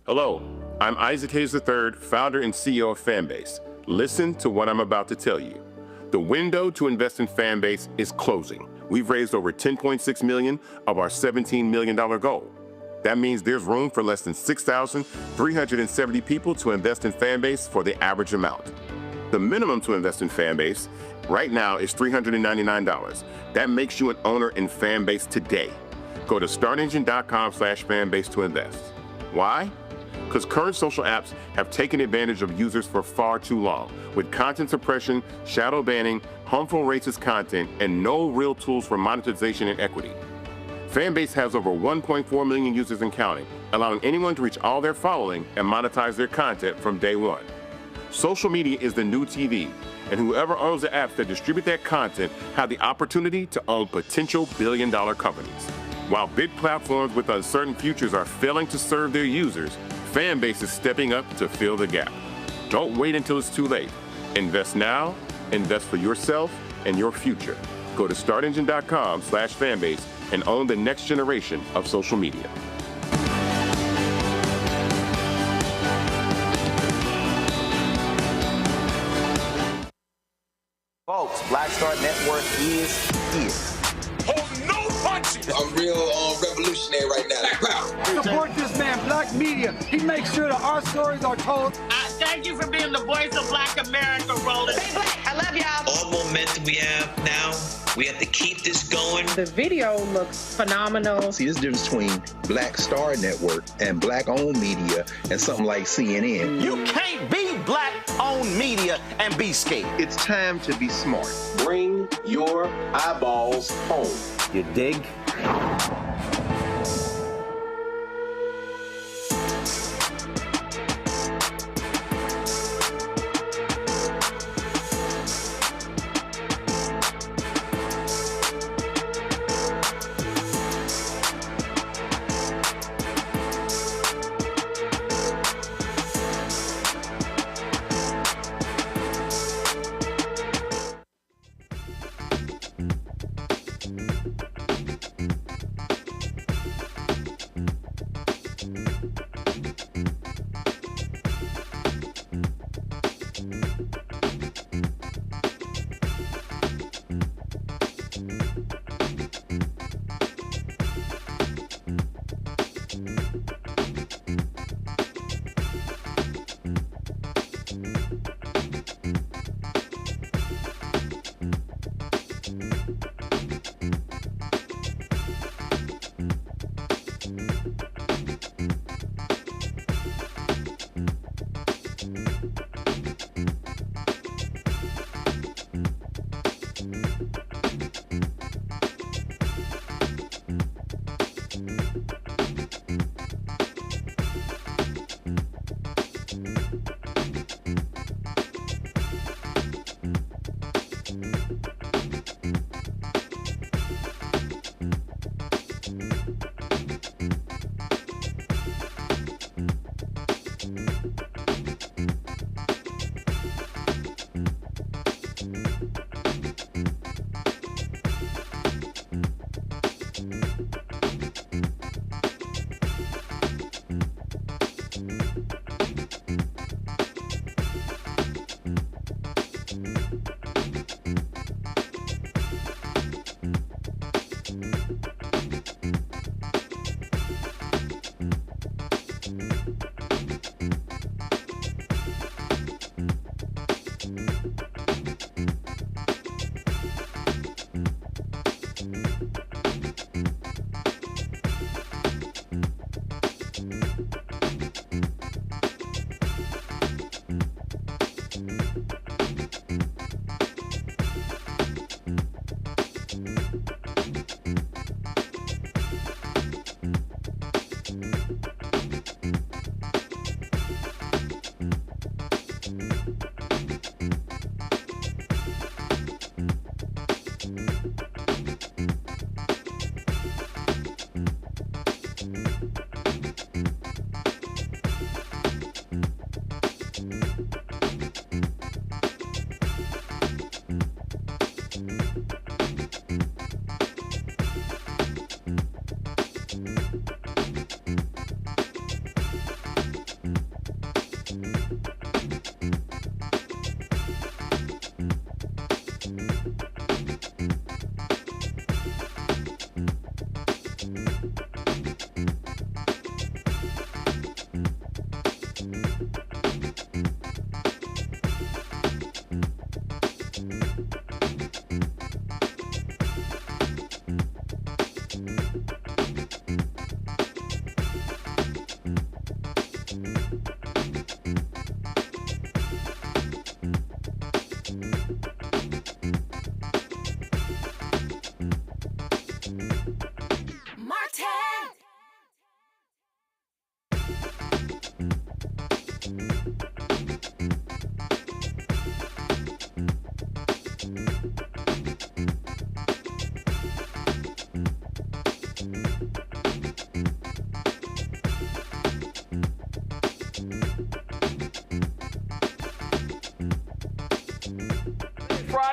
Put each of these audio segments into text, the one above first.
Hello, I'm Isaac Hayes III, founder and CEO of Fanbase. Listen to what I'm about to tell you. The window to invest in Fanbase is closing. We've raised over $10.6 million of our $17 million goal. That means there's room for less than 6,370 people to invest in Fanbase for the average amount. The minimum to invest in Fanbase right now is $399. That makes you an owner in Fanbase today. Go to startengine.com/fanbase to invest. Why? Because current social apps have taken advantage of users for far too long, with content suppression, shadow banning, harmful racist content, and no real tools for monetization and equity. Fanbase has over 1.4 million users and counting, allowing anyone to reach all their following and monetize their content from day one. Social media is the new TV, and whoever owns the apps that distribute that content have the opportunity to own potential billion-dollar companies. While big platforms with uncertain futures are failing to serve their users, Fanbase is stepping up to fill the gap. Don't wait until it's too late. Invest now, invest for yourself and your future. Go to startengine.com/fanbase and own the next generation of social media. Folks, Black Star Network is here. Oh, no punches! I'm real revolutionary right now. Support this man, Black Media. He makes sure that our stories are told. Thank you for being the voice of Black America, Roland. Stay black. I love y'all. All momentum we have now, we have to keep this going. The video looks phenomenal. See, there's a difference between Black Star Network and Black-owned media and something like CNN. You can't be Black-owned media and be scared. It's time to be smart. Bring your eyeballs home. You dig?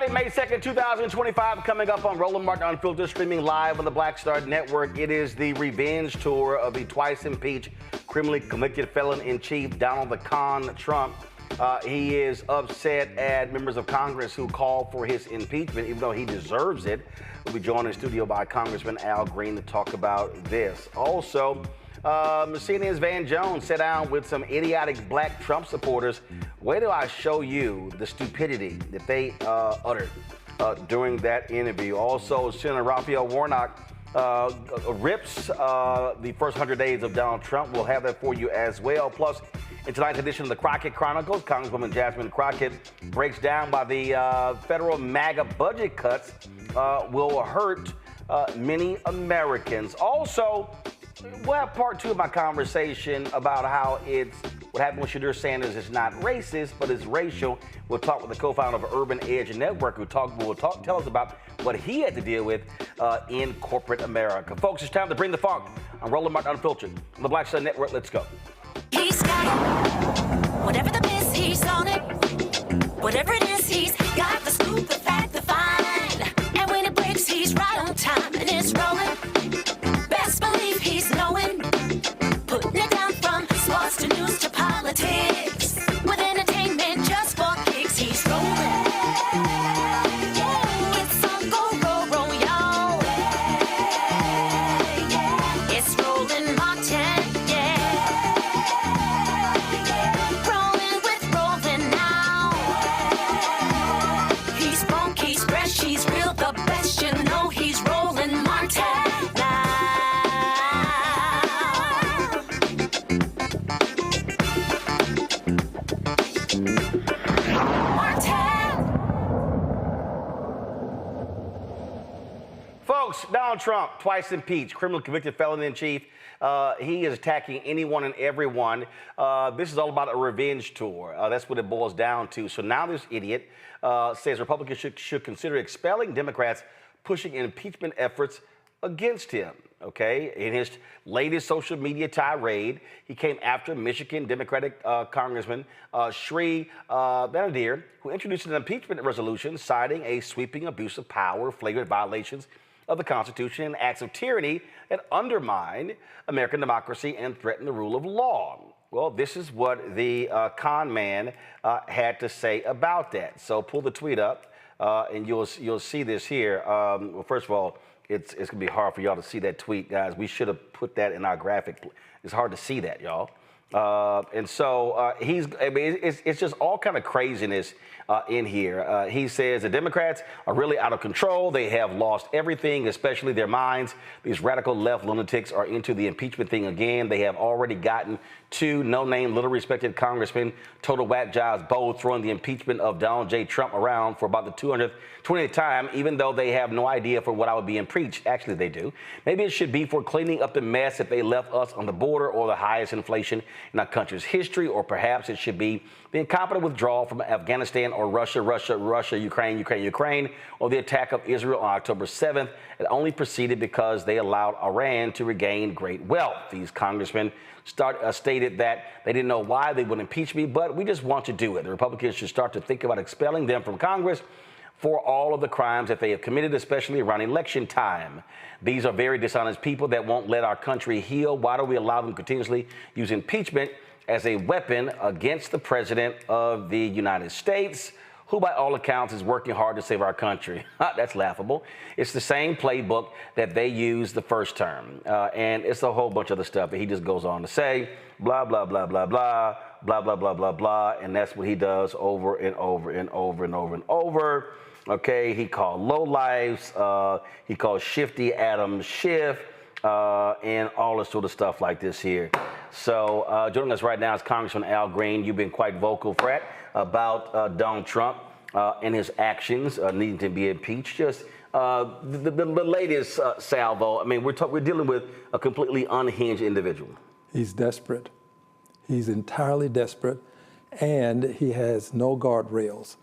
Friday, May 2nd, 2025, coming up on Roland Martin Unfiltered, streaming live on the Black Star Network. It is the revenge tour of the twice impeached, criminally convicted felon-in-chief Donald the Con Trump. He is upset at members of Congress who call for his impeachment, even though he deserves it. We'll be joined in studio by Congressman Al Green to talk about this. Also, CNN's Van Jones sat down with some idiotic black Trump supporters. Where do I show you the stupidity that they uttered during that interview? Also, Senator Raphael Warnock rips the first 100 days of Donald Trump. We'll have that for you as well. Plus, in tonight's edition of the Crockett Chronicles, Congresswoman Jasmine Crockett breaks down why the federal MAGA budget cuts will hurt many Americans. Also, we'll have part two of my conversation about how what happened with Shadur Sanders is not racist, but it's racial. We'll talk with the co-founder of Urban Edge Network, who will tell us about what he had to deal with in corporate America. Folks, it's time to bring the funk. I'm Roland Martin Unfiltered on the Black Star Network. Let's go. He's got it. Whatever the miss, he's on it. Whatever it is, he's got the scoop, the fact, the find. And when it breaks, he's right on time and it's rolling. Best believe he's knowing. Putting it down from sports to news to politics. With entertainment just for kicks, he's rolling. Yeah, it's on go, roll, y'all. Yeah, it's Roland Martin. Donald Trump, twice impeached, criminally convicted felon-in-chief. He is attacking anyone and everyone. This is all about a revenge tour. That's what it boils down to. So now this idiot says Republicans should consider expelling Democrats pushing impeachment efforts against him. Okay, in his latest social media tirade, he came after Michigan Democratic Congressman Sri Banadir, who introduced an impeachment resolution citing a sweeping abuse of power, flagrant violations of the Constitution, and acts of tyranny that undermine American democracy and threaten the rule of law. Well, this is what the con man had to say about that. So pull the tweet up, and you'll see this here. Well, first of all, it's going to be hard for y'all to see that tweet, guys. We should have put that in our graphic. It's hard to see that, y'all. And so it's just all kind of craziness in here. He says the Democrats are really out of control. They have lost everything, especially their minds. These radical left lunatics are into the impeachment thing again. They have already gotten two no-name, little-respected congressmen, total whack jobs, both throwing the impeachment of Donald J. Trump around for about the 220th time, even though they have no idea for what I would be impeached. Actually, they do. Maybe it should be for cleaning up the mess that they left us on the border, or the highest inflation in our country's history, or perhaps it should be the incompetent withdrawal from Afghanistan, or Russia, Ukraine, or the attack of Israel on October 7th. It only proceeded because they allowed Iran to regain great wealth. These congressmen stated that they didn't know why they would impeach me, but we just want to do it. The Republicans should start to think about expelling them from Congress for all of the crimes that they have committed, especially around election time. These are very dishonest people that won't let our country heal. Why do we allow them to continuously use impeachment as a weapon against the president of the United States, who by all accounts is working hard to save our country? That's laughable. It's the same playbook that they used the first term. And it's a whole bunch of other stuff that he just goes on to say, blah, blah, blah, blah, blah, blah, blah, blah, blah, blah. And that's what he does over and over and over and over and over. Okay, he called lowlifes, he called Shifty Adam Schiff, and all this sort of stuff like this here. So joining us right now is Congressman Al Green. You've been quite vocal, Fred, about Donald Trump and his actions needing to be impeached. Just the latest salvo. I mean, we're dealing with a completely unhinged individual. He's desperate. He's entirely desperate, and he has no guardrails.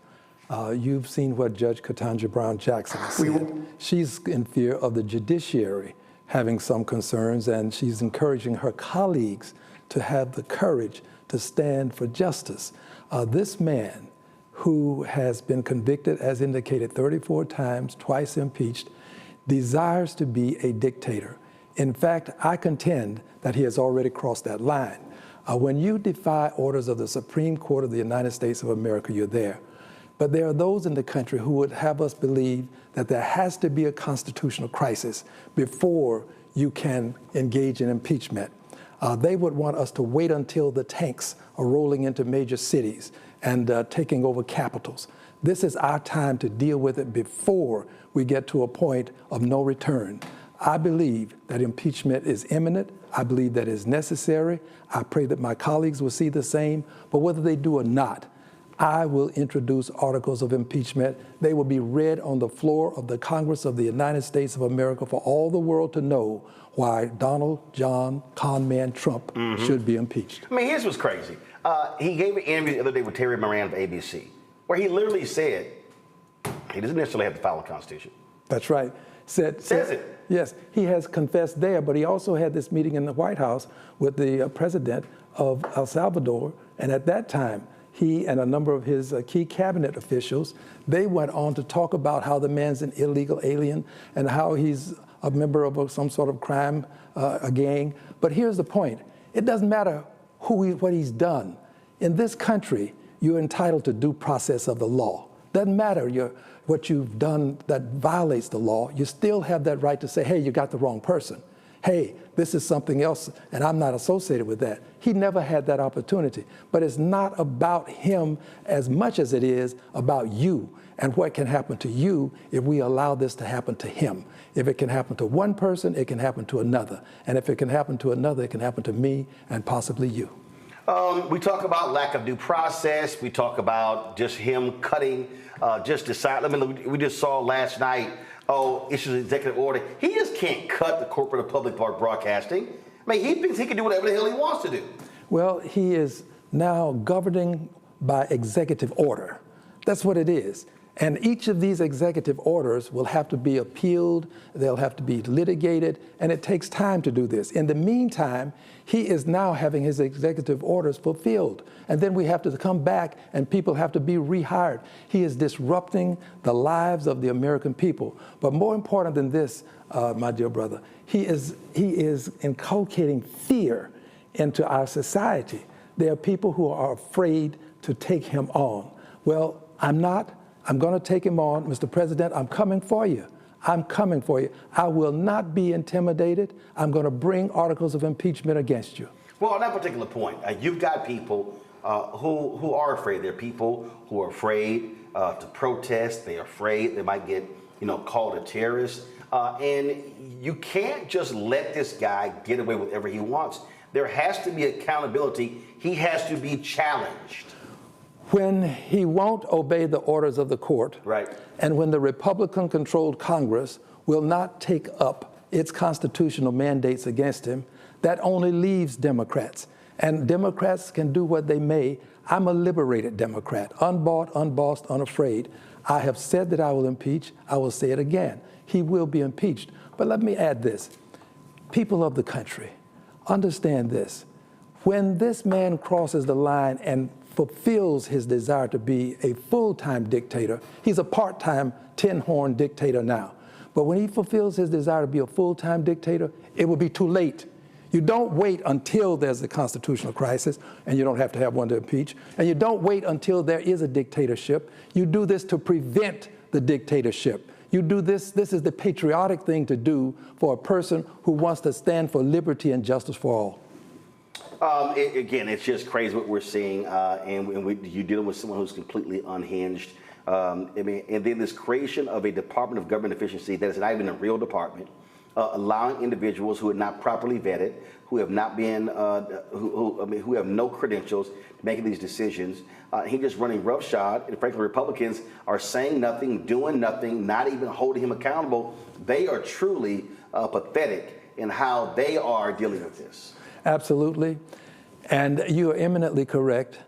You've seen what Judge Ketanji Brown Jackson said. She's in fear of the judiciary having some concerns, and she's encouraging her colleagues to have the courage to stand for justice. This man who has been convicted, as indicated, 34 times, twice impeached, desires to be a dictator. In fact, I contend that he has already crossed that line. When you defy orders of the Supreme Court of the United States of America, you're there. But there are those in the country who would have us believe that there has to be a constitutional crisis before you can engage in impeachment. They would want us to wait until the tanks are rolling into major cities and taking over capitals. This is our time to deal with it before we get to a point of no return. I believe that impeachment is imminent. I believe that is necessary. I pray that my colleagues will see the same. But whether they do or not, I will introduce articles of impeachment. They will be read on the floor of the Congress of the United States of America for all the world to know why Donald John Conman Trump should be impeached. I mean, here's what's crazy. He gave an interview the other day with Terry Moran of ABC, where he literally said he doesn't necessarily have to follow the Constitution. That's right. Says it. Yes, he has confessed there, but he also had this meeting in the White House with the president of El Salvador, and at that time, he and a number of his key cabinet officials, they went on to talk about how the man's an illegal alien and how he's a member of some sort of crime, a gang. But here's the point. It doesn't matter what he's done. In this country, you're entitled to due process of the law. Doesn't matter what you've done that violates the law. You still have that right to say, hey, you got the wrong person. Hey, this is something else, and I'm not associated with that. He never had that opportunity. But it's not about him as much as it is about you and what can happen to you if we allow this to happen to him. If it can happen to one person, it can happen to another. And if it can happen to another, it can happen to me and possibly you. We talk about lack of due process. We talk about just him cutting, we just saw last night, issues an executive order. He just can't cut the corporate or public broadcasting. I mean, he thinks he can do whatever the hell he wants to do. Well, he is now governing by executive order. That's what it is. And each of these executive orders will have to be appealed, they'll have to be litigated, and it takes time to do this. In the meantime, he is now having his executive orders fulfilled. And then we have to come back and people have to be rehired. He is disrupting the lives of the American people. But more important than this, my dear brother, he is inculcating fear into our society. There are people who are afraid to take him on. Well, I'm not. I'm going to take him on. Mr. President, I'm coming for you. I'm coming for you. I will not be intimidated. I'm going to bring articles of impeachment against you. Well, on that particular point, you've got people who are afraid. There are people who are afraid to protest. They're afraid they might get, called a terrorist. And you can't just let this guy get away with whatever he wants. There has to be accountability. He has to be challenged. When he won't obey the orders of the court, right, and when the Republican-controlled Congress will not take up its constitutional mandates against him, that only leaves Democrats. And Democrats can do what they may. I'm a liberated Democrat, unbought, unbossed, unafraid. I have said that I will impeach. I will say it again. He will be impeached. But let me add this. People of the country, understand this. When this man crosses the line and fulfills his desire to be a full-time dictator, he's a part-time tin-horn dictator now. But when he fulfills his desire to be a full-time dictator, it will be too late. You don't wait until there's a constitutional crisis, and you don't have to have one to impeach, and you don't wait until there is a dictatorship. You do this to prevent the dictatorship. You do this is the patriotic thing to do for a person who wants to stand for liberty and justice for all. Again, it's just crazy what we're seeing, and you're dealing with someone who's completely unhinged. And then this creation of a Department of Government Efficiency that is not even a real department, allowing individuals who are not properly vetted, who have not been, who have no credentials, making these decisions. He's just running roughshod, and frankly, Republicans are saying nothing, doing nothing, not even holding him accountable. They are truly pathetic in how they are dealing with this. Absolutely. And you are eminently correct.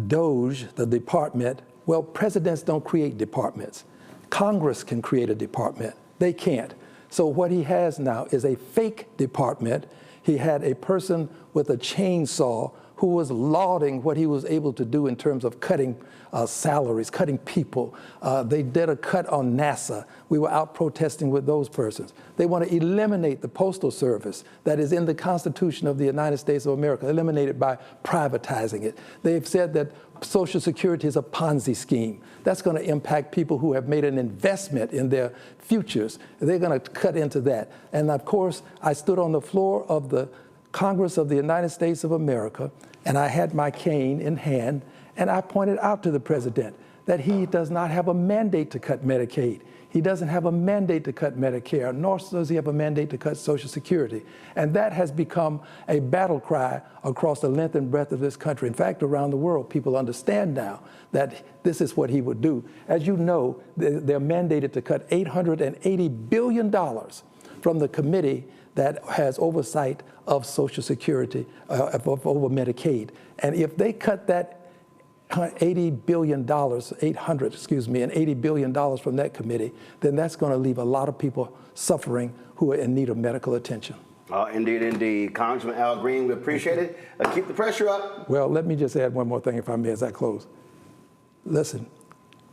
DOJ, the department, well, presidents don't create departments. Congress can create a department. They can't. So what he has now is a fake department. He had a person with a chainsaw who who was lauding what he was able to do in terms of cutting salaries, cutting people. They did a cut on NASA. We were out protesting with those persons. They want to eliminate the Postal Service that is in the Constitution of the United States of America, eliminate it by privatizing it. They've said that Social Security is a Ponzi scheme. That's going to impact people who have made an investment in their futures. They're going to cut into that. And of course, I stood on the floor of the Congress of the United States of America, and I had my cane in hand, and I pointed out to the president that he does not have a mandate to cut Medicaid. He doesn't have a mandate to cut Medicare, nor does he have a mandate to cut Social Security. And that has become a battle cry across the length and breadth of this country. In fact, around the world, people understand now that this is what he would do. As you know, they're mandated to cut $880 billion from the committee that has oversight of Social Security, over Medicaid. And if they cut that $80 billion from that committee, then that's going to leave a lot of people suffering who are in need of medical attention. Indeed, indeed. Congressman Al Green, we appreciate it. Keep the pressure up. Well, let me just add one more thing, if I may, as I close. Listen,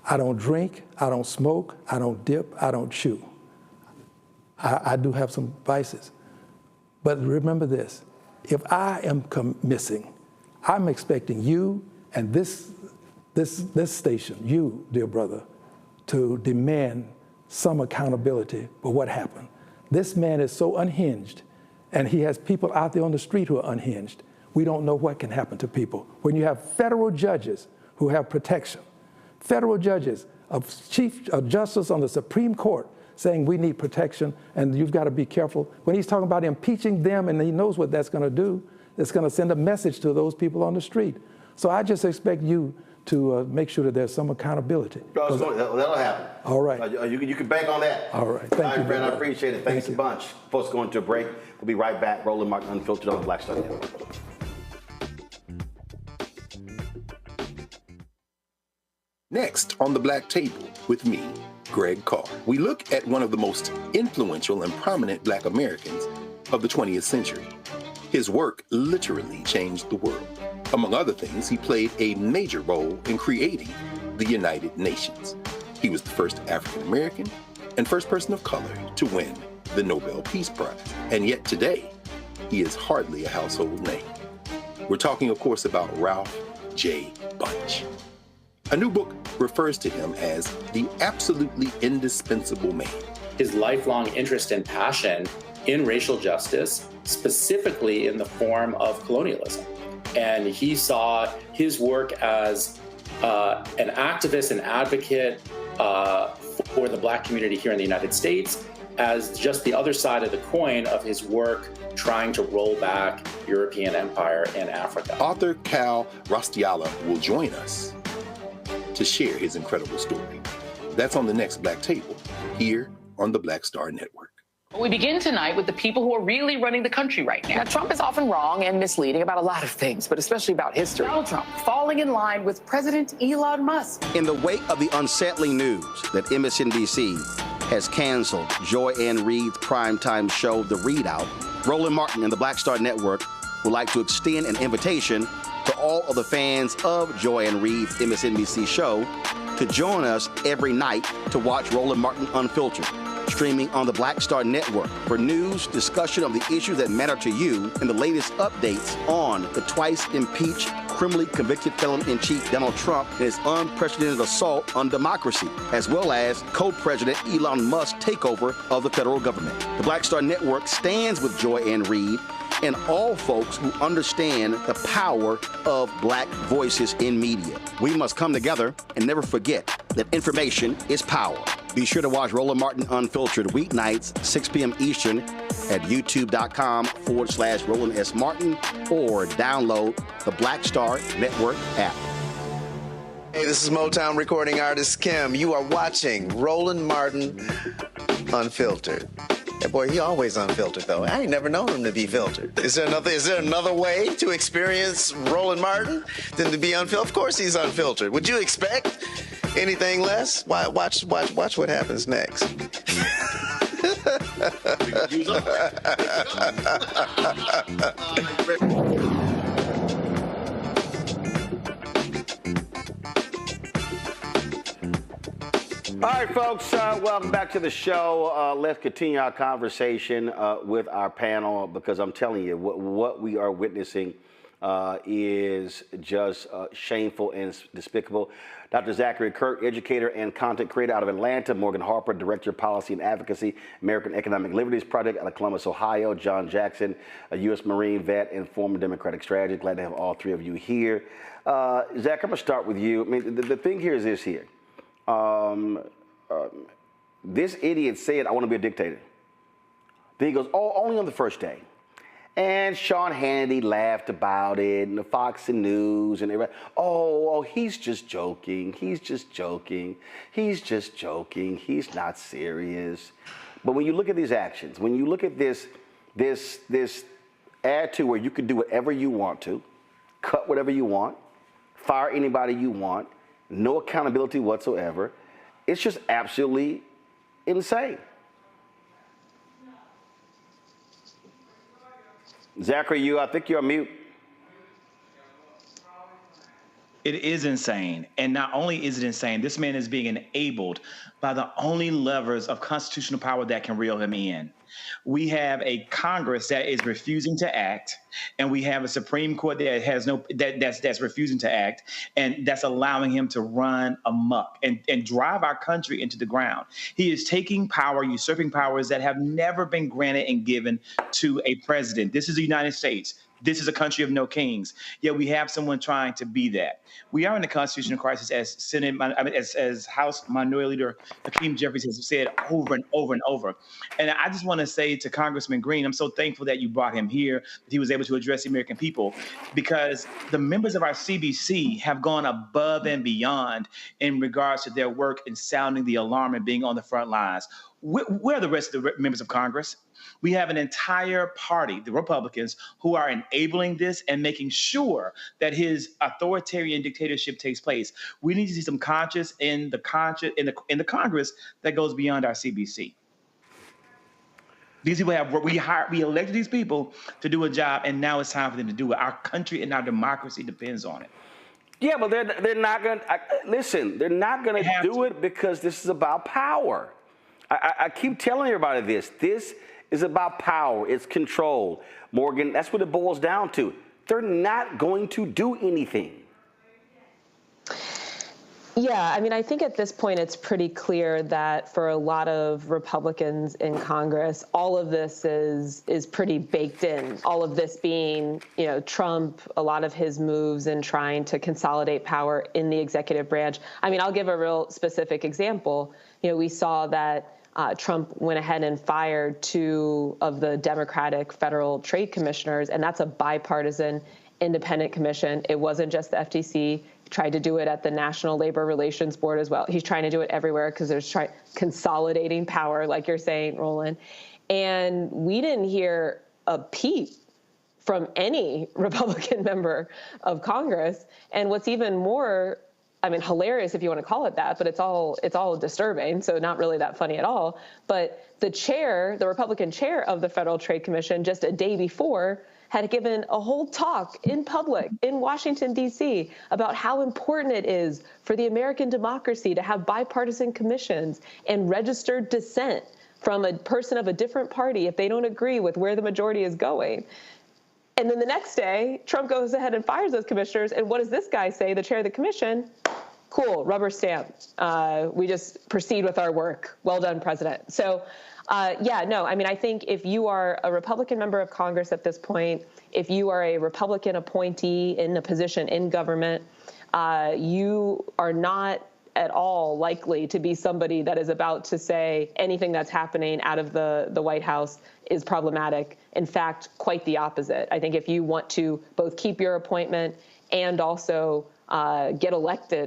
I don't drink, I don't smoke, I don't dip, I don't chew. I do have some vices. But remember this, if I am missing, I'm expecting you and this station, you, dear brother, to demand some accountability for what happened. This man is so unhinged, and he has people out there on the street who are unhinged. We don't know what can happen to people. When you have federal judges who have protection, federal judges, a chief justice on the Supreme Court saying we need protection and you've got to be careful. When he's talking about impeaching them, and he knows what that's going to do, it's going to send a message to those people on the street. So I just expect you to make sure that there's some accountability. That'll happen. All right. You can bank on that. All right. Thank you, Brad. I appreciate it. Thanks a bunch. Folks, going to a break. We'll be right back. Roland Martin Unfiltered on the Black Star Network. Next on the Black Table with me, Greg Carr, we look at one of the most influential and prominent Black Americans of the 20th century. His work literally changed the world. Among other things, he played a major role in creating the United Nations. He was the first African American and first person of color to win the Nobel Peace Prize. And yet today, he is hardly a household name. We're talking, of course, about Ralph J. Bunche. A new book refers to him as the absolutely indispensable man. His lifelong interest and passion in racial justice, specifically in the form of colonialism. And he saw his work as an activist and advocate for the Black community here in the United States as just the other side of the coin of his work trying to roll back European empire in Africa. Author Cal Rostiala will join us to share his incredible story. That's on the next Black Table, here on the Black Star Network. We begin tonight with the people who are really running the country right now. Now, Trump is often wrong and misleading about a lot of things, but especially about history. Donald Trump falling in line with President Elon Musk. In the wake of the unsettling news that MSNBC has canceled Joy Ann Reid's primetime show, The Readout, Roland Martin and the Black Star Network would like to extend an invitation to all of the fans of Joy Ann Reid's MSNBC show to join us every night to watch Roland Martin Unfiltered, streaming on the Black Star Network for news, discussion of the issues that matter to you, and the latest updates on the twice impeached, criminally convicted felon-in-chief Donald Trump and his unprecedented assault on democracy, as well as co-president Elon Musk's takeover of the federal government. The Black Star Network stands with Joy Ann Reid and all folks who understand the power of Black voices in media. We must come together and never forget that information is power. Be sure to watch Roland Martin Unfiltered weeknights, 6 p.m. Eastern at youtube.com/Roland S. Martin or download the Black Star Network app. Hey, this is Motown recording artist Kim. You are watching Roland Martin Unfiltered. That boy, he always unfiltered, though. I ain't never known him to be filtered. Is there another way to experience Roland Martin than to be unfiltered? Of course he's unfiltered. Would you expect anything less? Watch what happens next. All right, folks, welcome back to the show. Let's continue our conversation with our panel, because I'm telling you, what we are witnessing is just shameful and despicable. Dr. Zachary Kirk, educator and content creator out of Atlanta. Morgan Harper, director of policy and advocacy, American Economic Liberties Project out of Columbus, Ohio. John Jackson, a U.S. Marine vet and former Democratic strategist. Glad to have all three of you here. Zach, I'm going to start with you. I mean, the thing here is this here. This idiot said, I want to be a dictator. Then he goes, oh, only on the first day. And Sean Hannity laughed about it, and the Fox News, and everybody, oh, he's just joking. He's just joking. He's just joking. He's not serious. But when you look at these actions, when you look at this attitude where you can do whatever you want to, cut whatever you want, fire anybody you want, no accountability whatsoever, it's just absolutely insane. Zachary, I think you're on mute. It is insane. And not only is it insane, this man is being enabled by the only levers of constitutional power that can reel him in. We have a Congress that is refusing to act, and we have a Supreme Court that has that's refusing to act, and that's allowing him to run amok and drive our country into the ground. He is taking power, usurping powers that have never been granted and given to a president. This is the United States. This is a country of no kings. Yet we have someone trying to be that. We are in a constitutional crisis, as House Minority Leader Hakeem Jeffries has said over and over and over. And I just want to say to Congressman Green, I'm so thankful that you brought him here, that he was able to address the American people, because the members of our CBC have gone above and beyond in regards to their work in sounding the alarm and being on the front lines. Where are the rest of the members of Congress? We have an entire party, the Republicans, who are enabling this and making sure that his authoritarian dictatorship takes place. We need to see some conscience in the Congress that goes beyond our CBC. These people we elected these people to do a job, and now it's time for them to do it. Our country and our democracy depends on it. Yeah, but they're not going to listen. They're not going to do it because this is about power. I keep telling everybody this. This is about power. It's control. Morgan, that's what it boils down to. They're not going to do anything. Yeah, I mean, I think at this point it's pretty clear that for a lot of Republicans in Congress, all of this is pretty baked in. All of this being, Trump, a lot of his moves in trying to consolidate power in the executive branch. I mean, I'll give a real specific example. We saw that Trump went ahead and fired 2 of the Democratic federal trade commissioners, and that's a bipartisan independent commission. It wasn't just the FTC. He tried to do it at the National Labor Relations Board as well. He's trying to do it everywhere because there's consolidating power, like you're saying, Roland. And we didn't hear a peep from any Republican member of Congress. And what's even more hilarious if you want to call it that, but it's all disturbing, so not really that funny at all. But the Republican chair of the Federal Trade Commission, just a day before, had given a whole talk in public in Washington, D.C. about how important it is for the American democracy to have bipartisan commissions and registered dissent from a person of a different party if they don't agree with where the majority is going. And then the next day, Trump goes ahead and fires those commissioners. And what does this guy say, the chair of the commission? Cool, rubber stamp. We just proceed with our work. Well done, President. So, I think if you are a Republican member of Congress at this point, if you are a Republican appointee in a position in government, you are not at all likely to be somebody that is about to say anything that's happening out of the White House is problematic. In fact, quite the opposite. I think if you want to both keep your appointment and also get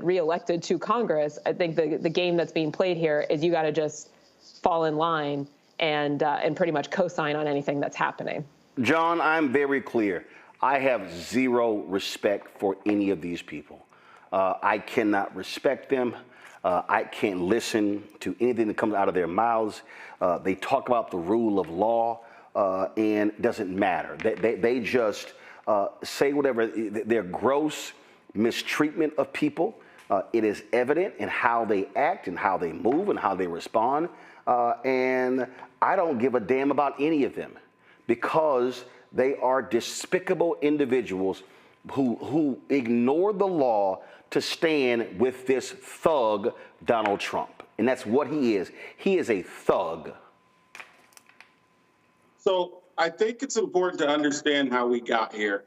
reelected to Congress, I think the game that's being played here is you got to just fall in line and pretty much co-sign on anything that's happening. John, I'm very clear. I have zero respect for any of these people. I cannot respect them. I can't listen to anything that comes out of their mouths. They talk about the rule of law, and it doesn't matter. They just say whatever. Their gross mistreatment of people It is evident in how they act and how they move and how they respond. And I don't give a damn about any of them because they are despicable individuals who ignore the law to stand with this thug, Donald Trump. And that's what he is. He is a thug. So I think it's important to understand how we got here.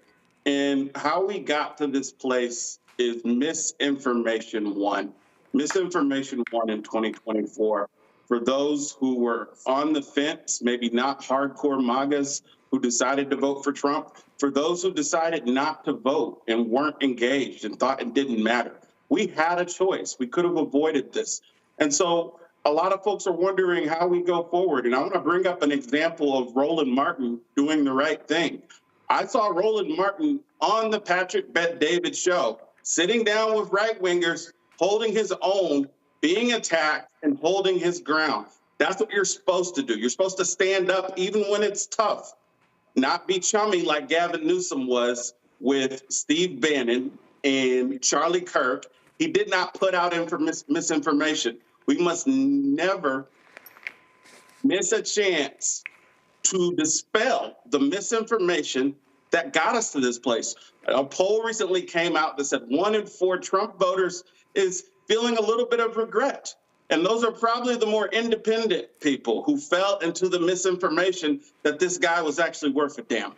And how we got to this place is misinformation one. Misinformation one in 2024. For those who were on the fence, maybe not hardcore MAGAs who decided to vote for Trump, for those who decided not to vote and weren't engaged and thought it didn't matter. We had a choice. We could have avoided this. And so a lot of folks are wondering how we go forward. And I want to bring up an example of Roland Martin doing the right thing. I saw Roland Martin on the Patrick Bet-David show, sitting down with right-wingers, holding his own, being attacked, and holding his ground. That's what you're supposed to do. You're supposed to stand up even when it's tough, not be chummy like Gavin Newsom was with Steve Bannon and Charlie Kirk. He did not put out misinformation. We must never miss a chance to dispel the misinformation that got us to this place. A poll recently came out that said 1 in 4 Trump voters is feeling a little bit of regret. And those are probably the more independent people who fell into the misinformation that this guy was actually worth a damn.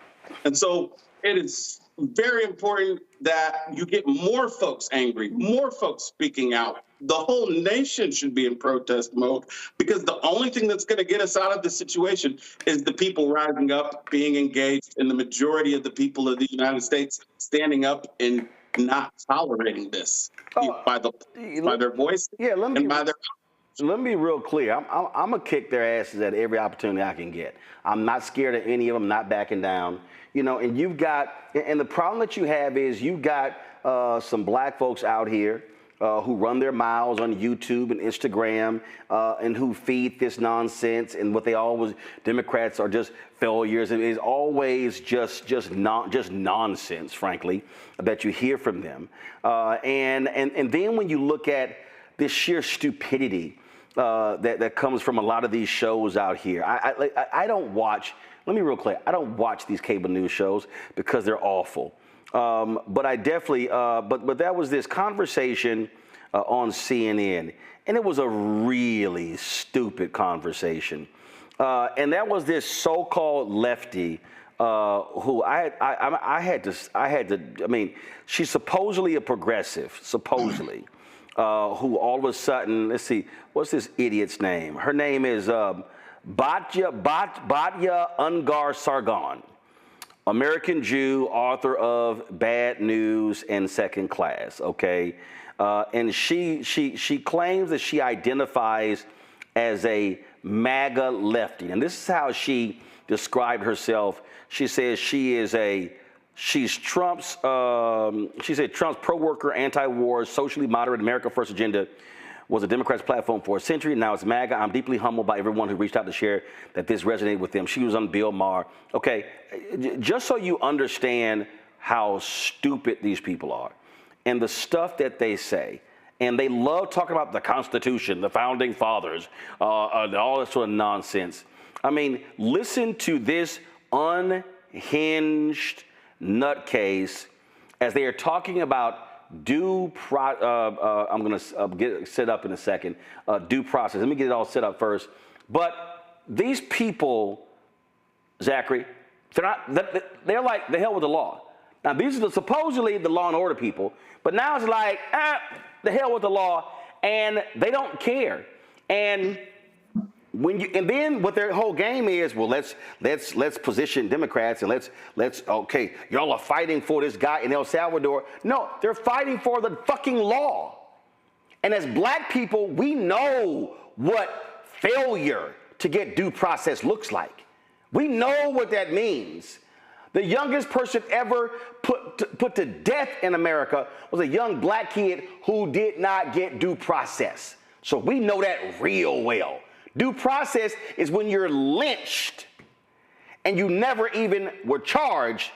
And so it is very important that you get more folks angry, more folks speaking out. The whole nation should be in protest mode because the only thing that's going to get us out of this situation is the people rising up, being engaged, and the majority of the people of the United States standing up and not tolerating this by their voice and by their. Let me be real clear. I'm going to kick their asses at every opportunity I can get. I'm not scared of any of them, not backing down. You know, and you've got, and the problem that you have is you've got some black folks out here who run their mouths on YouTube and Instagram and who feed this nonsense and what they always, Democrats are just failures. It is always just nonsense, frankly, that you hear from them. And then when you look at this sheer stupidity that comes from a lot of these shows out here, I don't watch. Let me be real clear. I don't watch these cable news shows because they're awful. But I definitely, but that was this conversation on CNN, and it was a really stupid conversation. And that was this so-called lefty who I had to, I mean, she's supposedly a progressive, supposedly, who all of a sudden, let's see, what's this idiot's name? Her name is Batya Ungar Sargon, American Jew, author of Bad News and Second Class, okay? And she claims that she identifies as a MAGA lefty. And this is how she described herself. She says she's Trump's, she said Trump's pro-worker, anti-war, socially moderate America First agenda was a Democrat's platform for a century. Now it's MAGA. I'm deeply humbled by everyone who reached out to share that this resonated with them. She was on Bill Maher. Okay, just so you understand how stupid these people are and the stuff that they say. And they love talking about the Constitution, the Founding Fathers, all this sort of nonsense. I mean, listen to this unhinged nutcase as they are talking about I'm going to get it set up in a second, due process. Let me get it all set up first. But these people, Zachary, they're like the hell with the law. Now, these are supposedly the law and order people, but now it's like, the hell with the law, and they don't care. And then what their whole game is, well, let's position Democrats and let's okay, y'all are fighting for this guy in El Salvador. No, they're fighting for the fucking law. And as black people, we know what failure to get due process looks like. We know what that means. The youngest person ever put to death in America was a young black kid who did not get due process. So we know that real well. Due process is when you're lynched and you never even were charged.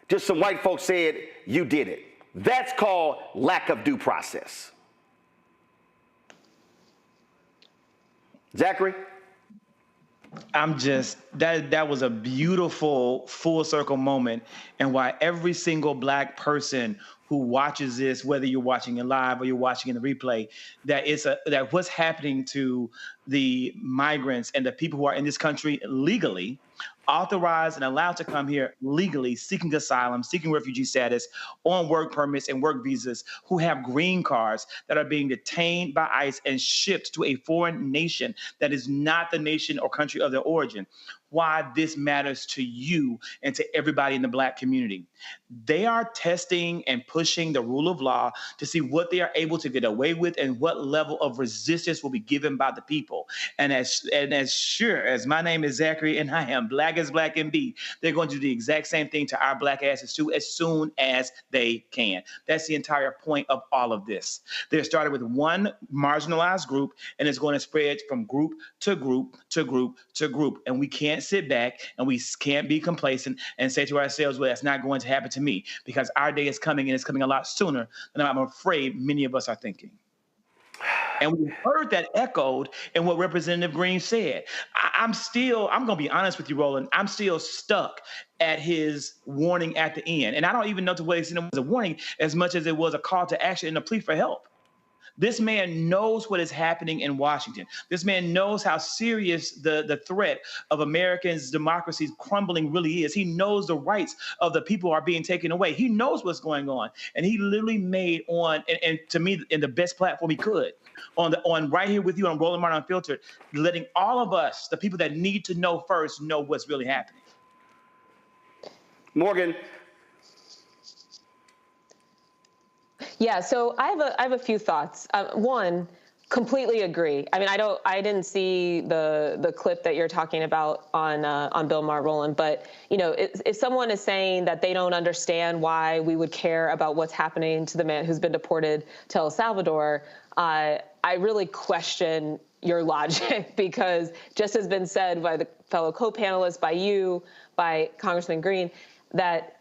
Just some white folks said you did it. That's called lack of due process. Zachary? That was a beautiful full circle moment, and why every single Black person who watches this, whether you're watching it live or you're watching in the replay, that what's happening to the migrants and the people who are in this country legally, authorized and allowed to come here legally, seeking asylum, seeking refugee status, on work permits and work visas, who have green cards, that are being detained by ICE and shipped to a foreign nation that is not the nation or country of their origin. Why this matters to you and to everybody in the Black community. They are testing and pushing the rule of law to see what they are able to get away with and what level of resistance will be given by the people. And as sure as my name is Zachary and I am Black as Black can be, they're going to do the exact same thing to our Black asses too, as soon as they can. That's the entire point of all of this. They started with one marginalized group, and it's going to spread from group to group to group to group. And we can't sit back and we can't be complacent and say to ourselves, well, that's not going to happen to me, because our day is coming, and it's coming a lot sooner than I'm afraid many of us are thinking. And we heard that echoed in what Representative Green said. I'm going to be honest with you, Roland, I'm still stuck at his warning at the end. And I don't even know to what extent it was a warning as much as it was a call to action and a plea for help. This man knows what is happening in Washington. This man knows how serious the threat of Americans' democracy's crumbling really is. He knows the rights of the people are being taken away. He knows what's going on. And he literally made and to me, in the best platform he could, on right here with you on Roland Martin Unfiltered, letting all of us, the people that need to know first, know what's really happening. Morgan. Yeah, so I have a few thoughts. One, completely agree. I mean, I didn't see the clip that you're talking about on Bill Maher, Roland, but if someone is saying that they don't understand why we would care about what's happening to the man who's been deported to El Salvador, I really question your logic, because just has been said by the fellow co-panelists, by you, by Congressman Green, that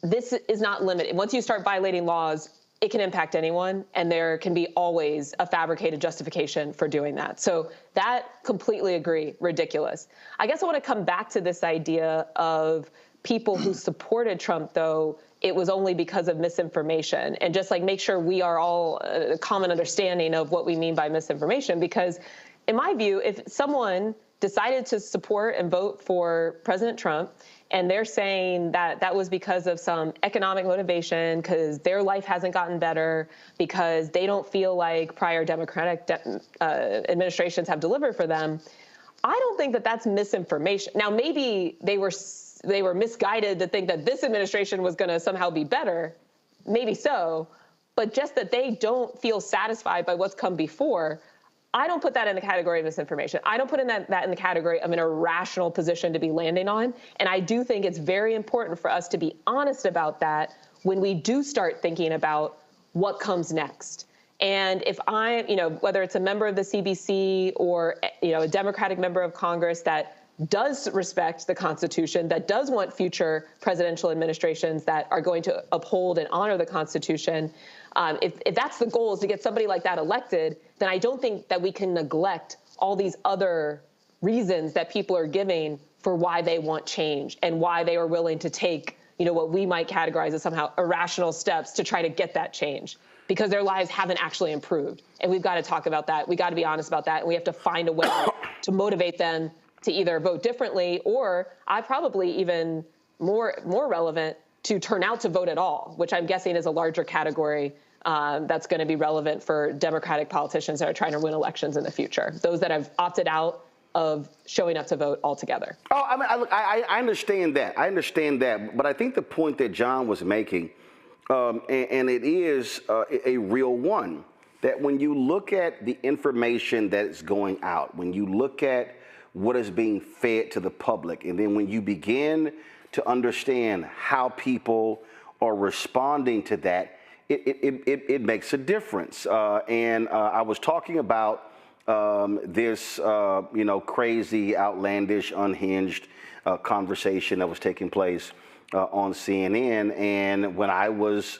this is not limited. Once you start violating laws, it can impact anyone, and there can be always a fabricated justification for doing that. So that, completely agree, ridiculous. I guess I want to come back to this idea of people who supported Trump, though it was only because of misinformation, and just make sure we are all a common understanding of what we mean by misinformation. Because in my view, if someone decided to support and vote for President Trump, and they're saying that that was because of some economic motivation, because their life hasn't gotten better, because they don't feel like prior Democratic administrations have delivered for them, I don't think that that's misinformation. Now, maybe they were misguided to think that this administration was going to somehow be better. Maybe so. But just that they don't feel satisfied by what's come before, I don't put that in the category of misinformation. I don't put that in the category of an irrational position to be landing on. And I do think it's very important for us to be honest about that when we do start thinking about what comes next. And if whether it's a member of the CBC or, a Democratic member of Congress that does respect the Constitution, that does want future presidential administrations that are going to uphold and honor the Constitution, if that's the goal, is to get somebody like that elected, then I don't think that we can neglect all these other reasons that people are giving for why they want change and why they are willing to take, what we might categorize as somehow irrational steps to try to get that change, because their lives haven't actually improved. And we've got to talk about that. We got to be honest about that. And we have to find a way to motivate them to either vote differently, or probably even more relevant, to turn out to vote at all, which I'm guessing is a larger category that's going to be relevant for Democratic politicians that are trying to win elections in the future. Those that have opted out of showing up to vote altogether. Oh, I mean, I understand that. I understand that. But I think the point that John was making, and it is a real one, that when you look at the information that is going out, when you look at what is being fed to the public, and then when you begin to understand how people are responding to that, it makes a difference. And I was talking about this, crazy, outlandish, unhinged conversation that was taking place on CNN. And when I was,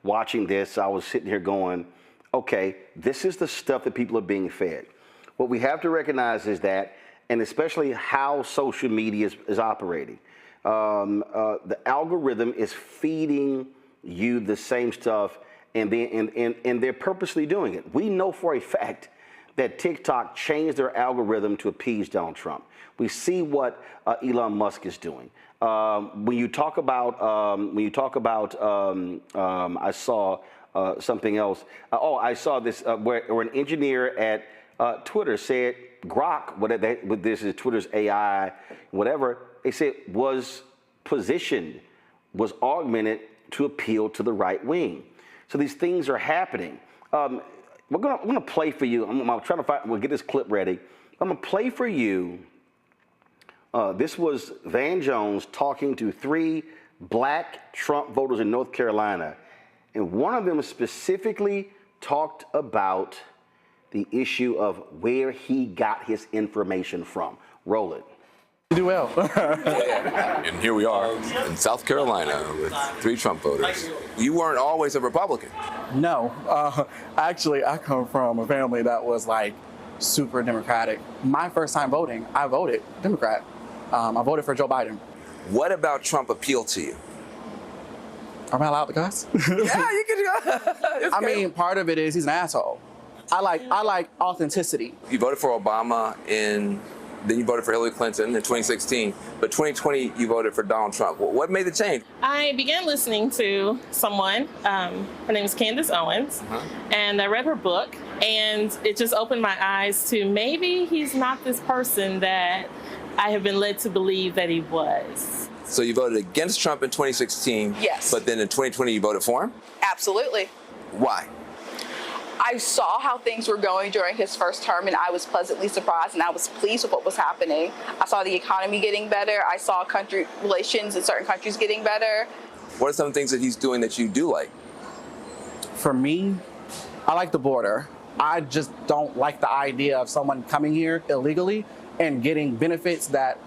watching this, I was sitting here going, okay, this is the stuff that people are being fed. what we have to recognize is that, and especially how social media is operating, the algorithm is feeding you the same stuff, and they're purposely doing it. We know for a fact that TikTok changed their algorithm to appease Donald Trump. We see what Elon Musk is doing. When you talk about, I saw something else. I saw this where an engineer at Twitter said Grok, what this is Twitter's AI, whatever, they said was positioned, was augmented to appeal to the right wing. So these things are happening. I'm gonna play for you. I'm trying to find. We'll get this clip ready. I'm gonna play for you. This was Van Jones talking to 3 black Trump voters in North Carolina, and one of them specifically talked about the issue of where he got his information from. Roll it. You do well. And here we are in South Carolina with 3 Trump voters. You weren't always a Republican. No. Actually, I come from a family that was like super Democratic. My first time voting, I voted Democrat. I voted for Joe Biden. What about Trump appealed to you? Am I allowed to cuss? Yeah, you can. I mean, part of it is he's an asshole. I like authenticity. You voted for Obama then you voted for Hillary Clinton in 2016, but 2020 you voted for Donald Trump. What made the change? I began listening to someone, her name is Candace Owens, and I read her book, and it just opened my eyes to maybe he's not this person that I have been led to believe that he was. So you voted against Trump in 2016, Yes. But then in 2020 you voted for him? Absolutely. Why? I saw how things were going during his first term, and I was pleasantly surprised, and I was pleased with what was happening. I saw the economy getting better. I saw country relations in certain countries getting better. What are some things that he's doing that you do like? For me, I like the border. I just don't like the idea of someone coming here illegally and getting benefits that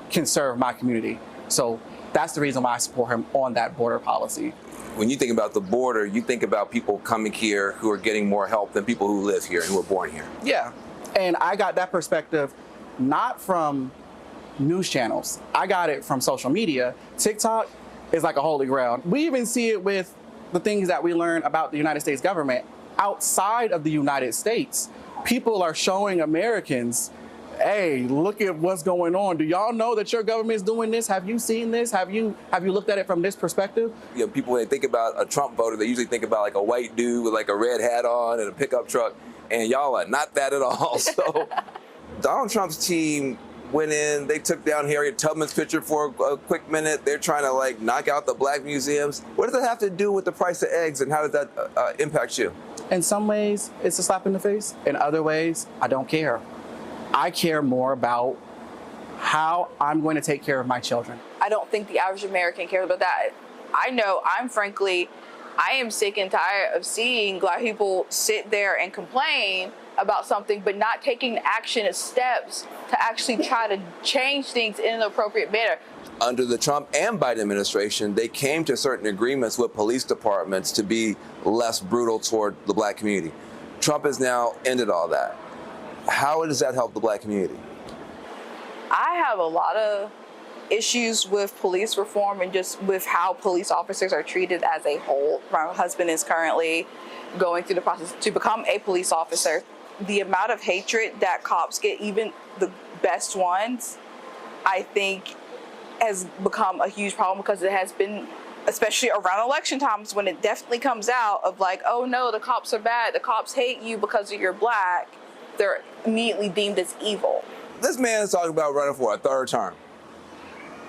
can serve my community. So that's the reason why I support him on that border policy. When you think about the border, you think about people coming here who are getting more help than people who live here and who were born here. Yeah, and I got that perspective not from news channels. I got it from social media. TikTok is like a holy grail. We even see it with the things that we learn about the United States government outside of the United States. People are showing Americans, hey, look at what's going on. Do y'all know that your government is doing this? Have you seen this? Have you looked at it from this perspective? You know, people, when they think about a Trump voter, they usually think about like a white dude with like a red hat on and a pickup truck, and y'all are not that at all. So Donald Trump's team went in, they took down Harriet Tubman's picture for a quick minute. They're trying to like knock out the black museums. What does that have to do with the price of eggs, and how does that impact you? In some ways, it's a slap in the face. In other ways, I don't care. I care more about how I'm going to take care of my children. I don't think the average American cares about that. I know I am sick and tired of seeing black people sit there and complain about something, but not taking action and steps to actually try to change things in an appropriate manner. Under the Trump and Biden administration, they came to certain agreements with police departments to be less brutal toward the black community. Trump has now ended all that. How does that help the black community? I have a lot of issues with police reform and just with how police officers are treated as a whole. My husband is currently going through the process to become a police officer. The amount of hatred that cops get, even the best ones, I think has become a huge problem, because it has been, especially around election times, when it definitely comes out of like, oh no, the cops are bad, the cops hate you because you're black. They're immediately deemed as evil. This man is talking about running for a 3rd term.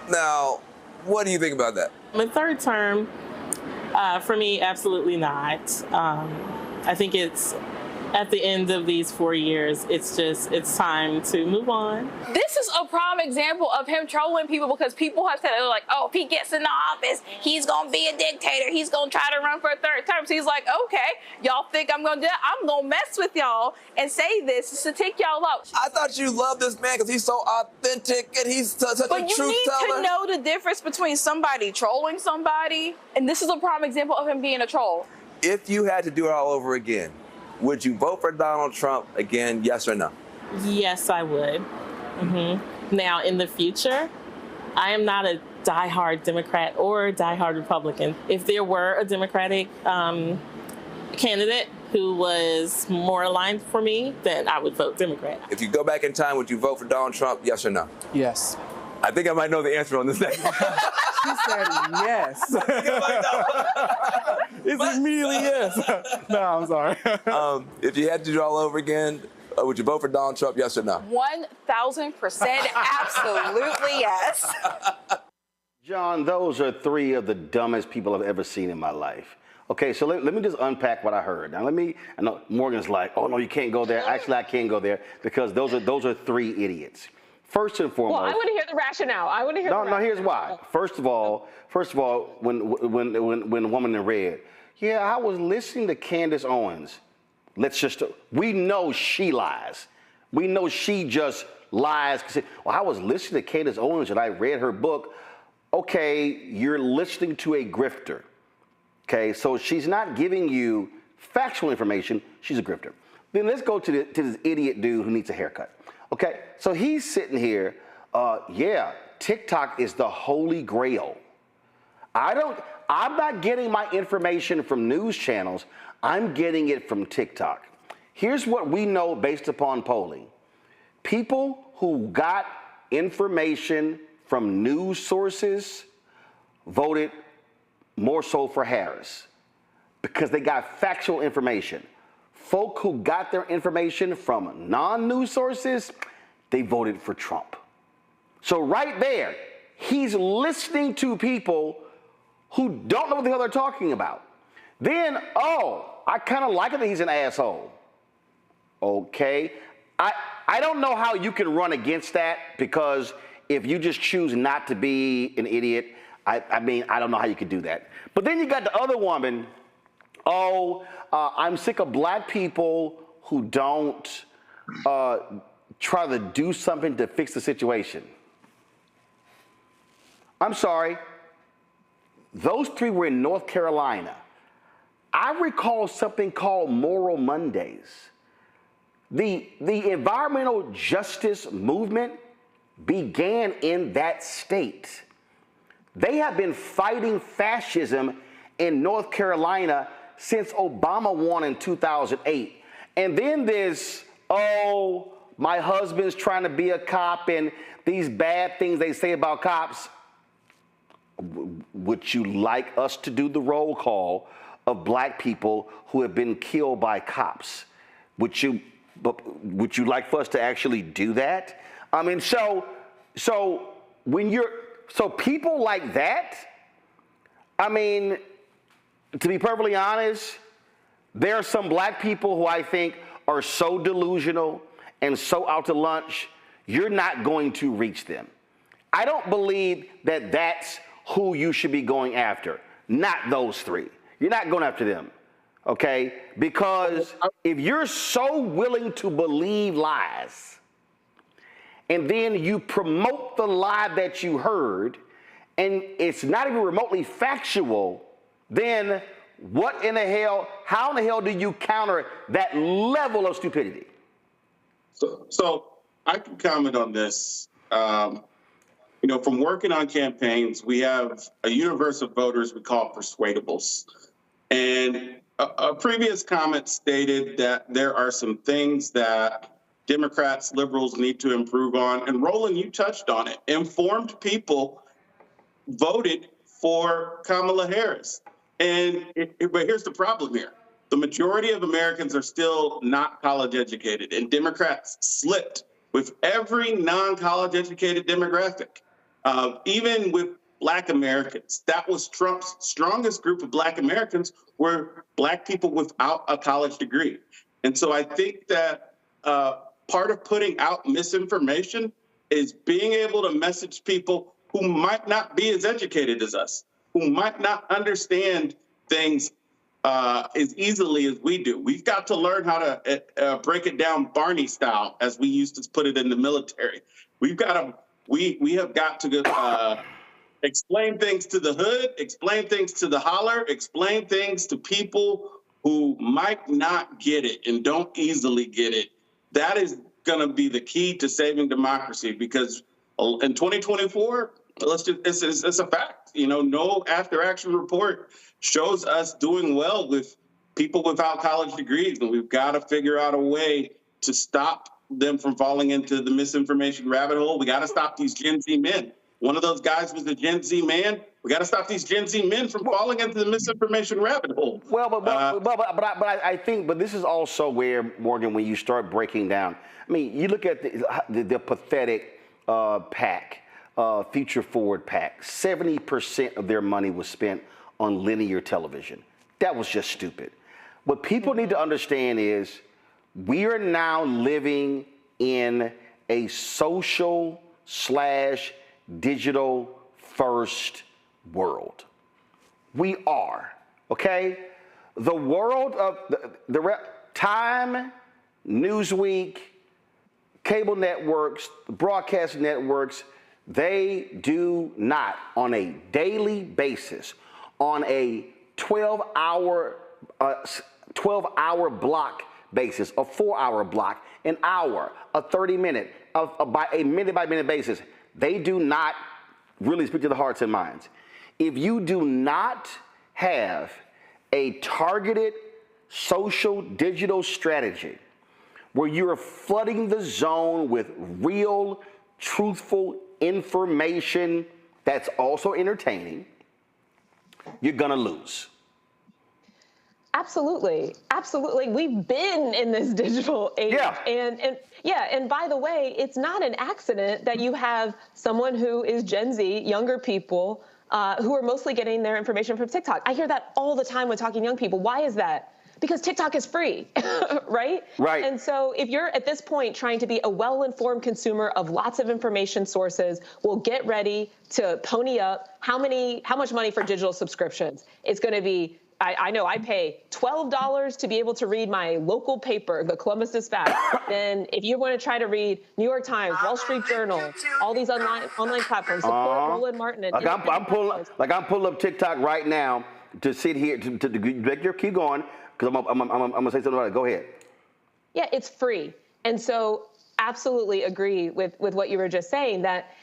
Now, what do you think about that? The 3rd term, for me, absolutely not. I think it's at the end of these 4 years, it's time to move on. This is a prime example of him trolling people, because people have said, they're like, oh, if he gets in the office, he's gonna be a dictator. He's gonna try to run for a 3rd term. So he's like, okay, y'all think I'm gonna do that? I'm gonna mess with y'all and say this to take y'all out. I thought you loved this man because he's so authentic and he's such a truth teller. But you need to know the difference between somebody trolling somebody, and this is a prime example of him being a troll. If you had to do it all over again, would you vote for Donald Trump again, yes or no? Yes, I would. Now, in the future, I am not a diehard Democrat or diehard Republican. If there were a Democratic candidate who was more aligned for me, then I would vote Democrat. If you go back in time, would you vote for Donald Trump, yes or no? Yes. I think I might know the answer on this next one. She said yes. It's immediately yes. No, I'm sorry. If you had to do it all over again, would you vote for Donald Trump, yes or no? 1,000% absolutely yes. John, those are three of the dumbest people I've ever seen in my life. Okay, so let me just unpack what I heard. Now I know Morgan's like, oh no, you can't go there. Actually, I can go there because those are three idiots. First and foremost. Well, I want to hear the rationale. I want to hear. No, here's why. First of all, when the woman in red, yeah, I was listening to Candace Owens. We know she lies. We know she just lies. Well, I was listening to Candace Owens and I read her book. Okay, you're listening to a grifter. Okay, so she's not giving you factual information. She's a grifter. Then let's go to this idiot dude who needs a haircut. Okay, so he's sitting here. Yeah, TikTok is the holy grail. I'm not getting my information from news channels. I'm getting it from TikTok. Here's what we know based upon polling. People who got information from news sources voted more so for Harris because they got factual information. Folk who got their information from non-news sources, they voted for Trump. So right there, he's listening to people who don't know what the hell they're talking about. Then, I kind of like it that he's an asshole. Okay. I don't know how you can run against that because if you just choose not to be an idiot, I mean, I don't know how you could do that. But then you got the other woman, I'm sick of black people who don't try to do something to fix the situation. I'm sorry. Those three were in North Carolina. I recall something called Moral Mondays. The environmental justice movement began in that state. They have been fighting fascism in North Carolina since Obama won in 2008. And then there's, my husband's trying to be a cop and these bad things they say about cops. Would you like us to do the roll call of black people who have been killed by cops? Would you like for us to actually do that? I mean, so people like that, I mean, to be perfectly honest, there are some black people who I think are so delusional and so out to lunch, you're not going to reach them. I don't believe that that's who you should be going after, not those three. You're not going after them, okay? Because if you're so willing to believe lies, and then you promote the lie that you heard, and it's not even remotely factual, then what in the hell, how in the hell do you counter that level of stupidity? So I can comment on this. From working on campaigns, we have a universe of voters we call persuadables. And a previous comment stated that there are some things that Democrats, liberals need to improve on. And Roland, you touched on it. Informed people voted for Kamala Harris. But here's the problem here. The majority of Americans are still not college educated, and Democrats slipped with every non-college educated demographic. Even with Black Americans, that was Trump's strongest group of Black Americans were Black people without a college degree. And so I think that part of putting out misinformation is being able to message people who might not be as educated as us, who might not understand things as easily as we do. We've got to learn how to break it down Barney style, as we used to put it in the military. We have got to explain things to the hood, explain things to the holler, explain things to people who might not get it and don't easily get it. That is going to be the key to saving democracy, because in 2024, it's a fact. You know, no after-action report shows us doing well with people without college degrees, and we've got to figure out a way to stop them from falling into the misinformation rabbit hole. We got to stop these Gen Z men. One of those guys was a Gen Z man. We got to stop these Gen Z men from falling into the misinformation rabbit hole. Well, but I think this is also where, Morgan, when you start breaking down, I mean, you look at the pathetic PAC, Future Forward PAC. 70% of their money was spent on linear television. That was just stupid. What people need to understand is we are now living in a social/digital first world. We are, okay? The world of the Time, Newsweek, cable networks, broadcast networks, they do not, on a daily basis, on a 12-hour block basis, a 4-hour block, an hour, a 30-minute, by a minute-by-minute basis, they do not really speak to the hearts and minds. If you do not have a targeted social digital strategy where you're flooding the zone with real, truthful information that's also entertaining, you're gonna lose. Absolutely. Absolutely. We've been in this digital age. Yeah. And by the way, it's not an accident that you have someone who is Gen Z, younger people, who are mostly getting their information from TikTok. I hear that all the time when talking to young people. Why is that? Because TikTok is free, right? Right. And so if you're at this point trying to be a well-informed consumer of lots of information sources, well, get ready to pony up. How much money for digital subscriptions? It's going to be, I know I pay $12 to be able to read my local paper, the Columbus Dispatch. Then if you want to try to read New York Times, Wall Street Journal, all these online platforms, support Roland Martin. And I'm pulling up TikTok right now to sit here to keep going, because I'm gonna say something about it. Go ahead. Yeah, it's free, and so absolutely agree with what you were just saying, that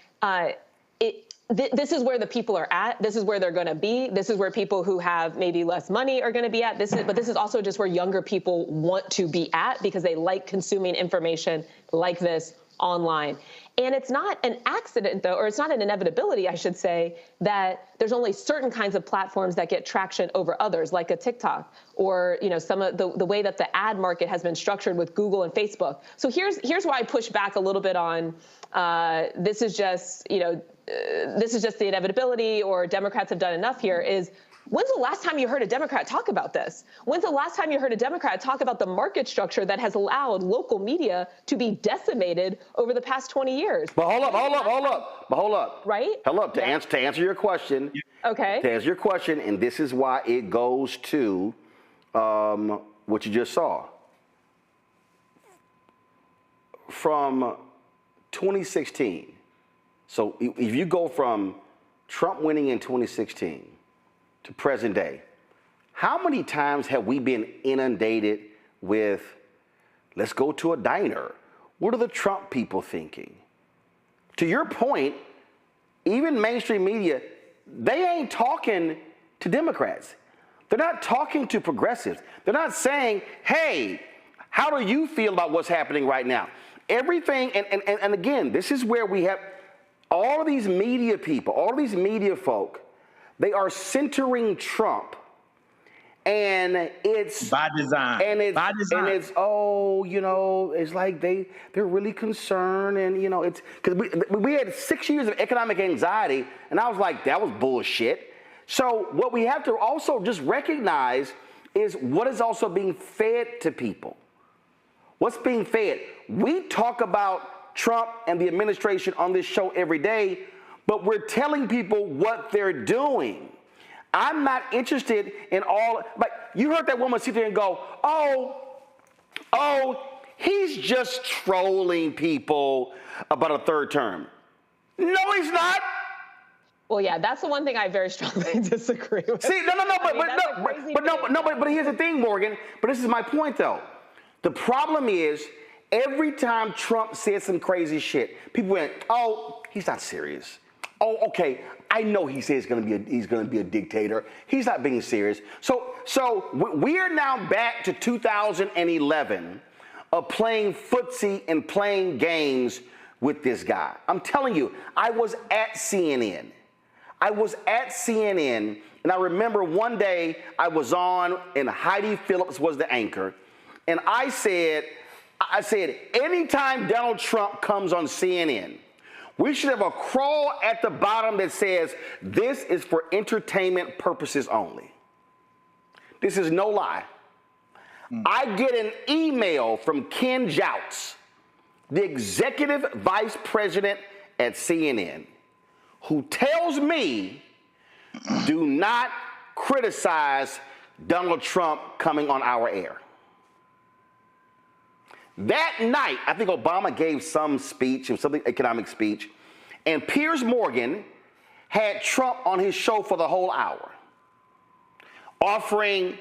this is where the people are at. This is where they're going to be. This is where people who have maybe less money are going to be at. But this is also just where younger people want to be at, because they like consuming information like this online. And it's not an accident, though, or it's not an inevitability, I should say, that there's only certain kinds of platforms that get traction over others, like a TikTok, or some of the way that the ad market has been structured with Google and Facebook. So here's why I push back a little bit on this is just the inevitability, or Democrats have done enough here. Is, when's the last time you heard a Democrat talk about this? When's the last time you heard a Democrat talk about the market structure that has allowed local media to be decimated over the past 20 years? But hold up. Right? To answer your question. Okay. To answer your question, and this is why it goes to what you just saw. From 2016, so if you go from Trump winning in 2016 to present day, how many times have we been inundated with, let's go to a diner? What are the Trump people thinking? To your point, even mainstream media, they ain't talking to Democrats. They're not talking to progressives. They're not saying, hey, how do you feel about what's happening right now? Everything, and again, this is where we have all of these media people, all of these media folk, they are centering Trump, and it's by design. And it's it's like they're really concerned, and it's because we had 6 years of economic anxiety, and I was like, that was bullshit. So what we have to also just recognize is what is also being fed to people. What's being fed? We talk about Trump and the administration on this show every day, but we're telling people what they're doing. I'm not interested in all, like, you heard that woman sit there and go, oh, he's just trolling people about a third term. No, he's not. Well, yeah, that's the one thing I very strongly disagree with. See, but here's the thing, Morgan. But this is my point, though. The problem is every time Trump said some crazy shit, people went, "Oh, he's not serious. Oh, okay, I know he says he's gonna be a dictator. He's not being serious." So we are now back to 2011 of playing footsie and playing games with this guy. I'm telling you, I was at CNN. And I remember one day I was on, and Heidi Phillips was the anchor, and I said, anytime Donald Trump comes on CNN, we should have a crawl at the bottom that says, "This is for entertainment purposes only." This is no lie. I get an email from Ken Jouts, the executive vice president at CNN, who tells me, do not criticize Donald Trump coming on our air. That night, I think Obama gave some speech, it was something economic speech, and Piers Morgan had Trump on his show for the whole hour, offering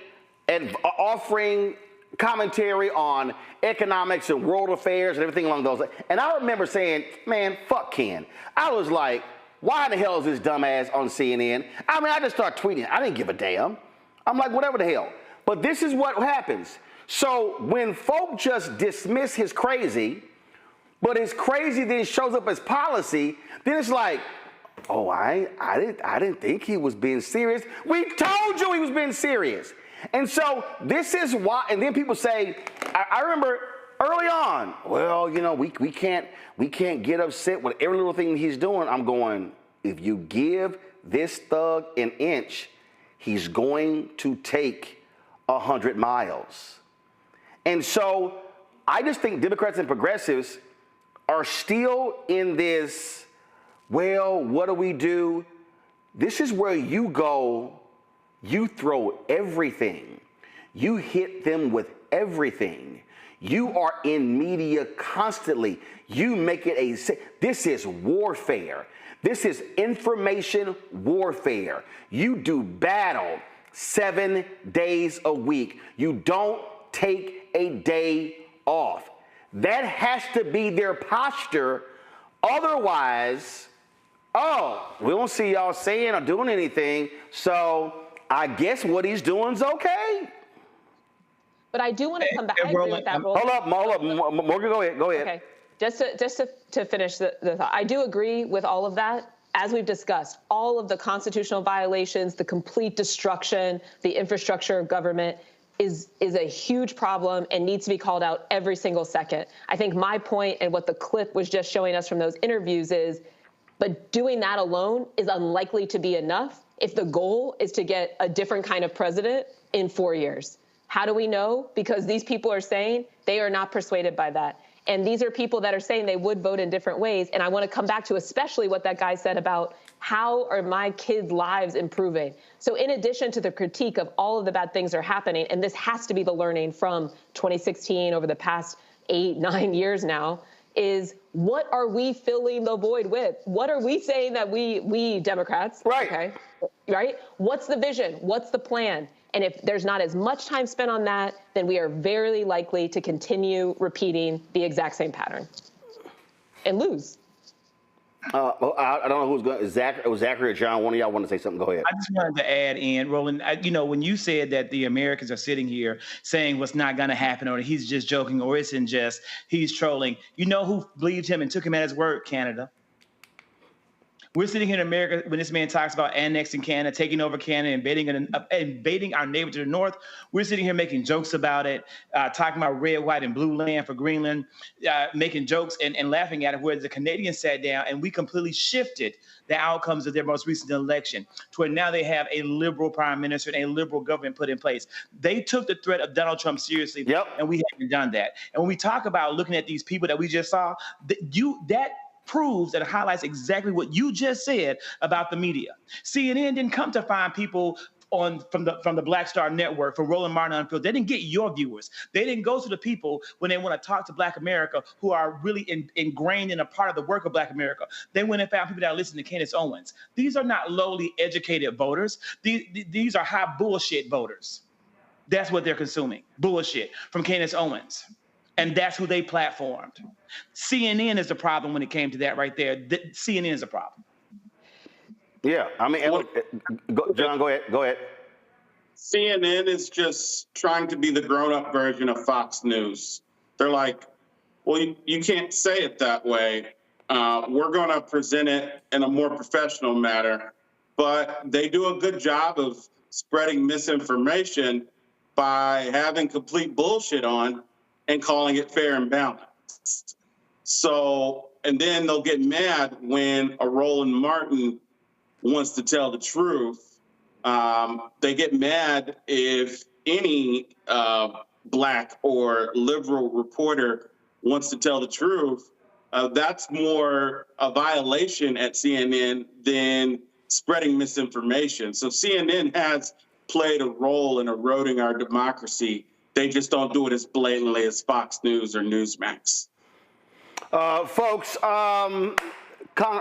commentary on economics and world affairs and everything along those lines. And I remember saying, man, fuck Ken. I was like, why the hell is this dumbass on CNN? I mean, I just started tweeting. I didn't give a damn. I'm like, whatever the hell. But this is what happens. So when folk just dismiss his crazy, but his crazy then shows up as policy, then it's like, oh, I didn't think he was being serious. We told you he was being serious. And so this is why, and then people say, I remember early on, well, you know, we can't get upset with every little thing he's doing. I'm going, if you give this thug an inch, he's going to take 100 miles. And so I just think Democrats and progressives are still in this, well, what do we do? This is where you go, you throw everything. You hit them with everything. You are in media constantly. You make it this is warfare. This is information warfare. You do battle 7 days a week. You don't take a day off. That has to be their posture. Otherwise, oh, we don't see y'all saying or doing anything, so I guess what he's doing is okay. But I do want to come back. I agree with that. Hold up, Morgan, go ahead. Okay, just to finish the thought, I do agree with all of that. As we've discussed, all of the constitutional violations, the complete destruction, the infrastructure of government is a huge problem and needs to be called out every single second. I think my point and what the clip was just showing us from those interviews is, but doing that alone is unlikely to be enough if the goal is to get a different kind of president in 4 years. How do we know? Because these people are saying they are not persuaded by that. And these are people that are saying they would vote in different ways. And I want to come back to especially what that guy said about how are my kids' lives improving? So in addition to the critique of all of the bad things that are happening, and this has to be the learning from 2016 over the past 8-9 years now, is what are we filling the void with? What are we saying that we Democrats, right? Okay, right? What's the vision? What's the plan? And if there's not as much time spent on that, then we are very likely to continue repeating the exact same pattern and lose. Well, I don't know who's going. Zachary or John? One of y'all want to say something? Go ahead. I just wanted to add in, Roland. When you said that the Americans are sitting here saying what's not going to happen, or he's just joking, or it's in jest, he's trolling. You know who believed him and took him at his word? Canada. We're sitting here in America when this man talks about annexing Canada, taking over Canada, invading our neighbor to the north. We're sitting here making jokes about it, talking about red, white, and blue land for Greenland, making jokes and laughing at it, where the Canadians sat down and we completely shifted the outcomes of their most recent election to where now they have a liberal prime minister and a liberal government put in place. They took the threat of Donald Trump seriously, and we haven't done that. And when we talk about looking at these people that we just saw, that proves and highlights exactly what you just said about the media. CNN didn't come to find people from the Black Star Network for Roland Martin Unfiltered. They didn't get your viewers. They didn't go to the people when they want to talk to Black America who are really ingrained in a part of the work of Black America. They went and found people that listen to Candace Owens. These are not lowly educated voters. These are high bullshit voters. That's what they're consuming, bullshit from Candace Owens. And that's who they platformed. CNN is the problem when it came to that right there. CNN is a problem. Yeah, I mean, John, go ahead. CNN is just trying to be the grown-up version of Fox News. They're like, well, you can't say it that way. We're going to present it in a more professional manner. But they do a good job of spreading misinformation by having complete bullshit on and calling it fair and balanced. So, and then they'll get mad when a Roland Martin wants to tell the truth. They get mad if any black or liberal reporter wants to tell the truth. That's more a violation at CNN than spreading misinformation. So CNN has played a role in eroding our democracy. They just don't do it as blatantly as Fox News or Newsmax. Folks,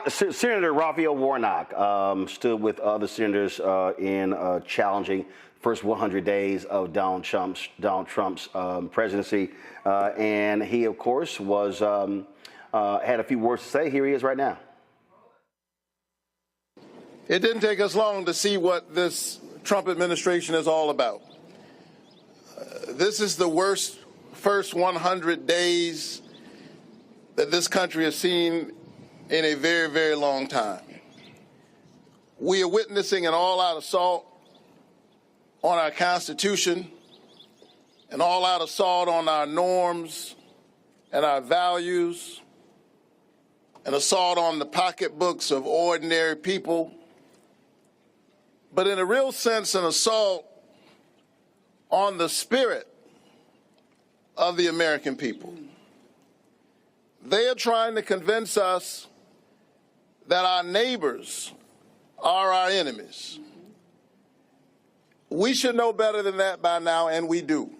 Senator Raphael Warnock stood with other senators in challenging first 100 days of Donald Trump's presidency, and he, of course, was had a few words to say. Here he is right now. It didn't take us long to see what this Trump administration is all about. This is the worst first 100 days that this country has seen in a very, very long time. We are witnessing an all-out assault on our Constitution, an all-out assault on our norms and our values, an assault on the pocketbooks of ordinary people, but in a real sense, an assault on the spirit of the American people. They are trying to convince us that our neighbors are our enemies. We should know better than that by now, and we do.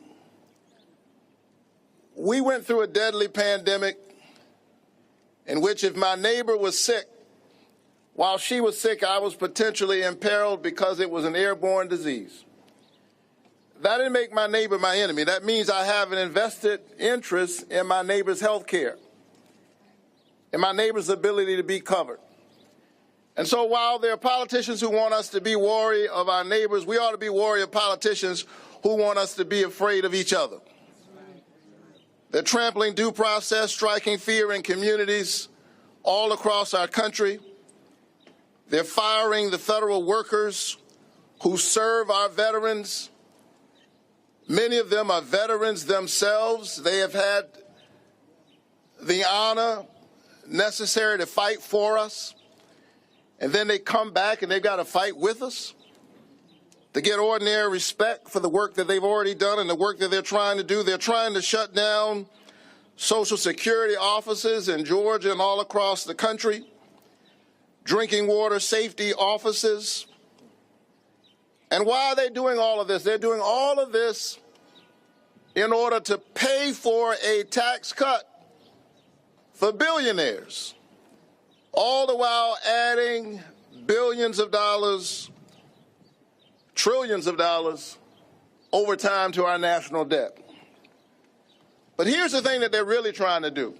We went through a deadly pandemic in which if my neighbor was sick, while she was sick, I was potentially imperiled because it was an airborne disease. That didn't make my neighbor my enemy. That means I have an invested interest in my neighbor's health care, in my neighbor's ability to be covered. And so while there are politicians who want us to be wary of our neighbors, we ought to be wary of politicians who want us to be afraid of each other. They're trampling due process, striking fear in communities all across our country. They're firing the federal workers who serve our veterans. Many of them are veterans themselves. They have had the honor necessary to fight for us. And then they come back and they've got to fight with us to get ordinary respect for the work that they've already done and the work that they're trying to do. They're trying to shut down Social Security offices in Georgia and all across the country, drinking water safety offices. And why are they doing all of this? They're doing all of this in order to pay for a tax cut for billionaires, all the while adding billions of dollars, trillions of dollars over time to our national debt. But here's the thing that they're really trying to do.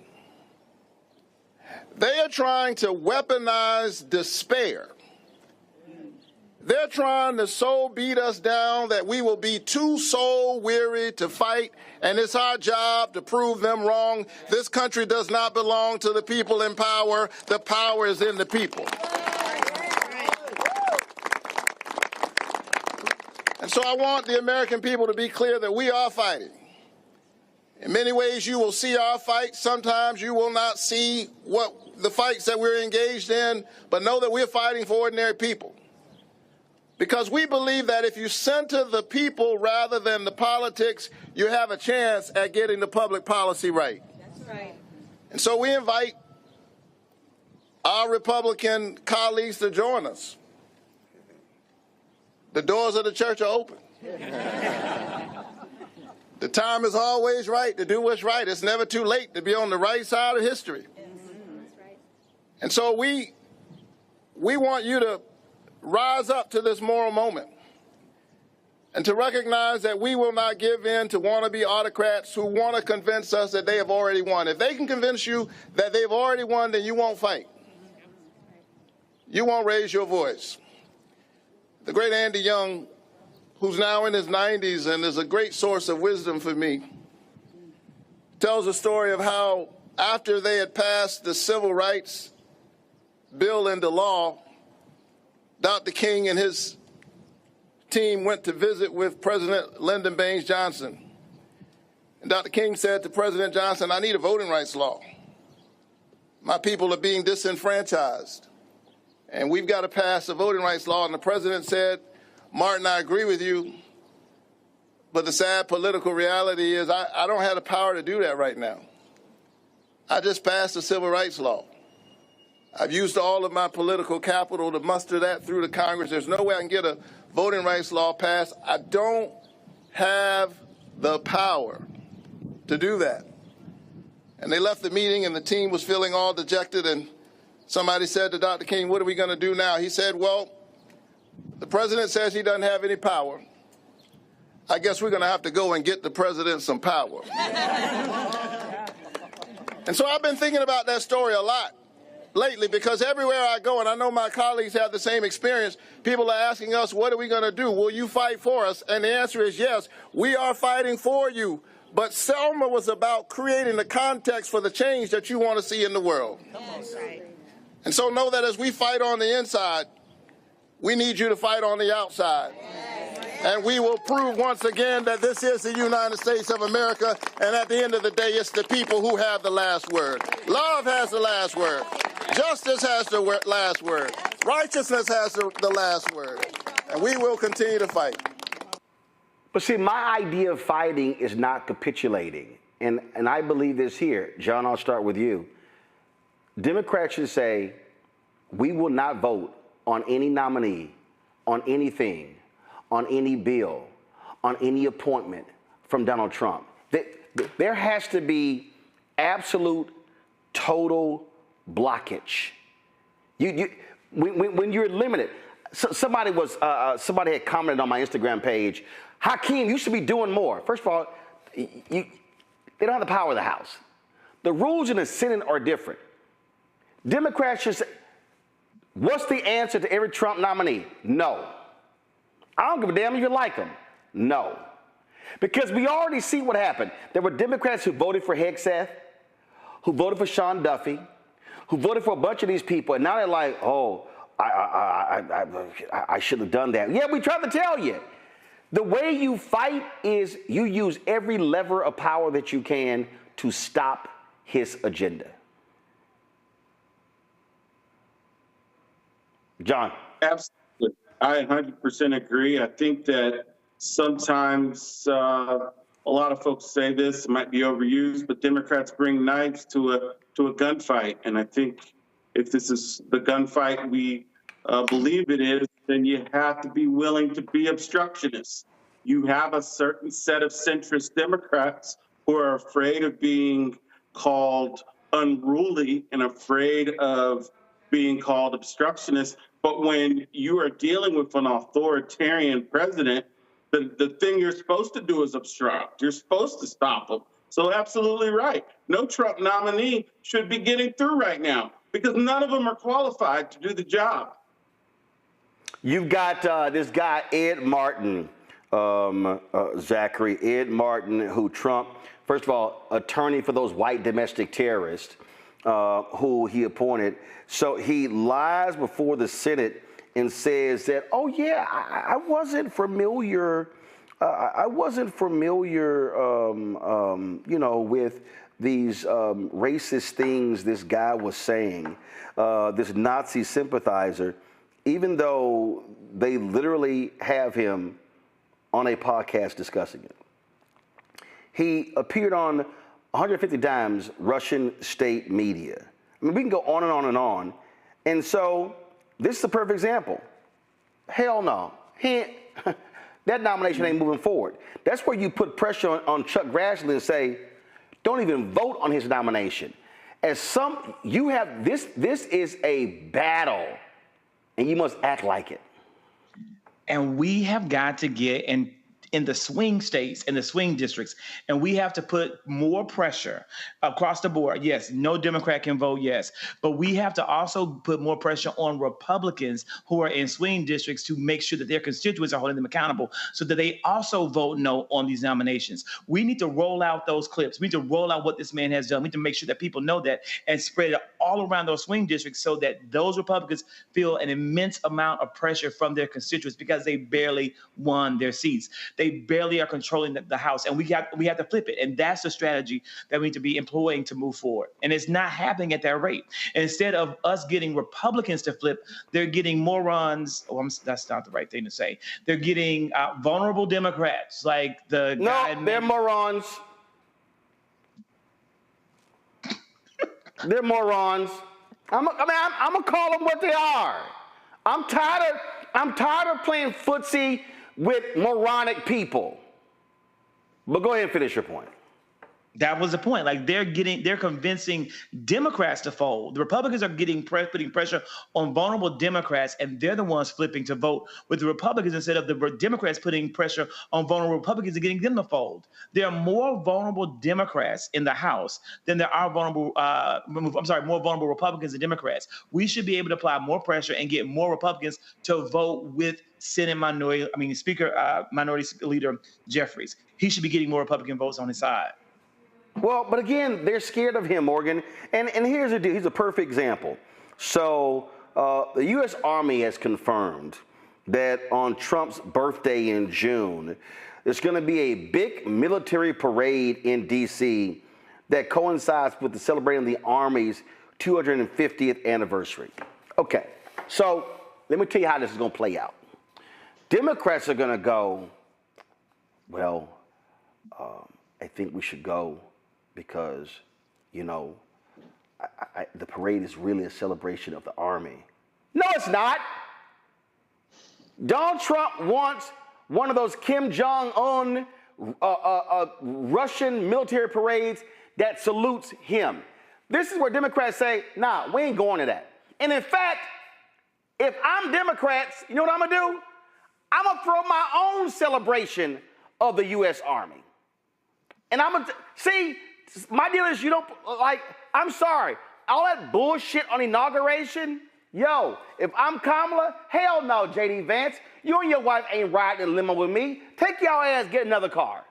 They are trying to weaponize despair. They're trying to so beat us down that we will be too soul weary to fight, and it's our job to prove them wrong. This country does not belong to the people in power. The power is in the people. And so I want the American people to be clear that we are fighting. In many ways, you will see our fight. Sometimes you will not see what the fights that we're engaged in, but know that we're fighting for ordinary people. Because we believe that if you center the people rather than the politics, you have a chance at getting the public policy right. That's right. And so we invite our Republican colleagues to join us. The doors of the church are open. The time is always right to do what's right. It's never too late to be on the right side of history. And so we want you to rise up to this moral moment. and to recognize that we will not give in to wannabe autocrats who want to convince us that they have already won. If they can convince you that they've already won, then you won't fight. You won't raise your voice. The great Andy Young, who's now in his 90s and is a great source of wisdom for me, tells a story of how after they had passed the civil rights bill into law, Dr. King and his team went to visit with President Lyndon Baines Johnson. And Dr. King said to President Johnson, I need a voting rights law. My people are being disenfranchised, and we've got to pass a voting rights law. And the president said, Martin, I agree with you, but the sad political reality is I don't have the power to do that right now. I just passed a civil rights law. I've used all of my political capital to muster that through the Congress. There's no way I can get a voting rights law passed. I don't have the power to do that. And they left the meeting, and the team was feeling all dejected, and somebody said to Dr. King, what are we going to do now? He said, well, the president says he doesn't have any power. I guess we're going to have to go and get the president some power. And so I've been thinking about that story a lot lately, because everywhere I go, and I know my colleagues have the same experience, people are asking us, what are we going to do? Will you fight for us? And the answer is yes, we are fighting for you. But Selma was about creating the context for the change that you want to see in the world. And so know that as we fight on the inside, we need you to fight on the outside. And we will prove once again that this is the United States of America, and at the end of the day, it's the people who have the last word. Love has the last word. Justice has the last word. Righteousness has the last word. And we will continue to fight. But see, my idea of fighting is not capitulating. And I believe this here. John, I'll start with you. Democrats should say, we will not vote on any nominee, on anything, on any bill, on any appointment from Donald Trump. There has to be absolute, total blockage. When you're limited, somebody had commented on my Instagram page, Hakeem, you should be doing more. First of all, they don't have the power of the House. The rules in the Senate are different. Democrats should say, what's the answer to every Trump nominee? No. I don't give a damn if you like them. No. Because we already see what happened. There were Democrats who voted for Hegseth, who voted for Sean Duffy, who voted for a bunch of these people, and now they're like, oh, I should have done that. Yeah, we tried to tell you. The way you fight is you use every lever of power that you can to stop his agenda. John. Absolutely. I 100% agree. I think that sometimes a lot of folks say this, it might be overused, but Democrats bring knives to a gunfight. And I think if this is the gunfight we believe it is, then you have to be willing to be obstructionists. You have a certain set of centrist Democrats who are afraid of being called unruly and afraid of being called obstructionist. But when you are dealing with an authoritarian president, the thing you're supposed to do is obstruct. You're supposed to stop him. So absolutely right. No Trump nominee should be getting through right now because none of them are qualified to do the job. You've got this guy, Ed Martin, Zachary, Ed Martin, who Trump, first of all, attorney for those white domestic terrorists who he appointed. So he lies before the Senate and says that, oh, yeah, I wasn't familiar. You know, with these racist things this guy was saying, this Nazi sympathizer, even though they literally have him on a podcast discussing it. He appeared on 150 times Russian state media. I mean, we can go on and on and on. And so this is the perfect example. Hell no. That nomination ain't moving forward. That's where you put pressure on Chuck Grassley and say, don't even vote on his nomination. You have this is a battle, and you must act like it. And we have got to get, and in the swing states and the swing districts. And we have to put more pressure across the board. Yes, no Democrat can vote yes. But we have to also put more pressure on Republicans who are in swing districts to make sure that their constituents are holding them accountable so that they also vote no on these nominations. We need to roll out those clips. We need to roll out what this man has done. We need to make sure that people know that and spread it all around those swing districts so that those Republicans feel an immense amount of pressure from their constituents because they barely won their seats. They barely are controlling the House, and we have to flip it. And that's the strategy that we need to be employing to move forward. And it's not happening at that rate. And instead of us getting Republicans to flip, they're getting morons. That's not the right thing to say. They're getting vulnerable Democrats like the guy. No, they're morons. They're morons. I'm gonna call them what they are. I'm tired of playing footsie with moronic people. But go ahead and finish your point. That was the point. Like they're convincing Democrats to fold. The Republicans are putting pressure on vulnerable Democrats, and they're the ones flipping to vote with the Republicans instead of the Democrats putting pressure on vulnerable Republicans and getting them to fold. There are more vulnerable Democrats in the House than there are more vulnerable Republicans and Democrats. We should be able to apply more pressure and get more Republicans to vote with Speaker Minority Leader Jeffries. He should be getting more Republican votes on his side. Well, but again, they're scared of him, Morgan. And here's the deal. He's a perfect example. So the U.S. Army has confirmed that on Trump's birthday in June, there's going to be a big military parade in D.C. that coincides with the celebrating the Army's 250th anniversary. Okay, so let me tell you how this is going to play out. Democrats are going to go, well, I think we should go because, the parade is really a celebration of the Army. No, it's not. Donald Trump wants one of those Kim Jong-un Russian military parades that salutes him. This is where Democrats say, nah, we ain't going to that. And in fact, if I'm Democrats, you know what I'm going to do? I'm going to throw my own celebration of the U.S. Army. And I'm going to, see, my deal is I'm sorry, all that bullshit on inauguration, yo, if I'm Kamala, hell no, J.D. Vance, you and your wife ain't riding in a limo with me. Take y'all ass, get another car.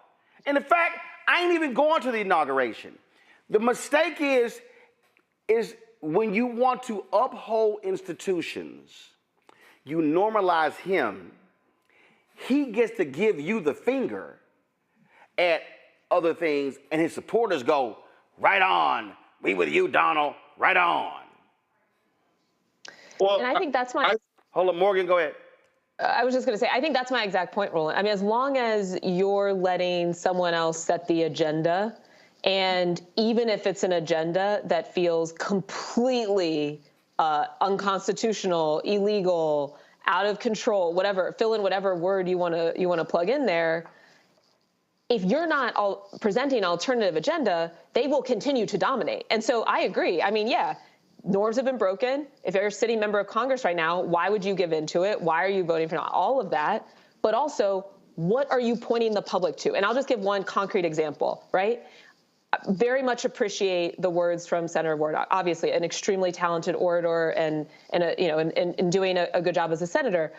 And in fact, I ain't even going to the inauguration. The mistake is when you want to uphold institutions, you normalize him. He gets to give you the finger at other things, and his supporters go, right on. We with you, Donald. Right on. Well, and I think that's my... Hold on, Morgan, go ahead. I was just going to say, I think that's my exact point, Roland. I mean, as long as you're letting someone else set the agenda, and even if it's an agenda that feels completely unconstitutional, illegal, out of control, whatever, fill in whatever word you want to plug in there, if you're not presenting an alternative agenda, they will continue to dominate. And so I agree. I mean, yeah, norms have been broken. If you're a sitting member of Congress right now, why would you give into it? Why are you voting for all of that? But also, what are you pointing the public to? And I'll just give one concrete example, right? Very much appreciate the words from Senator Warnock. Obviously, an extremely talented orator and doing a good job as a senator.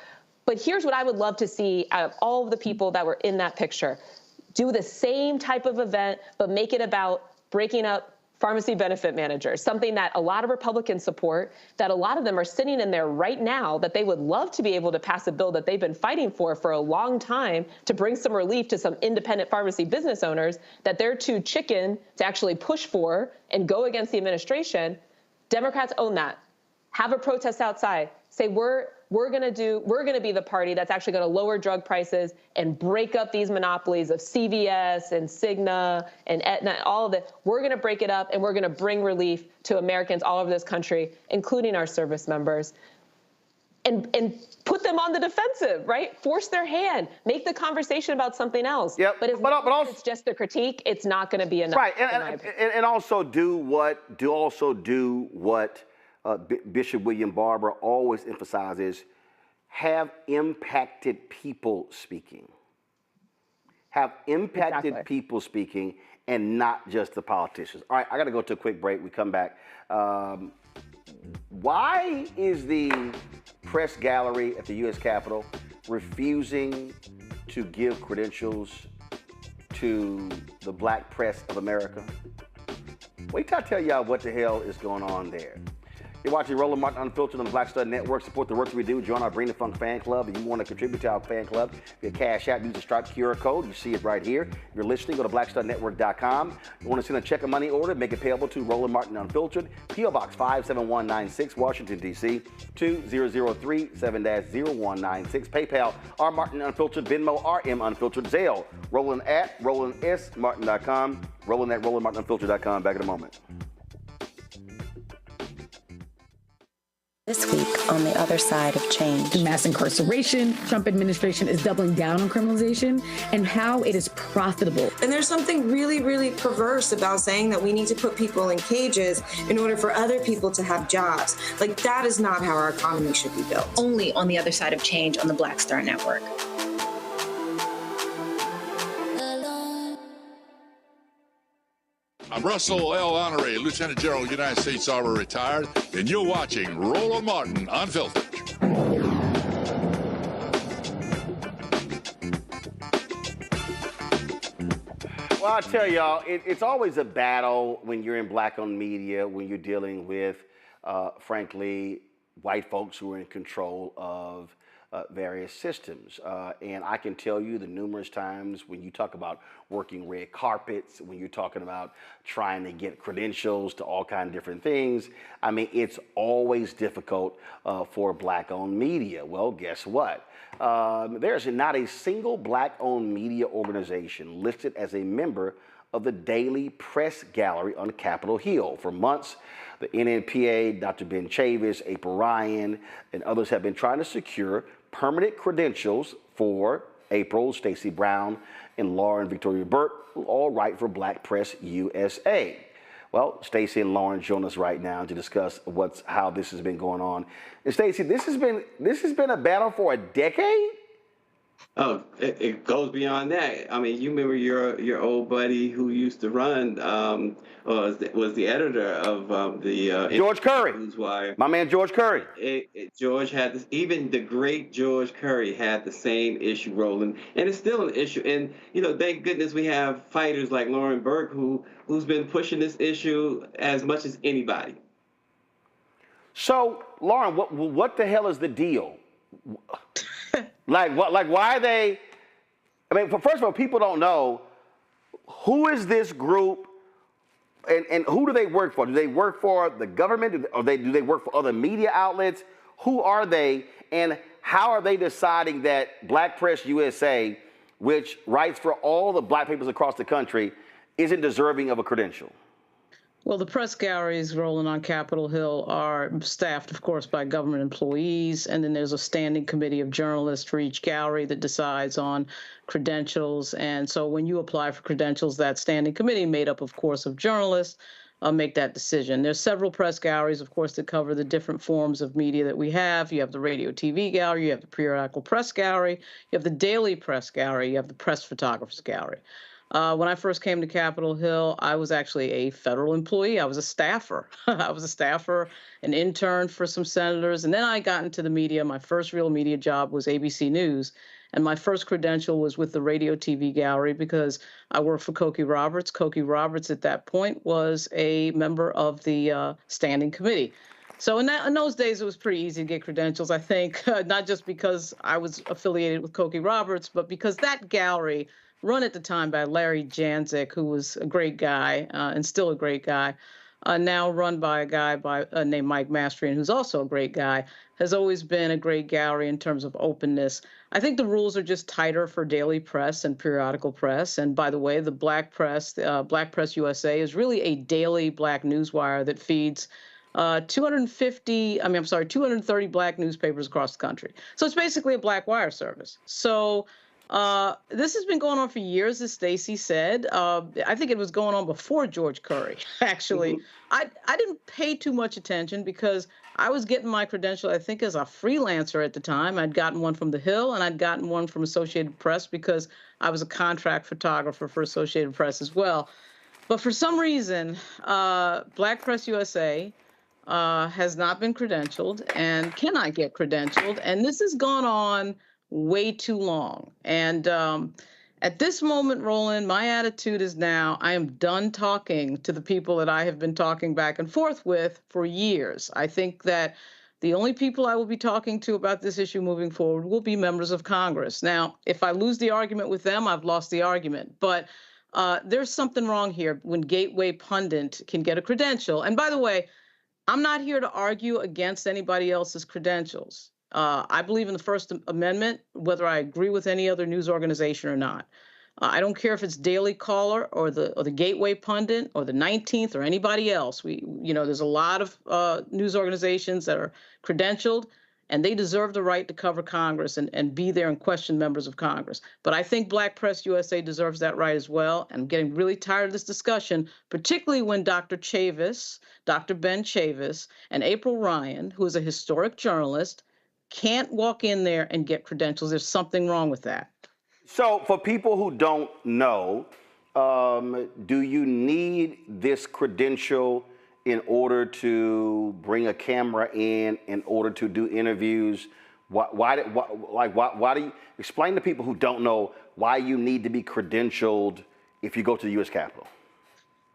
But here's what I would love to see out of all of the people that were in that picture. Do the same type of event, but make it about breaking up pharmacy benefit managers, something that a lot of Republicans support, that a lot of them are sitting in there right now, that they would love to be able to pass a bill that they've been fighting for a long time to bring some relief to some independent pharmacy business owners, that they're too chicken to actually push for and go against the administration. Democrats own that. Have a protest outside. Say we're going to be the party that's actually going to lower drug prices and break up these monopolies of CVS and Cigna and Aetna, all of it. We're going to break it up, and we're going to bring relief to Americans all over this country, including our service members, and put them on the defensive, right? Force their hand, make the conversation about something else. Yep. But if it's just the critique, it's not going to be enough. Right, and also do what Bishop William Barber always emphasizes: have impacted people speaking. have impacted Exactly. people speaking and not just the politicians. All right, I got to go to a quick break. We come back. Why is the press gallery at the U.S. Capitol refusing to give credentials to the black press of America? Wait till I tell y'all what the hell is going on there. You're watching Roland Martin Unfiltered on the Black Star Network. Support the work we do. Join our Bring the Funk fan club. If you want to contribute to our fan club, via Cash App, use the Stripe QR code. You see it right here. If you're listening, go to blackstarnetwork.com. You want to send a check or money order, make it payable to Roland Martin Unfiltered, P.O. Box 57196, Washington, D.C. 2037-0196. PayPal, R Martin Unfiltered, Venmo, RM Unfiltered, Zelle, Roland at RolandSMartin.com, Roland at RolandMartinUnfiltered.com. Back in a moment. This week on the other side of change. Mass incarceration, Trump administration is doubling down on criminalization, and how it is profitable. And there's something really, really perverse about saying that we need to put people in cages in order for other people to have jobs. Like, that is not how our economy should be built. Only on the other side of change on the Black Star Network. I'm Russell L. Honoré, Lieutenant General, United States Army, retired, and you're watching Roland Martin Unfiltered. Well, I tell y'all, it's always a battle when you're in black-owned media, when you're dealing with, frankly, white folks who are in control of various systems. And I can tell you the numerous times when you talk about working red carpets, when you're talking about trying to get credentials to all kinds of different things, I mean, it's always difficult for black-owned media. Well, guess what? There's not a single black-owned media organization listed as a member of the Daily Press Gallery on Capitol Hill. For months, the NNPA, Dr. Ben Chavis, April Ryan, and others have been trying to secure permanent credentials for April, Stacey Brown, and Lauren Victoria Burke, who all write for Black Press USA. Well, Stacey and Lauren join us right now to discuss how this has been going on. And Stacey, this has been a battle for a decade? Oh, it goes beyond that. I mean, you remember your old buddy who used to run, was the editor of the George Curry. Newswire. My man George Curry. George had this. Even the great George Curry had the same issue, Roland, and it's still an issue. And thank goodness we have fighters like Lauren Burke who's been pushing this issue as much as anybody. So, Lauren, what the hell is the deal? Like why are they? I mean, first of all, people don't know who is this group, and who do they work for? Do they work for the government, or do they work for other media outlets? Who are they, and how are they deciding that Black Press USA, which writes for all the black papers across the country, isn't deserving of a credential? Well, the press galleries rolling on Capitol Hill are staffed, of course, by government employees, and then there's a standing committee of journalists for each gallery that decides on credentials. And so when you apply for credentials, that standing committee, made up, of course, of journalists, make that decision. There's several press galleries, of course, that cover the different forms of media that we have. You have the radio TV gallery, you have the periodical press gallery, you have the daily press gallery, you have the press photographers gallery. When I first came to Capitol Hill, I was actually a federal employee. I was a staffer. An intern for some senators. And then I got into the media. My first real media job was ABC News. And my first credential was with the radio TV gallery because I worked for Cokie Roberts. Cokie Roberts at that point was a member of the standing committee. So in those days, it was pretty easy to get credentials, I think, not just because I was affiliated with Cokie Roberts, but because that gallery, run at the time by Larry Janzik, who was a great guy and still a great guy, now run by a guy named Mike Mastrian, who's also a great guy, has always been a great gallery in terms of openness. I think the rules are just tighter for daily press and periodical press. And by the way, the Black Press USA is really a daily black newswire that feeds 230 black newspapers across the country. So it's basically a black wire service. So This has been going on for years, as Stacey said. I think it was going on before George Curry, actually. I didn't pay too much attention because I was getting my credential, I think, as a freelancer at the time. I'd gotten one from The Hill, and I'd gotten one from Associated Press because I was a contract photographer for Associated Press as well. But for some reason, Black Press USA has not been credentialed and cannot get credentialed. And this has gone on way too long. And at this moment, Roland, my attitude is now I am done talking to the people that I have been talking back and forth with for years. I think that the only people I will be talking to about this issue moving forward will be members of Congress. Now, if I lose the argument with them, I've lost the argument. But there's something wrong here when Gateway Pundit can get a credential. And by the way, I'm not here to argue against anybody else's credentials. I believe in the First Amendment, whether I agree with any other news organization or not. I don't care if it's Daily Caller or the Gateway Pundit or the 19th or anybody else. There's a lot of news organizations that are credentialed, and they deserve the right to cover Congress and be there and question members of Congress. But I think Black Press USA deserves that right as well. And I'm getting really tired of this discussion, particularly when Dr. Ben Chavis, and April Ryan, who is a historic journalist, can't walk in there and get credentials. There's something wrong with that. So for people who don't know, do you need this credential in order to bring a camera in order to do interviews? Why do you explain to people who don't know why you need to be credentialed if you go to the U.S. Capitol?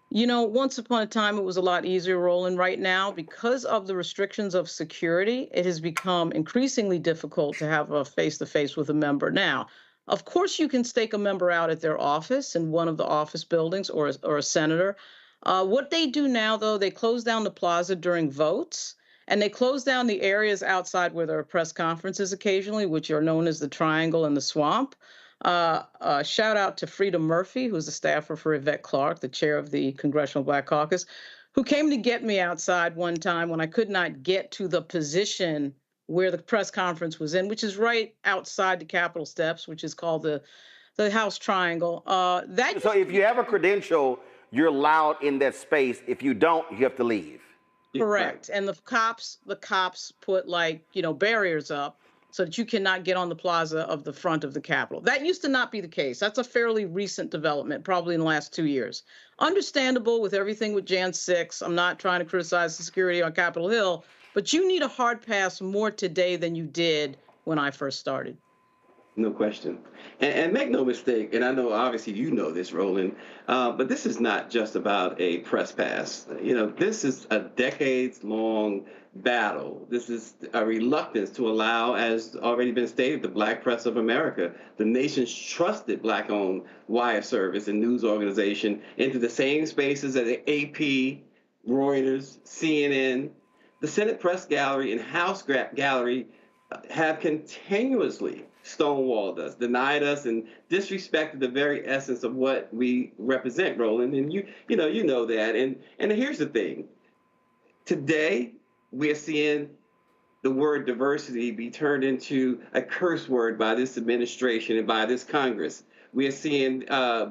Once upon a time, it was a lot easier, Roland. Right now, because of the restrictions of security, it has become increasingly difficult to have a face-to-face with a member. Now, of course, you can stake a member out at their office in one of the office buildings or a senator. What they do now, though, they close down the plaza during votes, and they close down the areas outside where there are press conferences occasionally, which are known as the Triangle and the Swamp. Shout out to Frida Murphy, who's a staffer for Yvette Clarke, the chair of the Congressional Black Caucus, who came to get me outside one time when I could not get to the position where the press conference was in, which is right outside the Capitol steps, which is called the House Triangle. So if you have a credential, you're allowed in that space. If you don't, you have to leave. Correct. And the cops put barriers up so that you cannot get on the plaza of the front of the Capitol. That used to not be the case. That's a fairly recent development, probably in the last 2 years. Understandable with everything with Jan 6. I'm not trying to criticize the security on Capitol Hill, but you need a hard pass more today than you did when I first started. No question. And make no mistake, and I know obviously you know this, Roland, but this is not just about a press pass. This is a decades-long battle. This is a reluctance to allow, as already been stated, the Black Press of America, the nation's trusted Black-owned wire service and news organization, into the same spaces as the AP, Reuters, CNN, the Senate Press Gallery, and House Gallery have continuously stonewalled us, denied us, and disrespected the very essence of what we represent, Roland. And you know that. And here's the thing. Today, we are seeing the word diversity be turned into a curse word by this administration and by this Congress. We are seeing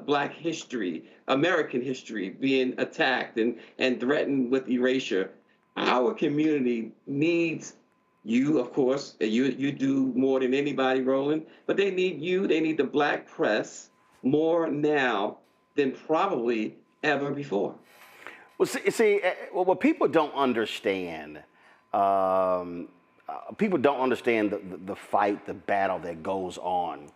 Black history, American history being attacked and threatened with erasure. Our community needs you, of course, you do more than anybody, Roland, but they need you, they need the Black press more now than probably ever before. Well, see, what people don't understand, the fight, the battle that goes on,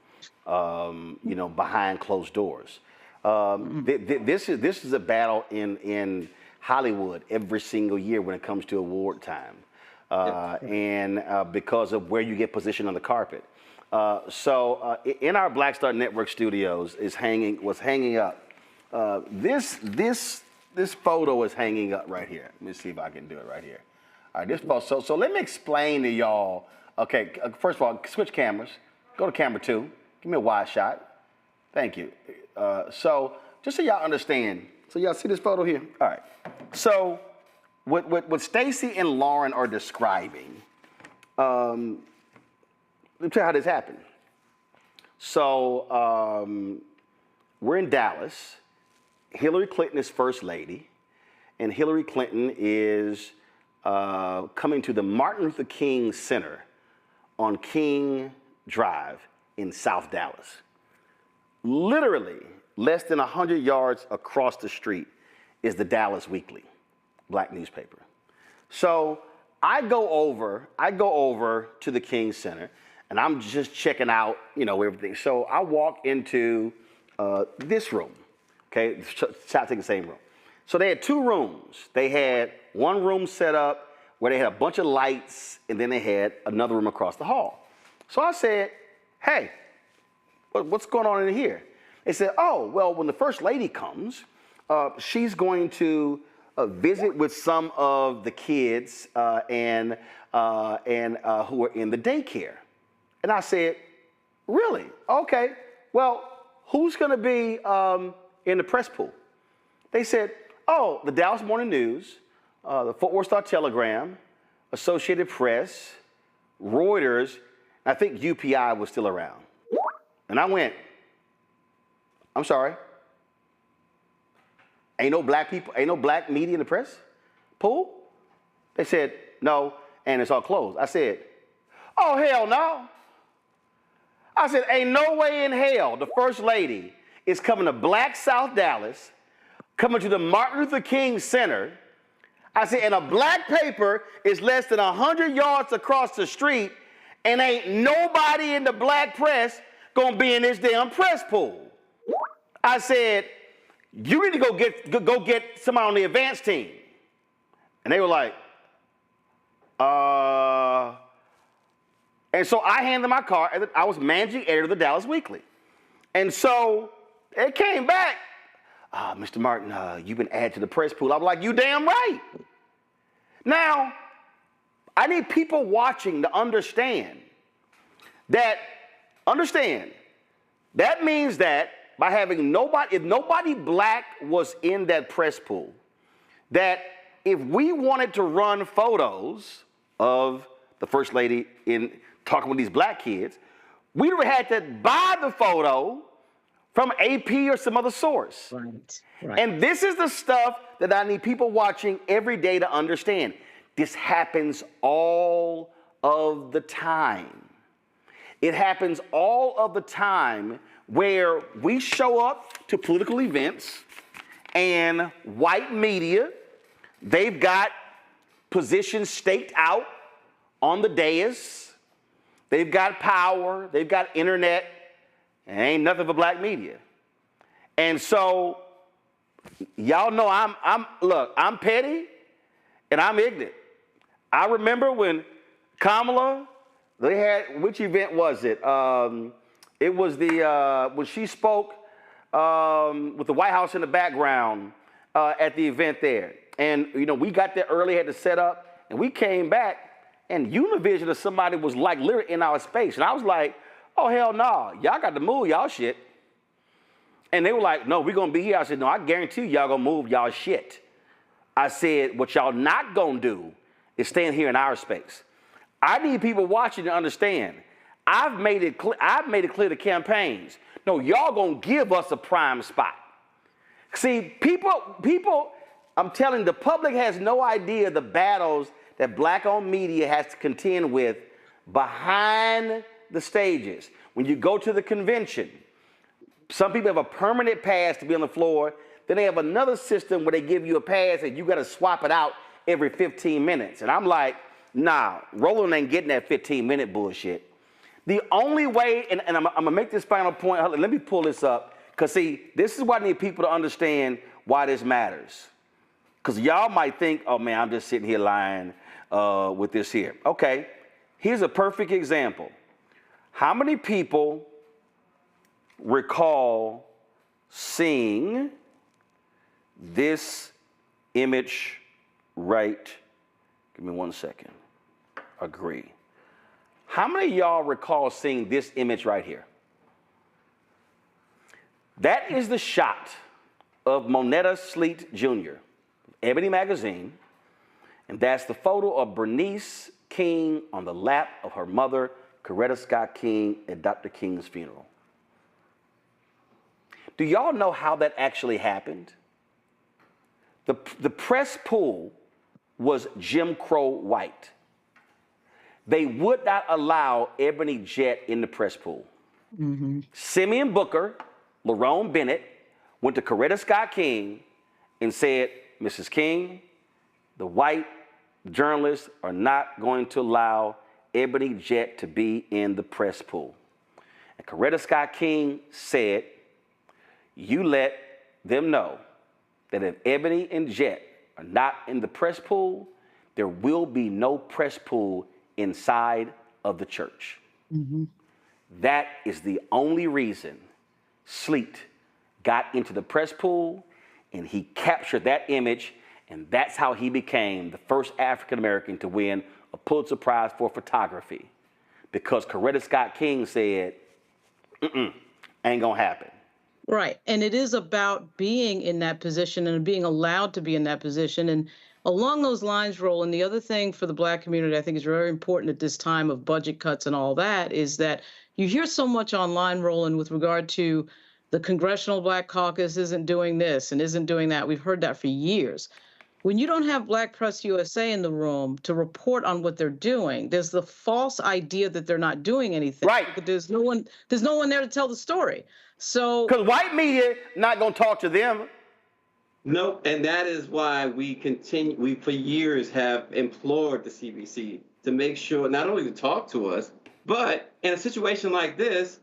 behind closed doors. This is a battle in Hollywood every single year when it comes to award time. And because of where you get positioned on the carpet. So in our Black Star Network studios was hanging up. This photo is hanging up right here. Let me see if I can do it right here. All right, this photo. So let me explain to y'all. Okay, first of all, switch cameras. Go to camera 2. Give me a wide shot. Thank you. So just so y'all understand. So y'all see this photo here? All right. So what Stacey and Lauren are describing, let me tell you how this happened. So we're in Dallas. Hillary Clinton is first lady, and Hillary Clinton is coming to the Martin Luther King Center on King Drive in South Dallas. Literally less than 100 yards across the street is the Dallas Weekly, black newspaper. So I go over to the King Center, and I'm just checking out, everything. So I walk into this room, okay? Shot taking the same room. So they had two rooms. They had one room set up where they had a bunch of lights, and then they had another room across the hall. So I said, hey, what's going on in here? They said, oh, well, when the first lady comes, she's going to visit with some of the kids and who are in the daycare. And I said, really? Okay. Well, who's going to be in the press pool? They said, oh, the Dallas Morning News, the Fort Worth Star-Telegram, Associated Press, Reuters, I think UPI was still around. And I went, I'm sorry. Ain't no black people, ain't no black media in the press pool? They said, no, and it's all closed. I said, oh, hell no. I said, ain't no way in hell the first lady is coming to Black South Dallas, coming to the Martin Luther King Center. I said, and a black paper is less than 100 yards across the street, and ain't nobody in the black press gonna be in this damn press pool. I said, you need to go get somebody on the advance team. And they were like, And so I handed my card. I was managing editor of the Dallas Weekly. And so it came back, Mr. Martin, you've been added to the press pool. I'm like, you damn right. Now, I need people watching to understand that means that by having nobody, if nobody black was in that press pool, that if we wanted to run photos of the first lady in talking with these black kids, we would have had to buy the photo from AP or some other source. Right. And this is the stuff that I need people watching every day to understand. This happens all of the time. It happens all of the time where we show up to political events and white media, they've got positions staked out on the dais. They've got power, they've got internet, and ain't nothing for black media. And so, y'all know I'm petty and I'm ignorant. I remember when Kamala, they had, which event was it? It was when she spoke with the White House in the background at the event there. And, we got there early, had to set up, and we came back, and Univision or somebody was like literally in our space. And I was like, oh, hell no, y'all got to move y'all shit. And they were like, no, we're going to be here. I said, no, I guarantee y'all going to move y'all shit. I said, what y'all not going to do is stand here in our space. I need people watching to understand. I've made it clear to campaigns. No, y'all going to give us a prime spot. See, people, I'm telling you, the public has no idea the battles that black-owned media has to contend with behind the stages. When you go to the convention, some people have a permanent pass to be on the floor. Then they have another system where they give you a pass and you got to swap it out every 15 minutes. And I'm like, nah, Roland ain't getting that 15-minute bullshit. The only way, and I'm going to make this final point. Let me pull this up. Because, see, this is why I need people to understand why this matters. Because y'all might think, oh, man, I'm just sitting here lying with this here. Okay, here's a perfect example. How many people recall seeing this image right? Give me 1 second. Agree. How many of y'all recall seeing this image right here? That is the shot of Monetta Sleet Jr., Ebony Magazine, and that's the photo of Bernice King on the lap of her mother, Coretta Scott King, at Dr. King's funeral. Do y'all know how that actually happened? The press pool was Jim Crow white. They would not allow Ebony Jett in the press pool. Simeon Booker, Lerone Bennett, went to Coretta Scott King and said, Mrs. King, the white journalists are not going to allow Ebony Jett to be in the press pool. And Coretta Scott King said, you let them know that if Ebony and Jett are not in the press pool, there will be no press pool inside of the church. That is the only reason Sleet got into the press pool, and he captured that image, and that's how he became the first African American to win a Pulitzer Prize for photography, because Coretta Scott King said, ain't gonna happen. Right. And it is about being in that position and being allowed to be in that position. And along those lines, Roland, the other thing for the Black community I think is very important at this time of budget cuts and all that is that you hear so much online, Roland, with regard to the Congressional Black Caucus isn't doing this and isn't doing that. We've heard that for years. When you don't have Black Press USA in the room to report on what they're doing, there's the false idea that they're not doing anything. Right. But there's no one there to tell the story. So because white media not gonna talk to them. Nope, and that is why we for years have implored the CBC to make sure not only to talk to us, but in a situation like this,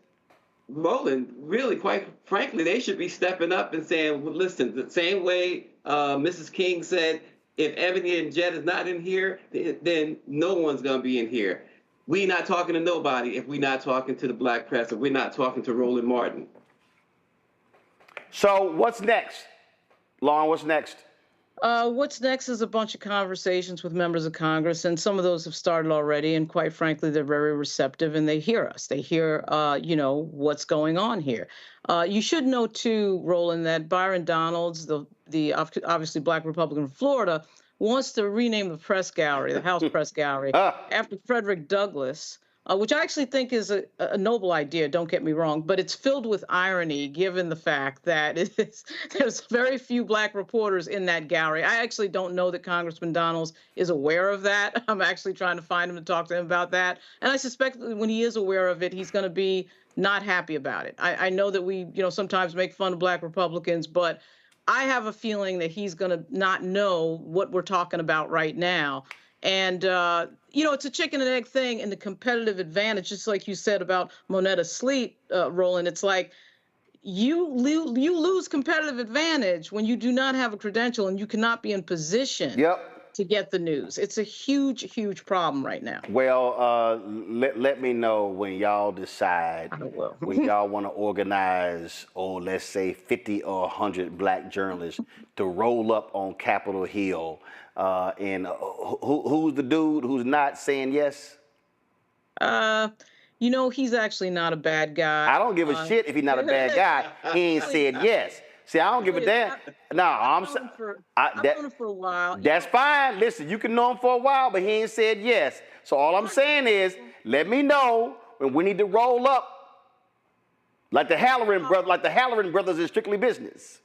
Roland, really, quite frankly, they should be stepping up and saying, well, listen, the same way Mrs. King said, if Ebony and Jett is not in here, then no one's going to be in here. We're not talking to nobody if we're not talking to the Black press, if we're not talking to Roland Martin. So what's next? Lauren, what's next? What's next is a bunch of conversations with members of Congress, and some of those have started already, and quite frankly, they're very receptive, and they hear us. They hear, what's going on here. You should know, too, Roland, that Byron Donalds, the obviously Black Republican from Florida, wants to rename the press gallery, the House Press Gallery, after Frederick Douglass, which I actually think is a noble idea, don't get me wrong, but it's filled with irony given the fact that there's very few Black reporters in that gallery. I actually don't know that Congressman Donalds is aware of that. I'm actually trying to find him to talk to him about that. And I suspect that when he is aware of it, he's going to be not happy about it. I know that we, sometimes make fun of Black Republicans, but I have a feeling that he's going to not know what we're talking about right now. And, it's a chicken and egg thing, and the competitive advantage, just like you said about Monetta Sleet, Roland, it's like you lose competitive advantage when you do not have a credential and you cannot be in position to get the news. It's a huge, huge problem right now. Well, let me know when y'all decide, when y'all want to organize, let's say 50 or 100 Black journalists to roll up on Capitol Hill. And who's the dude who's not saying yes? He's actually not a bad guy. I don't give a shit if he's not a bad guy. He ain't said yes. See, I don't give a damn. No, I've known him for a while. That's fine. Listen, you can know him for a while, but he ain't said yes. So all I'm saying is, let me know when we need to roll up, like the Halloran brothers in Strictly Business.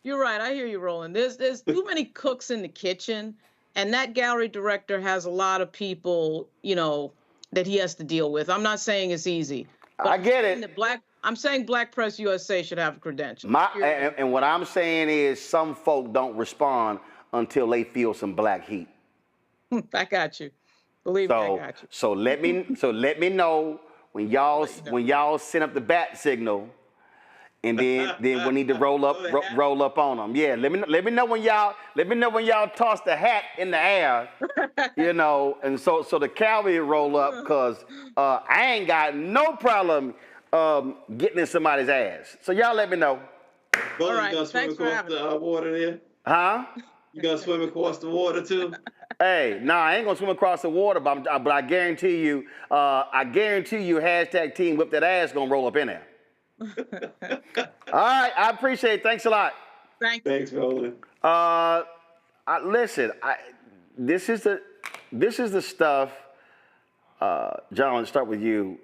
You're right. I hear you, Roland. There's too many cooks in the kitchen, and that gallery director has a lot of people, that he has to deal with. I'm not saying it's easy. But I get it. I'm saying Black Press USA should have a credential. And what I'm saying is some folk don't respond until they feel some Black heat. I got you. Believe me, I got you. So let me know when y'all send up the bat signal. And then we need to roll up on them. Yeah, let me know when y'all toss the hat in the air, and so the cavalry roll up, because I ain't got no problem getting in somebody's ass. So y'all let me know. All right, you gonna swim across the water there? Huh? You gonna swim across the water too? Hey, I ain't gonna swim across the water, but I guarantee you, hashtag Team Whip That Ass gonna roll up in there. All right, I appreciate it. Thanks a lot. Thanks, Roland. Listen, this is the stuff. John, let's start with you.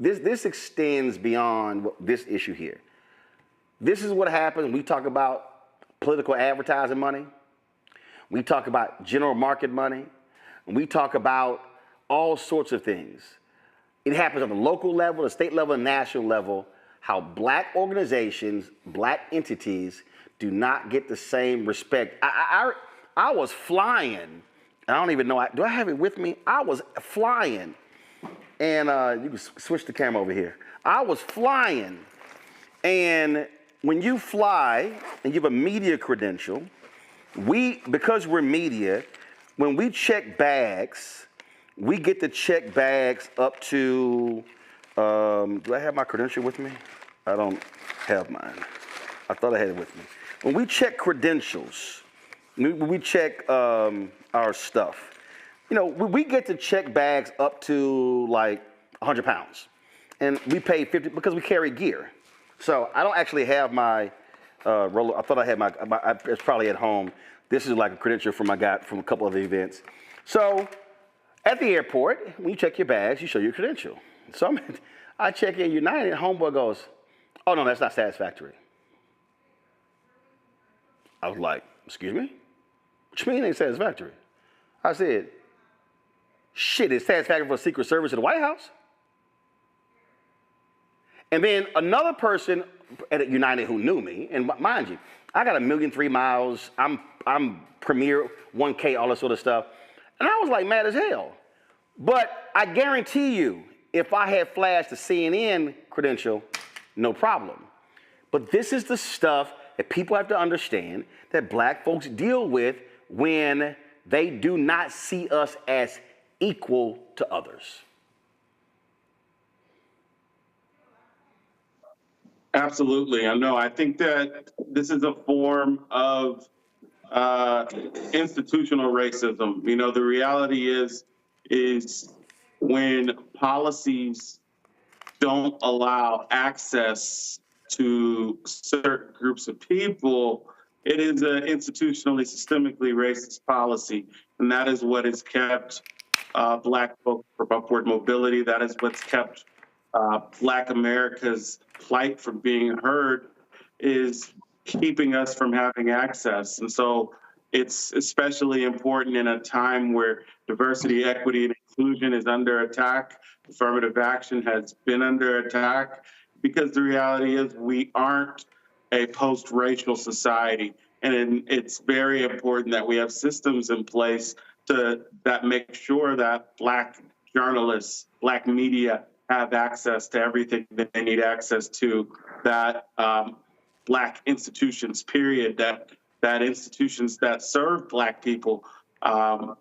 This extends beyond this issue here. This is what happens when we talk about political advertising money. We talk about general market money. And we talk about all sorts of things. It happens on the local level, the state level, and national level, how black organizations, black entities do not get the same respect. I was flying. I don't even know, do I have it with me? I was flying. And you can switch the camera over here. I was flying. And when you fly and you have a media credential, because we're media, when we check bags, we get to check bags up to, do I have my credential with me? I don't have mine. I thought I had it with me. When we check credentials, when we check our stuff, you know, we get to check bags up to like 100 pounds. And we pay 50 because we carry gear. So I don't actually have my roller. I thought I had it's probably at home. This is like a credential from I got from a couple of the events. So at the airport, when you check your bags, you show your credential. So I check in United, and homeboy goes, "Oh no, that's not satisfactory." I was like, "Excuse me? What you mean it ain't satisfactory?" I said, "Shit, it's satisfactory for Secret Service at the White House." And then another person at United who knew me, and mind you, I got 1,000,003 miles. I'm Premier 1K, all this sort of stuff. And I was like mad as hell. But I guarantee you, if I had flashed the CNN credential, no problem. But this is the stuff that people have to understand that black folks deal with when they do not see us as equal to others. Absolutely. I know. I think that this is a form of institutional racism. You know, the reality is when policies don't allow access to certain groups of people, it is an institutionally, systemically racist policy. And that is what has kept black folks from upward mobility. That is what's kept Black America's plight from being heard, is keeping us from having access. And so it's especially important in a time where diversity, equity, and inclusion is under attack. Affirmative action has been under attack, because the reality is we aren't a post-racial society. And it's very important that we have systems in place that make sure that Black journalists, Black media have access to everything that they need access to, that Black institutions, period, that institutions that serve Black people have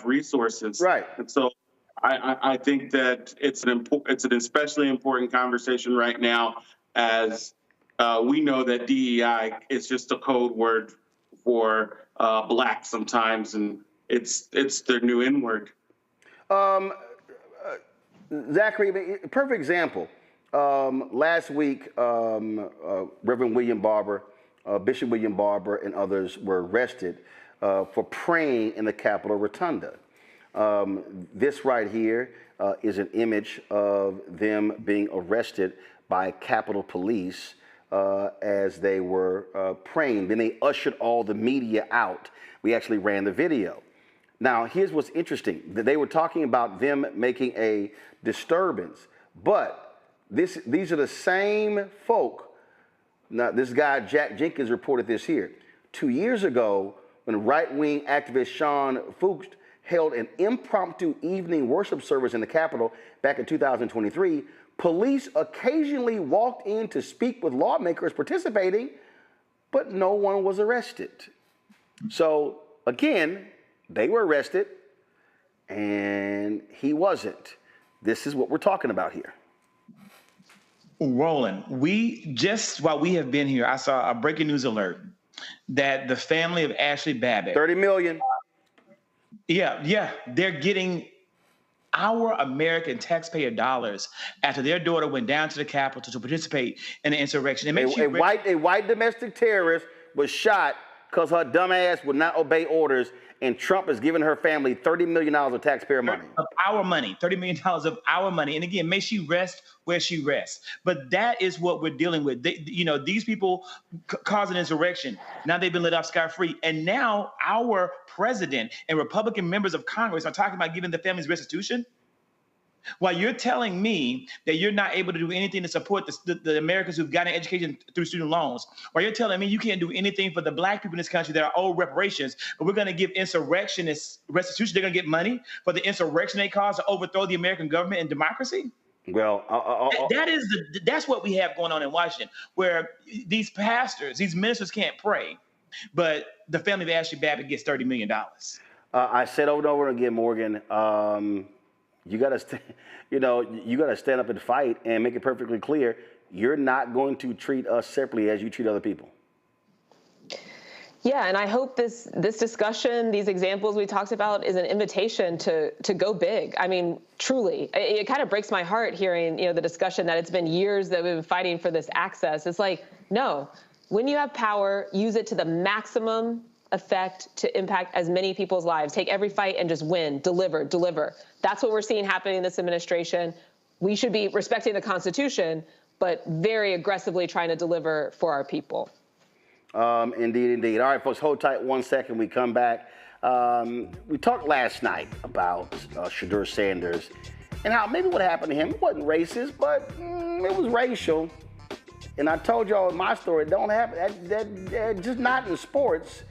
resources. Right. And so I think that it's an especially important conversation right now, as we know that DEI is just a code word for Black sometimes, and it's their new N-word. Zachary, perfect example. Last week, Reverend William Barber, Bishop William Barber, and others were arrested for praying in the Capitol Rotunda. This right here is an image of them being arrested by Capitol Police as they were praying. Then they ushered all the media out. We actually ran the video. Now, here's what's interesting. They were talking about them making a disturbance, but these are the same folk. Now, this guy, Jack Jenkins, reported this here. 2 years ago, when right-wing activist Sean Fuchs held an impromptu evening worship service in the Capitol back in 2023, police occasionally walked in to speak with lawmakers participating, but no one was arrested. So, again, they were arrested, and he wasn't. This is what we're talking about here. Roland, while we have been here, I saw a breaking news alert that the family of Ashley Babbitt, 30 million. Yeah, they're getting our American taxpayer dollars after their daughter went down to the Capitol to participate in the insurrection. A white domestic terrorist was shot because her dumb ass would not obey orders, and Trump is giving her family $30 million of taxpayer money. Of our money, $30 million of our money. And again, may she rest where she rests. But that is what we're dealing with. These people caused an insurrection. Now they've been let off scot-free. And now our president and Republican members of Congress are talking about giving the families restitution. While you're telling me that you're not able to do anything to support the Americans who've gotten education through student loans, while you're telling me you can't do anything for the black people in this country that are owed reparations, but we're going to give insurrectionists restitution, they're going to get money for the insurrection they caused to overthrow the American government and democracy? Well, that's what we have going on in Washington, where these pastors, these ministers can't pray, but the family of Ashley Babbitt gets $30 million. I said over and over again, Morgan, you gotta stand up and fight and make it perfectly clear you're not going to treat us separately as you treat other people. Yeah, and I hope this discussion, these examples we talked about, is an invitation to go big. I mean, truly, it kind of breaks my heart hearing the discussion that it's been years that we've been fighting for this access. It's like, no, when you have power, use it to the maximum effect to impact as many people's lives. Take every fight and just win, deliver. That's what we're seeing happening in this administration. We should be respecting the Constitution, but very aggressively trying to deliver for our people. Indeed. All right, folks, hold tight 1 second. We come back. We talked last night about Shadur Sanders and how maybe what happened to him wasn't racist, but it was racial. And I told y'all in my story, it don't happen. That just not in sports.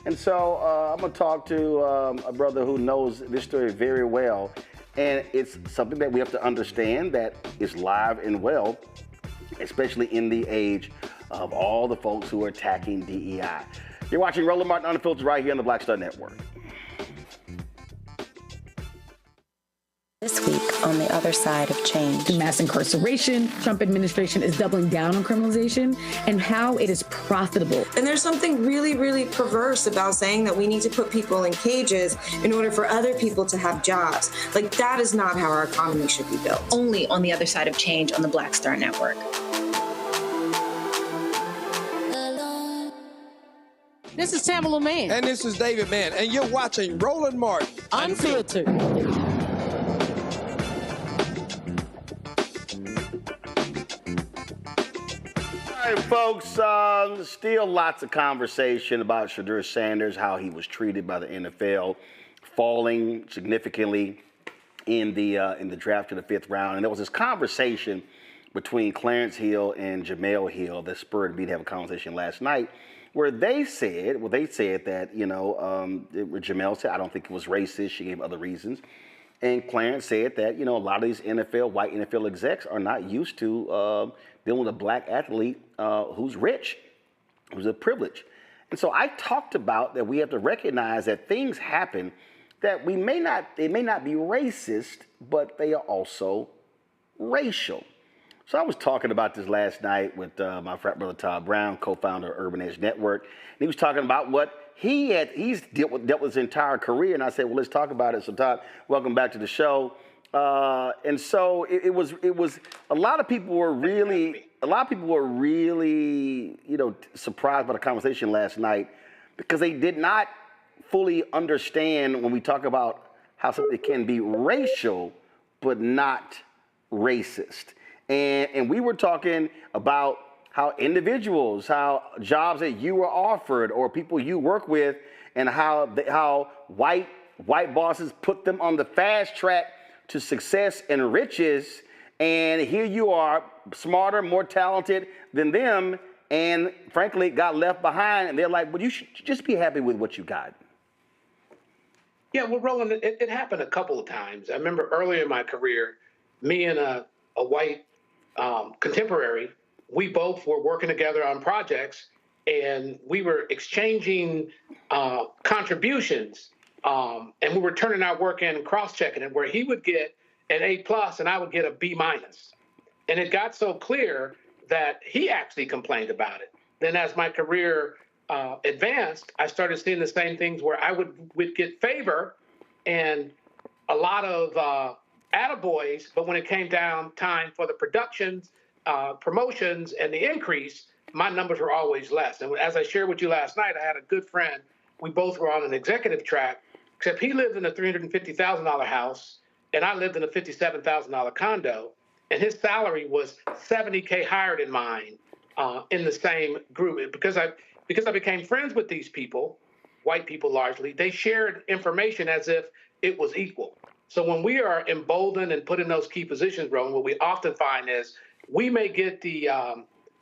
And so I'm going to talk to a brother who knows this story very well. And it's something that we have to understand that is live and well, especially in the age of all the folks who are attacking DEI. You're watching Roland Martin Unfiltered right here on the Black Star Network. This week on the other side of change. The mass incarceration, Trump administration is doubling down on criminalization, and how it is profitable. And there's something really, really perverse about saying that we need to put people in cages in order for other people to have jobs. Like, that is not how our economy should be built. Only on the other side of change on the Black Star Network. This is Tamala Mann. And this is David Mann. And you're watching Roland Martin Unfiltered. All right, folks, still lots of conversation about Shadur Sanders, how he was treated by the NFL, falling significantly in the draft to the 5th round. And there was this conversation between Clarence Hill and Jamel Hill that spurred me to have a conversation last night, where they said that, Jamel said, I don't think it was racist. She gave other reasons. And Clarence said that, a lot of these white NFL execs are not used to dealing with a black athlete who's rich, who's a privilege. And so I talked about that we have to recognize that things happen that they may not be racist, but they are also racial. So I was talking about this last night with my frat brother Todd Brown, co-founder of Urban Edge Network. And he was talking about what he's dealt with his entire career. And I said, well, let's talk about it. So Todd, welcome back to the show. And so it was a lot of people were really surprised by the conversation last night, because they did not fully understand when we talk about how something can be racial but not racist. And we were talking about how individuals, how jobs that you were offered or people you work with, and how white bosses put them on the fast track to success and riches. And here you are, smarter, more talented than them, and frankly got left behind. And they're like, well, you should just be happy with what you got. Yeah, well, Roland, it happened a couple of times. I remember earlier in my career, me and a white contemporary, we both were working together on projects, and we were exchanging contributions, and we were turning our work in and cross-checking it, where he would get an A+ and I would get a B-. And it got so clear that he actually complained about it. Then as my career advanced, I started seeing the same things where I would get favor and a lot of attaboys, but when it came down time for the productions, promotions, and the increase, my numbers were always less. And as I shared with you last night, I had a good friend. We both were on an executive track, except he lived in a $350,000 house, and I lived in a $57,000 condo, and his salary was $70K higher than mine in the same group. Because I became friends with these people, white people largely, they shared information as if it was equal. So when we are emboldened and put in those key positions, Roland, what we often find is we may get the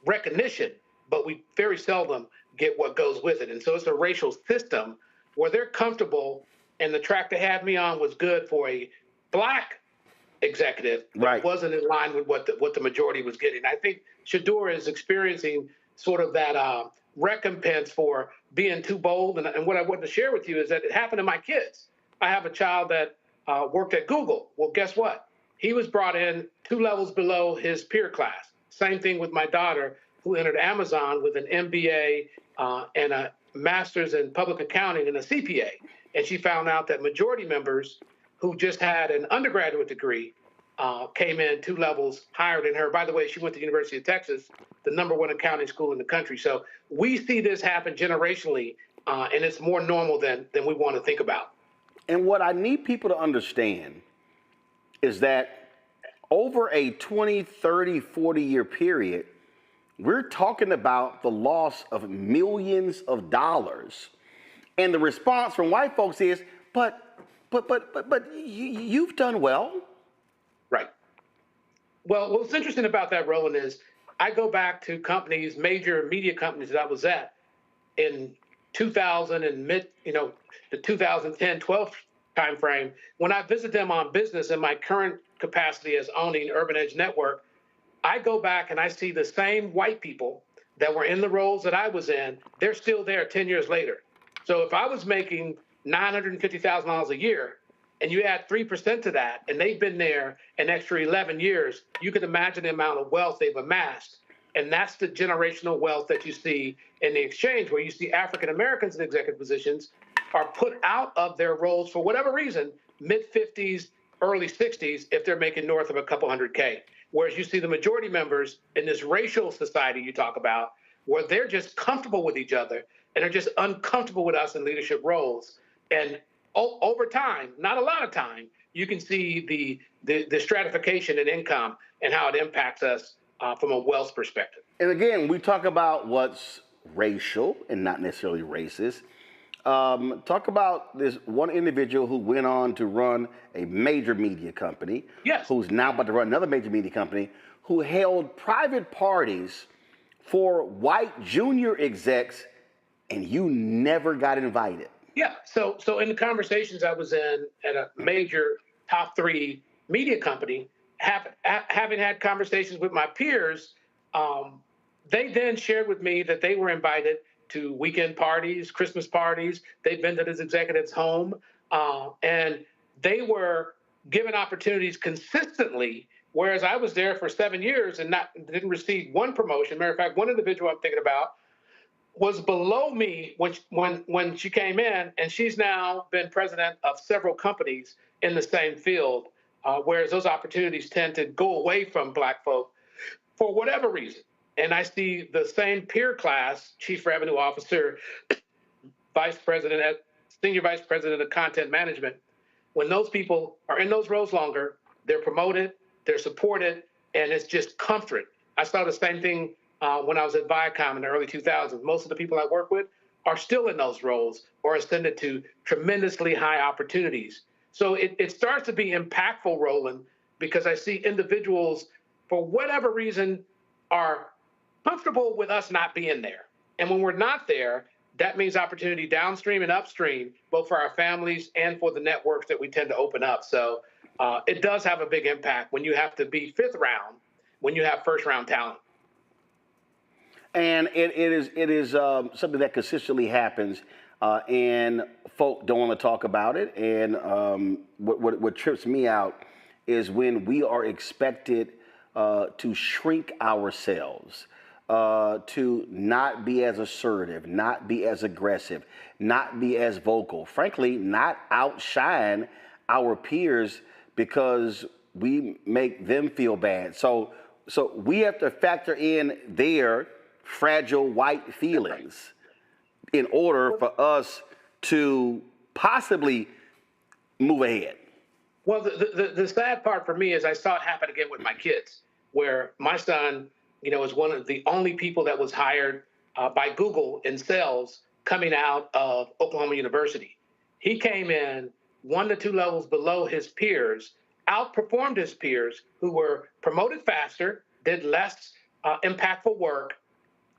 recognition, but we very seldom get what goes with it. And so it's a racial system where they're comfortable, and the track they had me on was good for a black executive, but it wasn't in line with what the majority was getting. I think Shador is experiencing sort of that recompense for being too bold. And what I wanted to share with you is that it happened to my kids. I have a child that worked at Google. Well, guess what? He was brought in 2 levels below his peer class. Same thing with my daughter, who entered Amazon with an MBA and a master's in public accounting and a CPA. And she found out that majority members who just had an undergraduate degree came in 2 levels higher than her. By the way, she went to the University of Texas, the #1 accounting school in the country. So we see this happen generationally, and it's more normal than we want to think about. And what I need people to understand is that over a 20, 30, 40-year period, we're talking about the loss of millions of dollars. And the response from white folks is, but you've done well. Right. Well, what's interesting about that, Roland, is I go back to companies, major media companies that I was at in 2000 and the 2010-12 timeframe. When I visit them on business in my current capacity as owning Urban Edge Network, I go back and I see the same white people that were in the roles that I was in. They're still there 10 years later. So if I was making $950,000 a year, and you add 3% to that, and they've been there an extra 11 years, you can imagine the amount of wealth they've amassed. And that's the generational wealth that you see in the exchange, where you see African Americans in executive positions are put out of their roles for whatever reason, mid-50s, early 60s, if they're making north of a couple $100K. Whereas you see the majority members in this racial society you talk about, where they're just comfortable with each other and are just uncomfortable with us in leadership roles. And over time, not a lot of time, you can see the stratification in income and how it impacts us from a wealth perspective. And again, we talk about what's racial and not necessarily racist. Talk about this one individual who went on to run a major media company, who's now about to run another major media company, who held private parties for white junior execs, and you never got invited. Yeah. So in the conversations I was in at a major top 3 media company, having had conversations with my peers, they then shared with me that they were invited to weekend parties, Christmas parties. They've been to this executive's home, and they were given opportunities consistently, whereas I was there for 7 years and didn't receive one promotion. Matter of fact, one individual I'm thinking about was below me when she came in, and she's now been president of several companies in the same field, whereas those opportunities tend to go away from Black folk for whatever reason. And I see the same peer class, chief revenue officer, senior vice president of content management. When those people are in those roles longer, they're promoted, they're supported, and it's just comfort. I saw the same thing when I was at Viacom in the early 2000s. Most of the people I work with are still in those roles or ascended to tremendously high opportunities. So it starts to be impactful, Roland, because I see individuals, for whatever reason, are comfortable with us not being there. And when we're not there, that means opportunity downstream and upstream, both for our families and for the networks that we tend to open up. So it does have a big impact when you have to be 5th round, when you have 1st round talent. And it is something that consistently happens, and folk don't want to talk about it. And what trips me out is when we are expected to shrink ourselves, to not be as assertive, not be as aggressive, not be as vocal, frankly, not outshine our peers because we make them feel bad. So we have to factor in their fragile white feelings in order for us to possibly move ahead? Well, the sad part for me is I saw it happen again with my kids, where my son, is one of the only people that was hired by Google in sales coming out of Oklahoma University. He came in 1 to 2 levels below his peers, outperformed his peers who were promoted faster, did less impactful work.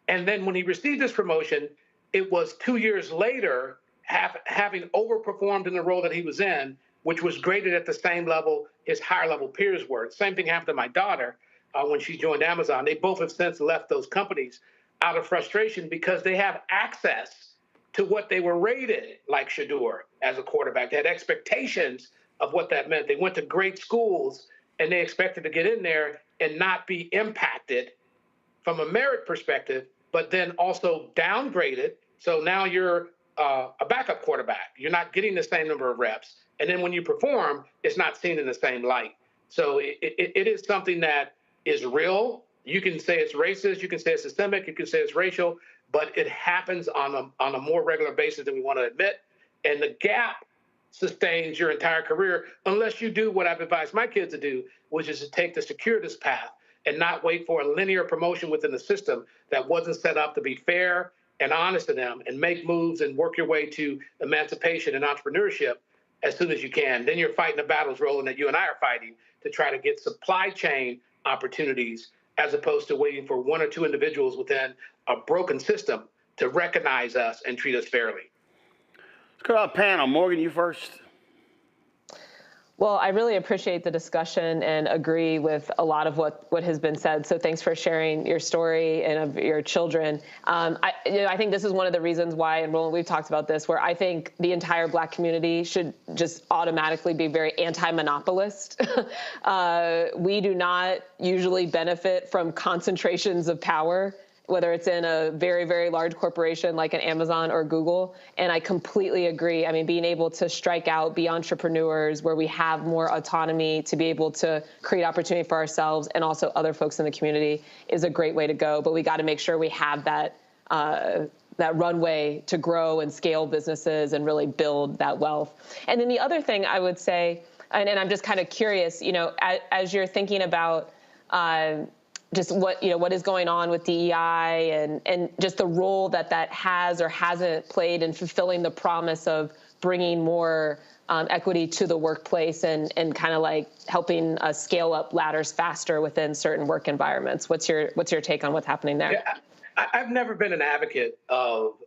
And then when he received this promotion, it was 2 years later, having overperformed in the role that he was in, which was graded at the same level his higher level peers were. Same thing happened to my daughter when she joined Amazon. They both have since left those companies out of frustration because they have access to what they were rated, like Shador, as a quarterback. They had expectations of what that meant. They went to great schools and they expected to get in there and not be impacted from a merit perspective, but then also downgraded. So now you're a backup quarterback. You're not getting the same number of reps. And then when you perform, it's not seen in the same light. So it is something that is real. You can say it's racist, you can say it's systemic, you can say it's racial, but it happens on a more regular basis than we want to admit. And the gap sustains your entire career unless you do what I've advised my kids to do, which is to take the circuitous path and not wait for a linear promotion within the system that wasn't set up to be fair and honest to them, and make moves and work your way to emancipation and entrepreneurship as soon as you can. Then you're fighting the battles, Roland, that you and I are fighting to try to get supply chain opportunities as opposed to waiting for 1 or 2 individuals within a broken system to recognize us and treat us fairly. Let's go to our panel. Morgan, you first. Well, I really appreciate the discussion and agree with a lot of what has been said. So thanks for sharing your story and of your children. I think this is one of the reasons why, and Roland, we've talked about this, where I think the entire Black community should just automatically be very anti-monopolist. We do not usually benefit from concentrations of power, whether it's in a very, very large corporation like an Amazon or Google. And I completely agree. I mean, being able to strike out, be entrepreneurs, where we have more autonomy to be able to create opportunity for ourselves and also other folks in the community is a great way to go. But we got to make sure we have that runway to grow and scale businesses and really build that wealth. And then the other thing I would say, and I'm just kind of curious, as you're thinking about just what is going on with DEI and just the role that has or hasn't played in fulfilling the promise of bringing more equity to the workplace and kind of like helping us scale up ladders faster within certain work environments. What's your take on what's happening there? Yeah, I've never been an advocate of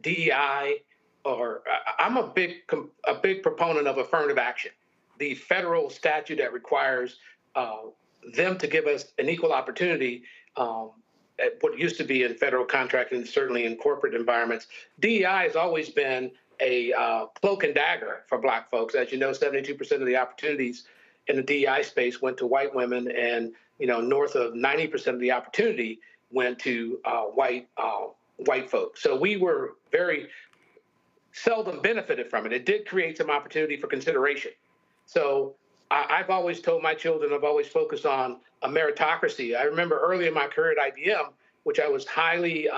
DEI, or I'm a big proponent of affirmative action. The federal statute that requires them to give us an equal opportunity at what used to be in federal contracting, certainly in corporate environments. DEI has always been a cloak and dagger for Black folks. As you know, 72% of the opportunities in the DEI space went to white women, and north of 90% of the opportunity went to white folks. So we were very seldom benefited from it. It did create some opportunity for consideration. So I've always told my children, I've always focused on a meritocracy. I remember early in my career at IBM, which I was highly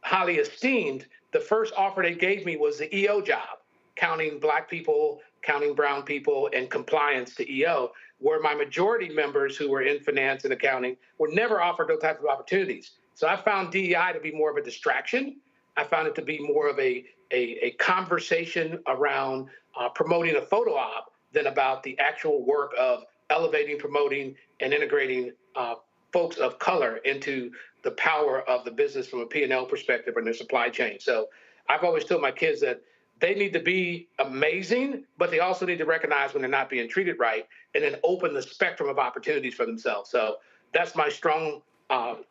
esteemed, the first offer they gave me was the EO job, counting Black people, counting brown people, and compliance to EO, where my majority members who were in finance and accounting were never offered those types of opportunities. So I found DEI to be more of a distraction. I found it to be more of a conversation around promoting a photo op than about the actual work of elevating, promoting, and integrating folks of color into the power of the business from a P&L perspective and their supply chain. So I've always told my kids that they need to be amazing, but they also need to recognize when they're not being treated right and then open the spectrum of opportunities for themselves. So that's my strong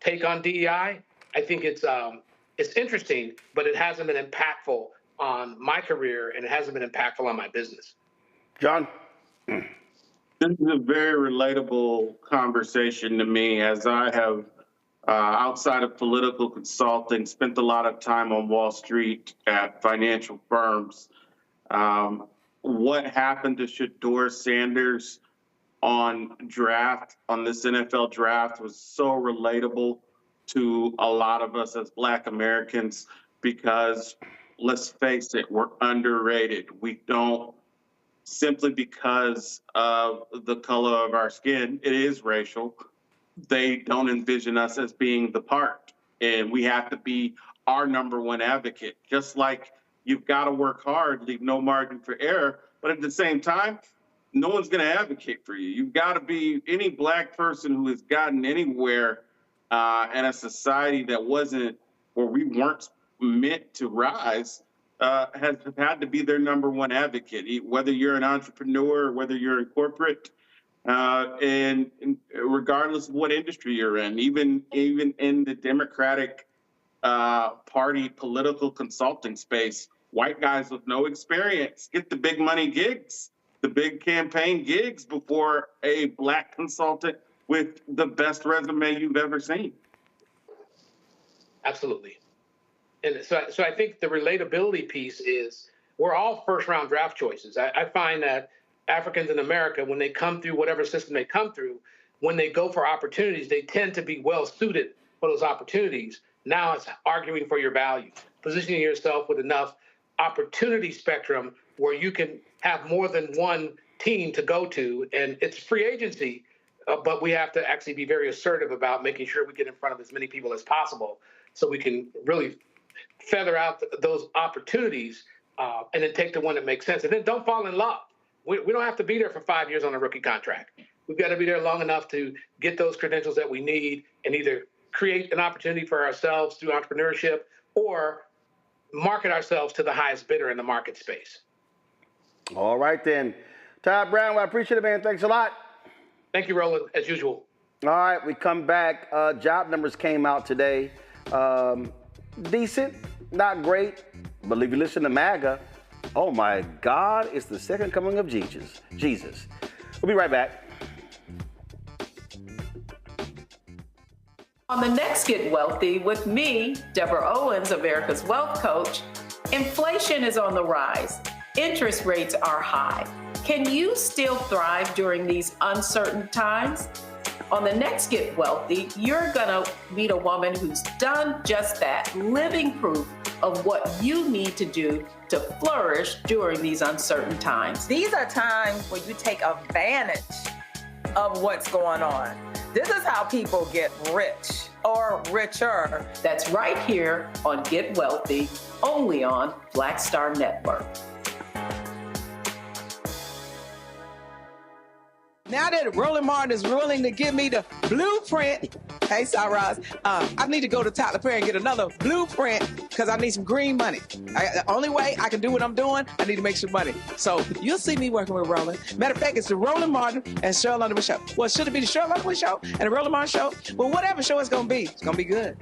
take on DEI. I think it's interesting, but it hasn't been impactful on my career and it hasn't been impactful on my business. John? This is a very relatable conversation to me, as I have, outside of political consulting, spent a lot of time on Wall Street at financial firms. What happened to Shador Sanders on this NFL draft was so relatable to a lot of us as Black Americans because, let's face it, we're underrated. We don't, simply because of the color of our skin, it is racial, they don't envision us as being the part. And we have to be our number one advocate. Just like you've got to work hard, leave no margin for error, but at the same time, no one's going to advocate for you. You've got to be any Black person who has gotten anywhere in a society that wasn't, or we weren't meant to rise, has had to be their number one advocate, whether you're an entrepreneur or whether you're in corporate, and regardless of what industry you're in, even in the Democratic Party political consulting space, white guys with no experience get the big money gigs, the big campaign gigs before a Black consultant with the best resume you've ever seen. Absolutely. And so I think the relatability piece is we're all first-round draft choices. I find that Africans in America, when they come through whatever system they come through, when they go for opportunities, they tend to be well-suited for those opportunities. Now it's arguing for your values, positioning yourself with enough opportunity spectrum where you can have more than one team to go to, and it's free agency, but we have to actually be very assertive about making sure we get in front of as many people as possible so we can really feather out those opportunities and then take the one that makes sense. And then don't fall in love. We don't have to be there for 5 years on a rookie contract. We've got to be there long enough to get those credentials that we need and either create an opportunity for ourselves through entrepreneurship or market ourselves to the highest bidder in the market space. All right, then. Todd Brown, I appreciate it, man. Thanks a lot. Thank you, Roland, as usual. All right, we come back. Job numbers came out today. Decent, not great, but if you listen to MAGA, oh my God, it's the second coming of Jesus. We'll be right back. On the next Get Wealthy with me, Deborah Owens, America's Wealth Coach, inflation is on the rise. Interest rates are high. Can you still thrive during these uncertain times? On the next Get Wealthy, you're gonna meet a woman who's done just that, living proof of what you need to do to flourish during these uncertain times. These are times where you take advantage of what's going on. This is how people get rich or richer. That's right here on Get Wealthy, only on Black Star Network. Now that Roland Martin is willing to give me the blueprint, hey, Cyrus, I need to go to Tyler Perry and get another blueprint because I need some green money. The only way I can do what I'm doing, I need to make some money. So you'll see me working with Roland. Matter of fact, it's the Roland Martin and Cheryl Underwood Show. Well, should it be the Cheryl Underwood Show and the Roland Martin Show? Well, whatever show it's going to be good.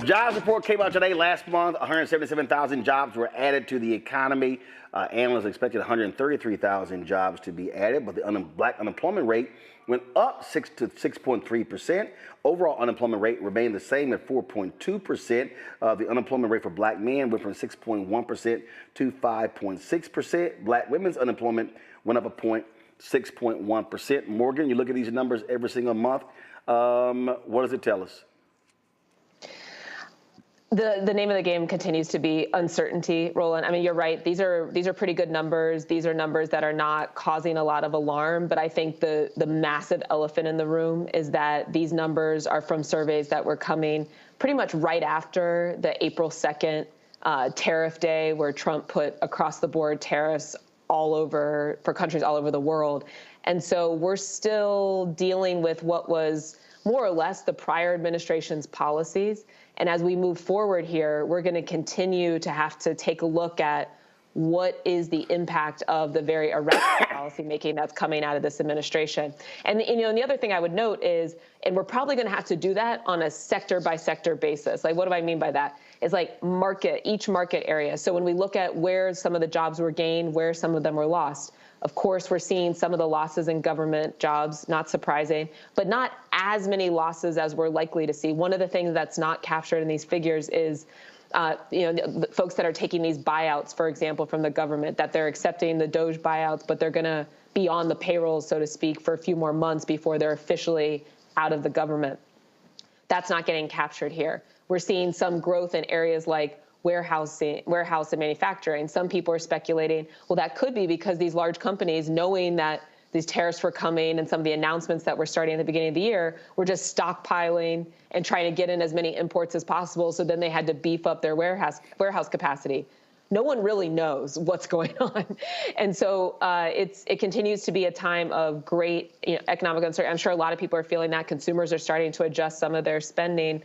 Jobs report came out today. Last month, 177,000 jobs were added to the economy. Analysts expected 133,000 jobs to be added, but the Black unemployment rate went up to 6.3%. Overall unemployment rate remained the same at 4.2%. The unemployment rate for Black men went from 6.1% to 5.6%. Black women's unemployment went up a point, 6.1%. Morgan, you look at these numbers every single month. What does it tell us? The name of the game continues to be uncertainty, Roland. I mean, you're right. These are pretty good numbers. These are numbers that are not causing a lot of alarm. But I think the massive elephant in the room is that these numbers are from surveys that were coming pretty much right after the April 2nd tariff day, where Trump put across the board tariffs all over for countries all over the world. And so we're still dealing with what was more or less the prior administration's policies. And as we move forward here, we're going to continue to have to take a look at what is the impact of the very erratic policymaking that's coming out of this administration. And the other thing I would note is, and we're probably going to have to do that on a sector by sector basis. Like, what do I mean by that? It's like each market area. So when we look at where some of the jobs were gained, where some of them were lost, of course, we're seeing some of the losses in government jobs, not surprising, but not as many losses as we're likely to see. One of the things that's not captured in these figures is the folks that are taking these buyouts, for example, from the government, that they're accepting the Doge buyouts, but they're going to be on the payroll, so to speak, for a few more months before they're officially out of the government. That's not getting captured here. We're seeing some growth in areas like warehouse and manufacturing. Some people are speculating, well, that could be because these large companies, knowing that these tariffs were coming and some of the announcements that were starting at the beginning of the year, were just stockpiling and trying to get in as many imports as possible. So then they had to beef up their warehouse capacity. No one really knows what's going on. And so it continues to be a time of great economic uncertainty. I'm sure a lot of people are feeling that. Consumers are starting to adjust some of their spending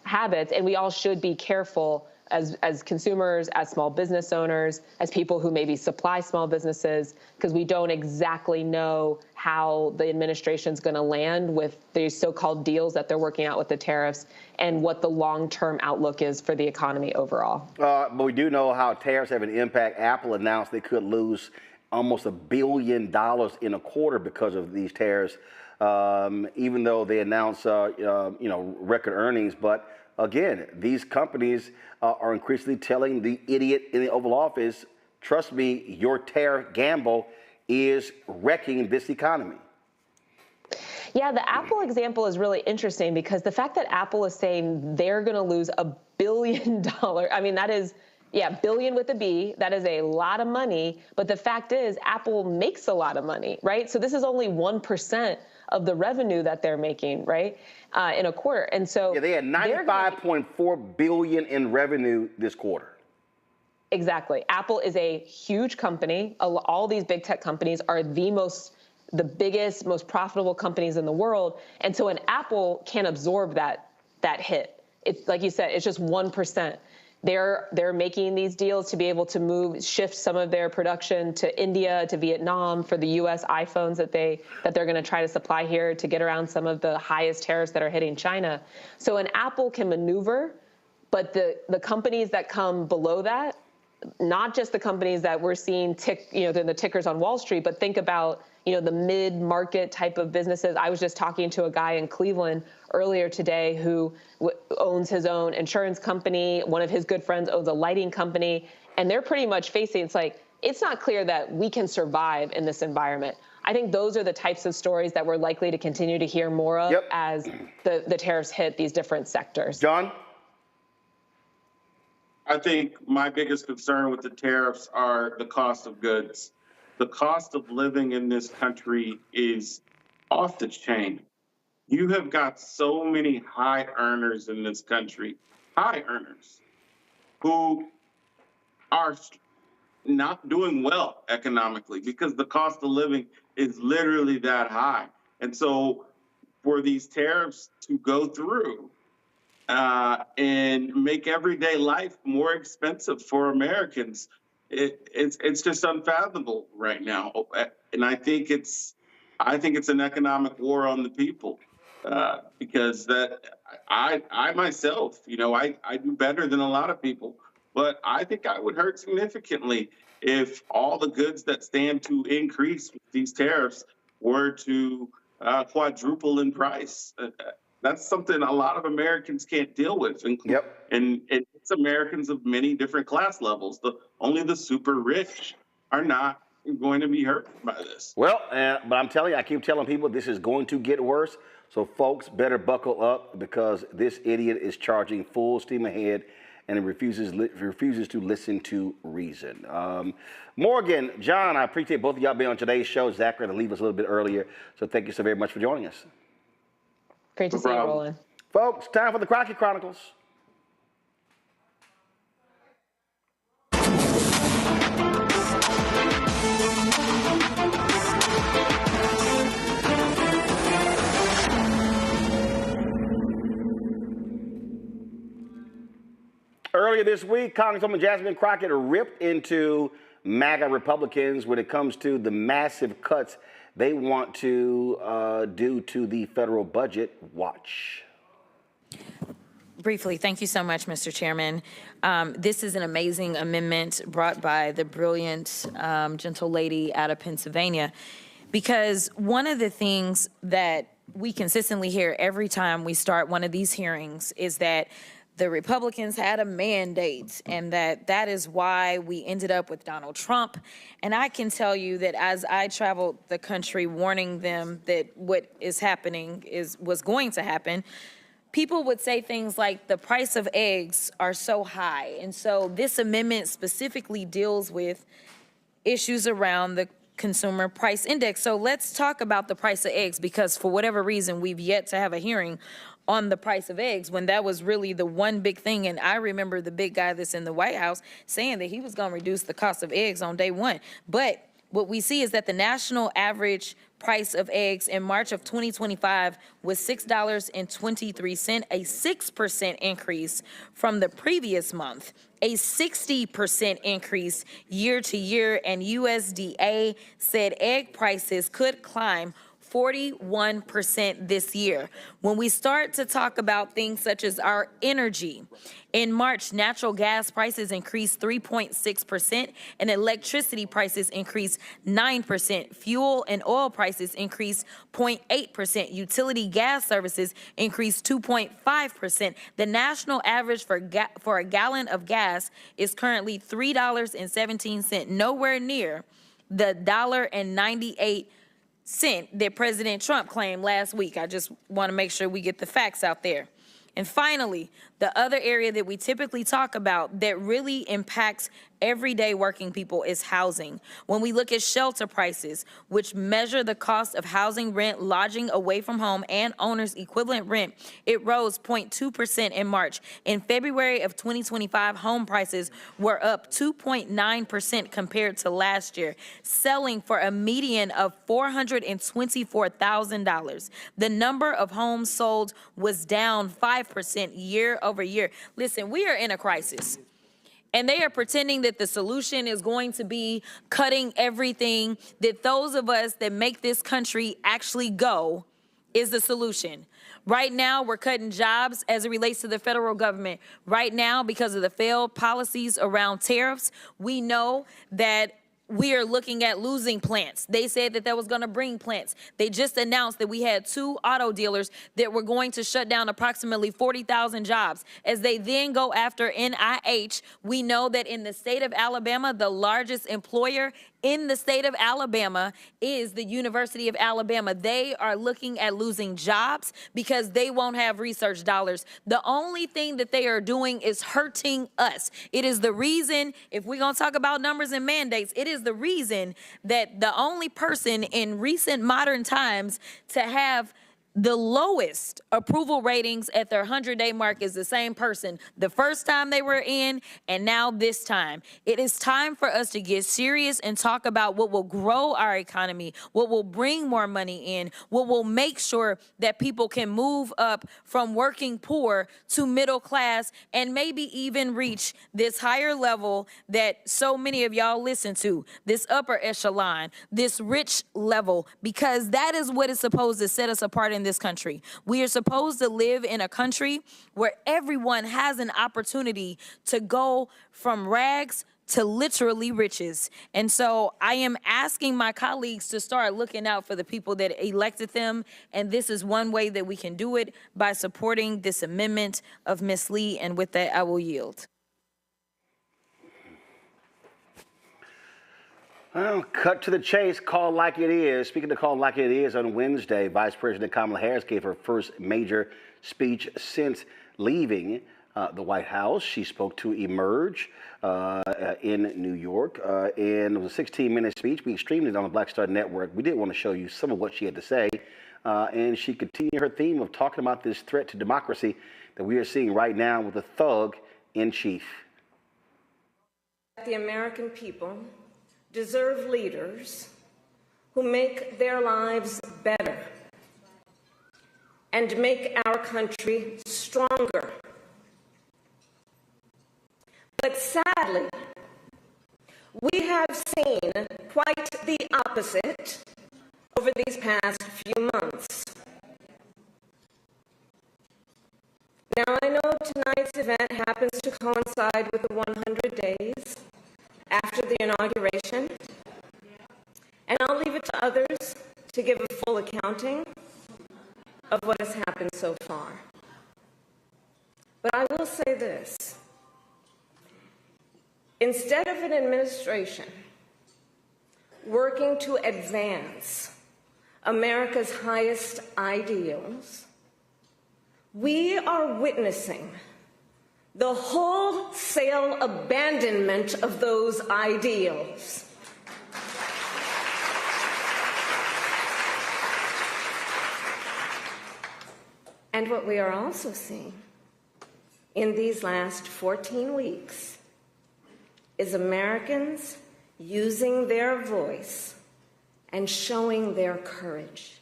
habits, and we all should be careful as consumers, as small business owners, as people who maybe supply small businesses, because we don't exactly know how the administration's going to land with these so-called deals that they're working out with the tariffs and what the long-term outlook is for the economy overall. But we do know how tariffs have an impact. Apple announced they could lose almost $1 billion in a quarter because of these tariffs, even though they announced record earnings. But again, these companies are increasingly telling the idiot in the Oval Office, trust me, your tariff gamble is wrecking this economy. Yeah, the Apple example is really interesting because the fact that Apple is saying they're going to lose $1 billion, I mean, that is, billion with a B, that is a lot of money. But the fact is, Apple makes a lot of money, right? So this is only 1% of the revenue that they're making, right, in a quarter. And so they had $95.4 billion in revenue this quarter. Exactly. Apple is a huge company. All these big tech companies are the biggest, most profitable companies in the world. And so an Apple can't absorb that hit. It's like you said, it's just 1%. They're making these deals to be able to shift some of their production to India, to Vietnam for the U.S. iPhones that they're going to try to supply here to get around some of the highest tariffs that are hitting China. So an Apple can maneuver, but the companies that come below that, not just the companies that we're seeing the tickers on Wall Street, but think about the mid-market type of businesses. I was just talking to a guy in Cleveland earlier today who owns his own insurance company. One of his good friends owns a lighting company, and they're pretty much facing, it's not clear that we can survive in this environment. I think those are the types of stories that we're likely to continue to hear more of as the tariffs hit these different sectors. John? I think my biggest concern with the tariffs are the cost of goods. The cost of living in this country is off the chain. You have got so many high earners in this country, high earners, who are not doing well economically because the cost of living is literally that high. And so for these tariffs to go through and make everyday life more expensive for Americans, it's just unfathomable right now, and I think it's an economic war on the people, because I myself, I do better than a lot of people, but I think I would hurt significantly if all the goods that stand to increase with these tariffs were to quadruple in price. That's something a lot of Americans can't deal with. And it's Americans of many different class levels. Only the super rich are not going to be hurt by this. Well, but I'm telling you, I keep telling people this is going to get worse. So folks better buckle up because this idiot is charging full steam ahead and refuses to listen to reason. Morgan, John, I appreciate both of y'all being on today's show. Zachary had to leave us a little bit earlier. So thank you so very much for joining us. Great to see you, Roland. Folks, time for the Crockett Chronicles. Earlier this week, Congresswoman Jasmine Crockett ripped into MAGA Republicans when it comes to the massive cuts they want to do to the federal budget. Watch. Briefly, thank you so much, Mr. Chairman. This is an amazing amendment brought by the brilliant, gentle lady out of Pennsylvania, because one of the things that we consistently hear every time we start one of these hearings is that the Republicans had a mandate, and that is why we ended up with Donald Trump. And I can tell you that as I traveled the country warning them that what is happening was going to happen, people would say things like the price of eggs are so high. And so this amendment specifically deals with issues around the consumer price index. So let's talk about the price of eggs, because for whatever reason, we've yet to have a hearing on the price of eggs when that was really the one big thing. And I remember the big guy that's in the White House saying that he was going to reduce the cost of eggs on day one. But what we see is that the national average price of eggs in March of 2025 was $6.23, a 6% increase from the previous month, a 60% increase year to year, and USDA said egg prices could climb 41% this year. When we start to talk about things such as our energy, in March, natural gas prices increased 3.6% and electricity prices increased 9%. Fuel and oil prices increased 0.8%. Utility gas services increased 2.5%. The national average for a gallon of gas is currently $3.17, nowhere near the $1.98 that President Trump claimed last week. I just want to make sure we get the facts out there. And finally, the other area that we typically talk about that really impacts everyday working people is housing. When we look at shelter prices, which measure the cost of housing, rent, lodging away from home, and owner's equivalent rent, it rose 0.2% in March. In February of 2025, home prices were up 2.9% compared to last year, selling for a median of $424,000. The number of homes sold was down 5% year over year. Listen, we are in a crisis. And they are pretending that the solution is going to be cutting everything, that those of us that make this country actually go is the solution. Right now, we're cutting jobs as it relates to the federal government. Right now, because of the failed policies around tariffs, we know that we are looking at losing plants. They said that was going to bring plants. They just announced that we had 2 auto dealers that were going to shut down approximately 40,000 jobs. As they then go after NIH, we know that in the state of Alabama, the largest employer in the state of Alabama is the University of Alabama. They are looking at losing jobs because they won't have research dollars. The only thing that they are doing is hurting us. It is the reason, if we're going to talk about numbers and mandates, it is the reason that the only person in recent modern times to have the lowest approval ratings at their 100-day mark is the same person the first time they were in and now this time. It is time for us to get serious and talk about what will grow our economy, what will bring more money in, what will make sure that people can move up from working poor to middle class and maybe even reach this higher level that so many of y'all listen to, this upper echelon, this rich level, because that is what is supposed to set us apart in this country. We are supposed to live in a country where everyone has an opportunity to go from rags to literally riches. And so I am asking my colleagues to start looking out for the people that elected them. And this is one way that we can do it, by supporting this amendment of Ms. Lee. And with that, I will yield. Well, cut to the chase, call like it is. Speaking of call like it is, on Wednesday, Vice President Kamala Harris gave her first major speech since leaving the White House. She spoke to Emerge in New York, and it was a 16-minute speech. We streamed it on the Black Star Network. We did want to show you some of what she had to say, and she continued her theme of talking about this threat to democracy that we are seeing right now with a thug in chief. The American people deserve leaders who make their lives better and make our country stronger. But sadly, we have seen quite the opposite over these past few months. Now, I know tonight's event happens to coincide with the 100 days after the inauguration, and I'll leave it to others to give a full accounting of what has happened so far. But I will say this. Instead of an administration working to advance America's highest ideals, we are witnessing the wholesale abandonment of those ideals. And what we are also seeing in these last 14 weeks is Americans using their voice and showing their courage.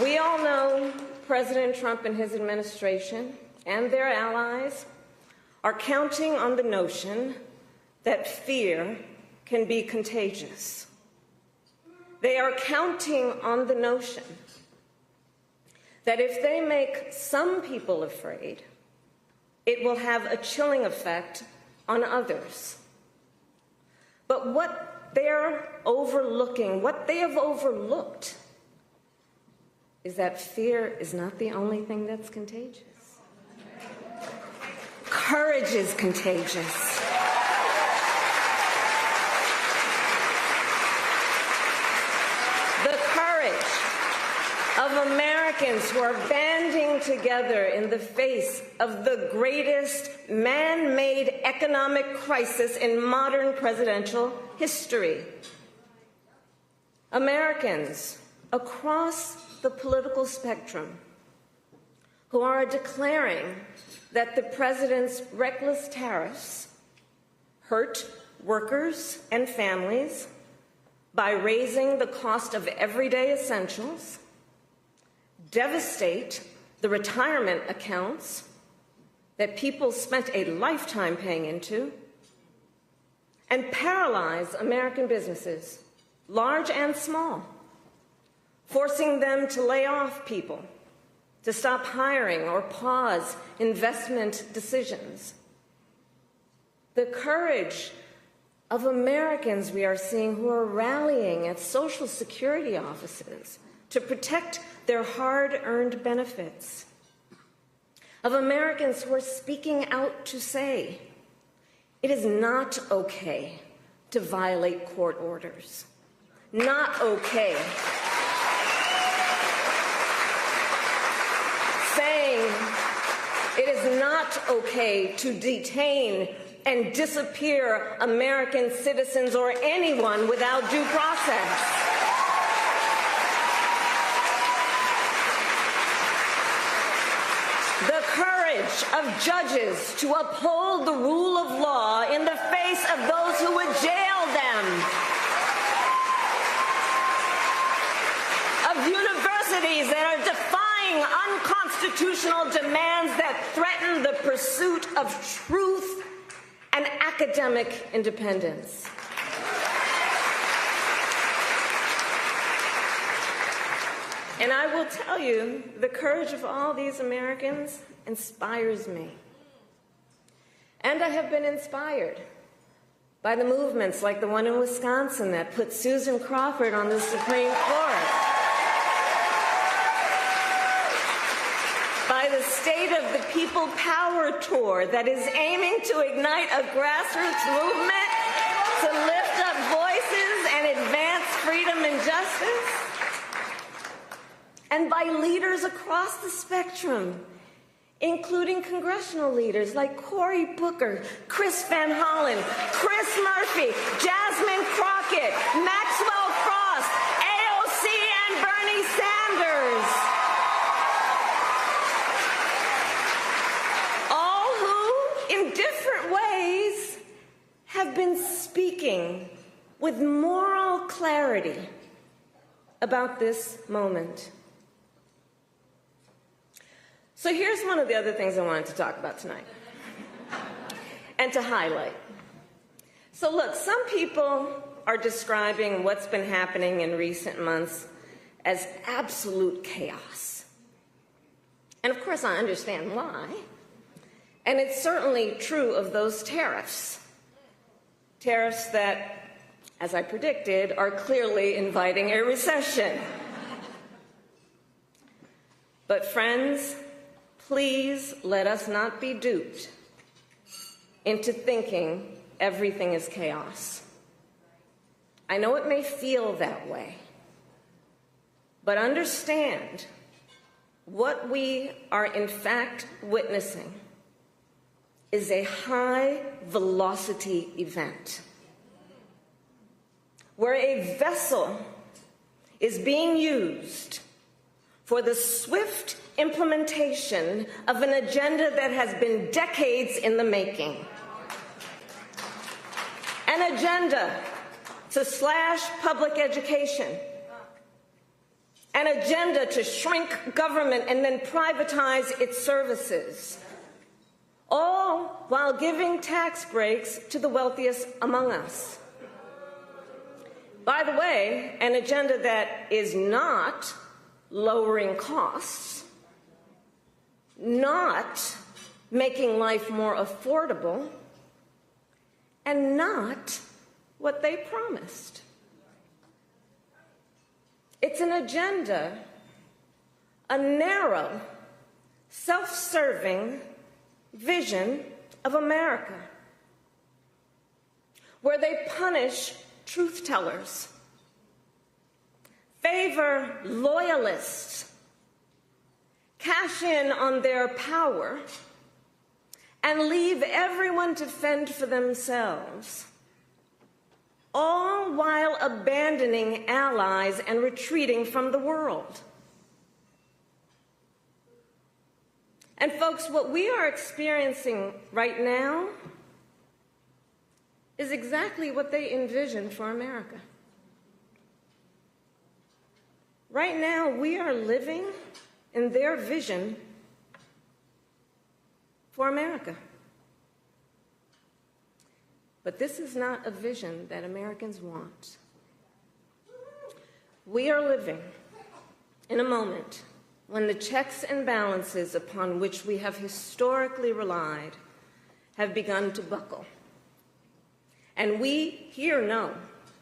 We all know President Trump and his administration and their allies are counting on the notion that fear can be contagious. They are counting on the notion that if they make some people afraid, it will have a chilling effect on others. But what they're overlooking, what they have overlooked, is that fear is not the only thing that's contagious. Courage is contagious. The courage of Americans who are banding together in the face of the greatest man-made economic crisis in modern presidential history. Americans across the political spectrum who are declaring that the president's reckless tariffs hurt workers and families by raising the cost of everyday essentials, devastate the retirement accounts that people spent a lifetime paying into, and paralyze American businesses, large and small, forcing them to lay off people, to stop hiring or pause investment decisions. The courage of Americans we are seeing who are rallying at Social Security offices to protect their hard-earned benefits. Of Americans who are speaking out to say, it is not okay to violate court orders. Not okay. Saying it is not okay to detain and disappear American citizens or anyone without due process. The courage of judges to uphold the rule of law in the face of those who would jail them. Of universities that are defying unconstitutional demands that threaten the pursuit of truth and academic independence. And I will tell you, the courage of all these Americans inspires me. And I have been inspired by the movements like the one in Wisconsin that put Susan Crawford on the Supreme Court. By the State of the People Power Tour that is aiming to ignite a grassroots movement to lift up voices and advance freedom and justice. And by leaders across the spectrum, including congressional leaders like Cory Booker, Chris Van Hollen, Chris Murphy, Jasmine Crockett, Maxwell Frost, AOC, and Bernie Sanders. All who, in different ways, have been speaking with moral clarity about this moment. So here's one of the other things I wanted to talk about tonight and to highlight. So look, some people are describing what's been happening in recent months as absolute chaos. And of course, I understand why. And it's certainly true of those tariffs. Tariffs that, as I predicted, are clearly inviting a recession. But friends, please let us not be duped into thinking everything is chaos. I know it may feel that way, but understand what we are in fact witnessing is a high-velocity event where a vessel is being used for the swift implementation of an agenda that has been decades in the making. An agenda to slash public education, an agenda to shrink government and then privatize its services, all while giving tax breaks to the wealthiest among us. By the way, an agenda that is not lowering costs, not making life more affordable, and not what they promised. It's an agenda, a narrow, self-serving vision of America, where they punish truth tellers, favor loyalists, cash in on their power, and leave everyone to fend for themselves, all while abandoning allies and retreating from the world. And folks, what we are experiencing right now is exactly what they envisioned for America. Right now, we are living in their vision for America. But this is not a vision that Americans want. We are living in a moment when the checks and balances upon which we have historically relied have begun to buckle. And we here know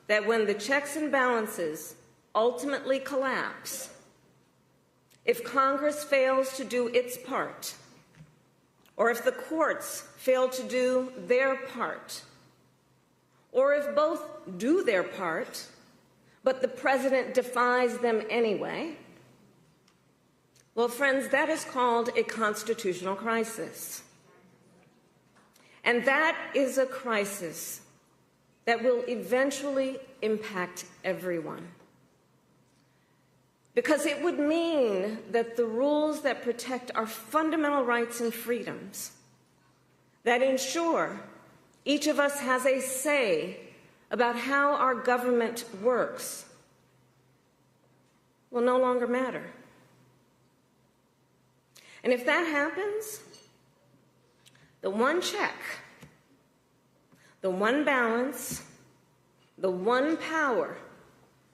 that when the checks and balances ultimately collapse, if Congress fails to do its part, or if the courts fail to do their part, or if both do their part, but the president defies them anyway, well, friends, that is called a constitutional crisis. And that is a crisis that will eventually impact everyone. Because it would mean that the rules that protect our fundamental rights and freedoms, that ensure each of us has a say about how our government works, will no longer matter. And if that happens, the one check, the one balance, the one power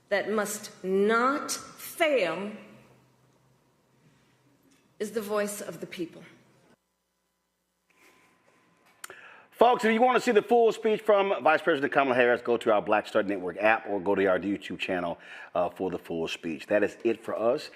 that must not fail is the voice of the people. Folks, if you want to see the full speech from Vice President Kamala Harris, go to our Black Star Network app or go to our YouTube channel for the full speech. That is it for us.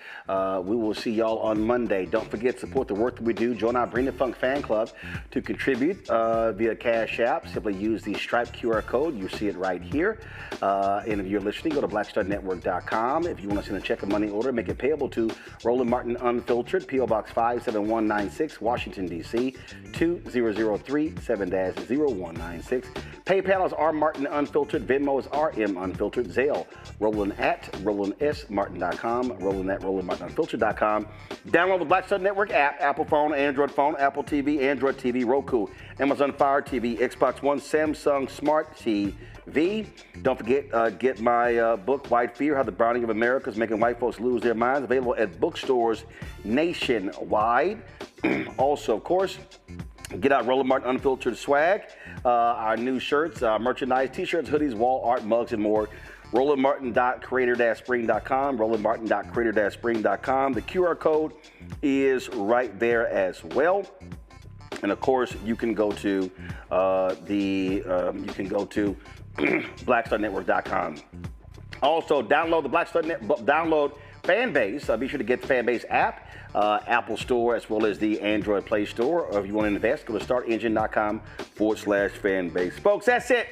We will see y'all on Monday. Don't forget, support the work that we do. Join our Bring the Funk fan club to contribute via Cash App. Simply use the Stripe QR code. You see it right here. And if you're listening, go to blackstarnetwork.com. If you want to send a check or money order, make it payable to Roland Martin Unfiltered, P.O. Box 57196, Washington, D.C. 20037-0196. PayPal is R Martin Unfiltered. Venmo is RM Unfiltered. Zelle, Roland at RolandSMartin.com. Roland at RolandMartinUnfiltered.com. Download the Black Star Network app, Apple phone, Android phone, Apple TV, Android TV, Roku, Amazon Fire TV, Xbox One, Samsung Smart TV. Don't forget, get my book, White Fear, How the Browning of America is Making White Folks Lose Their Minds, available at bookstores nationwide. Also, of course, get out Roland Martin Unfiltered swag, our new shirts, merchandise, t-shirts, hoodies, wall art, mugs, and more. RolandMartin.creator-spring.com, RolandMartin.creator-spring.com. The QR code is right there as well. And of course, you can go to blackstarnetwork.com. Also, download the Black Star Fanbase. Be sure to get the Fanbase app, Apple Store, as well as the Android Play Store. Or if you want to invest, go to startengine.com/Fanbase. Folks, that's it.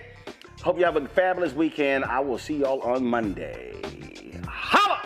Hope you have a fabulous weekend. I will see y'all on Monday. Holla!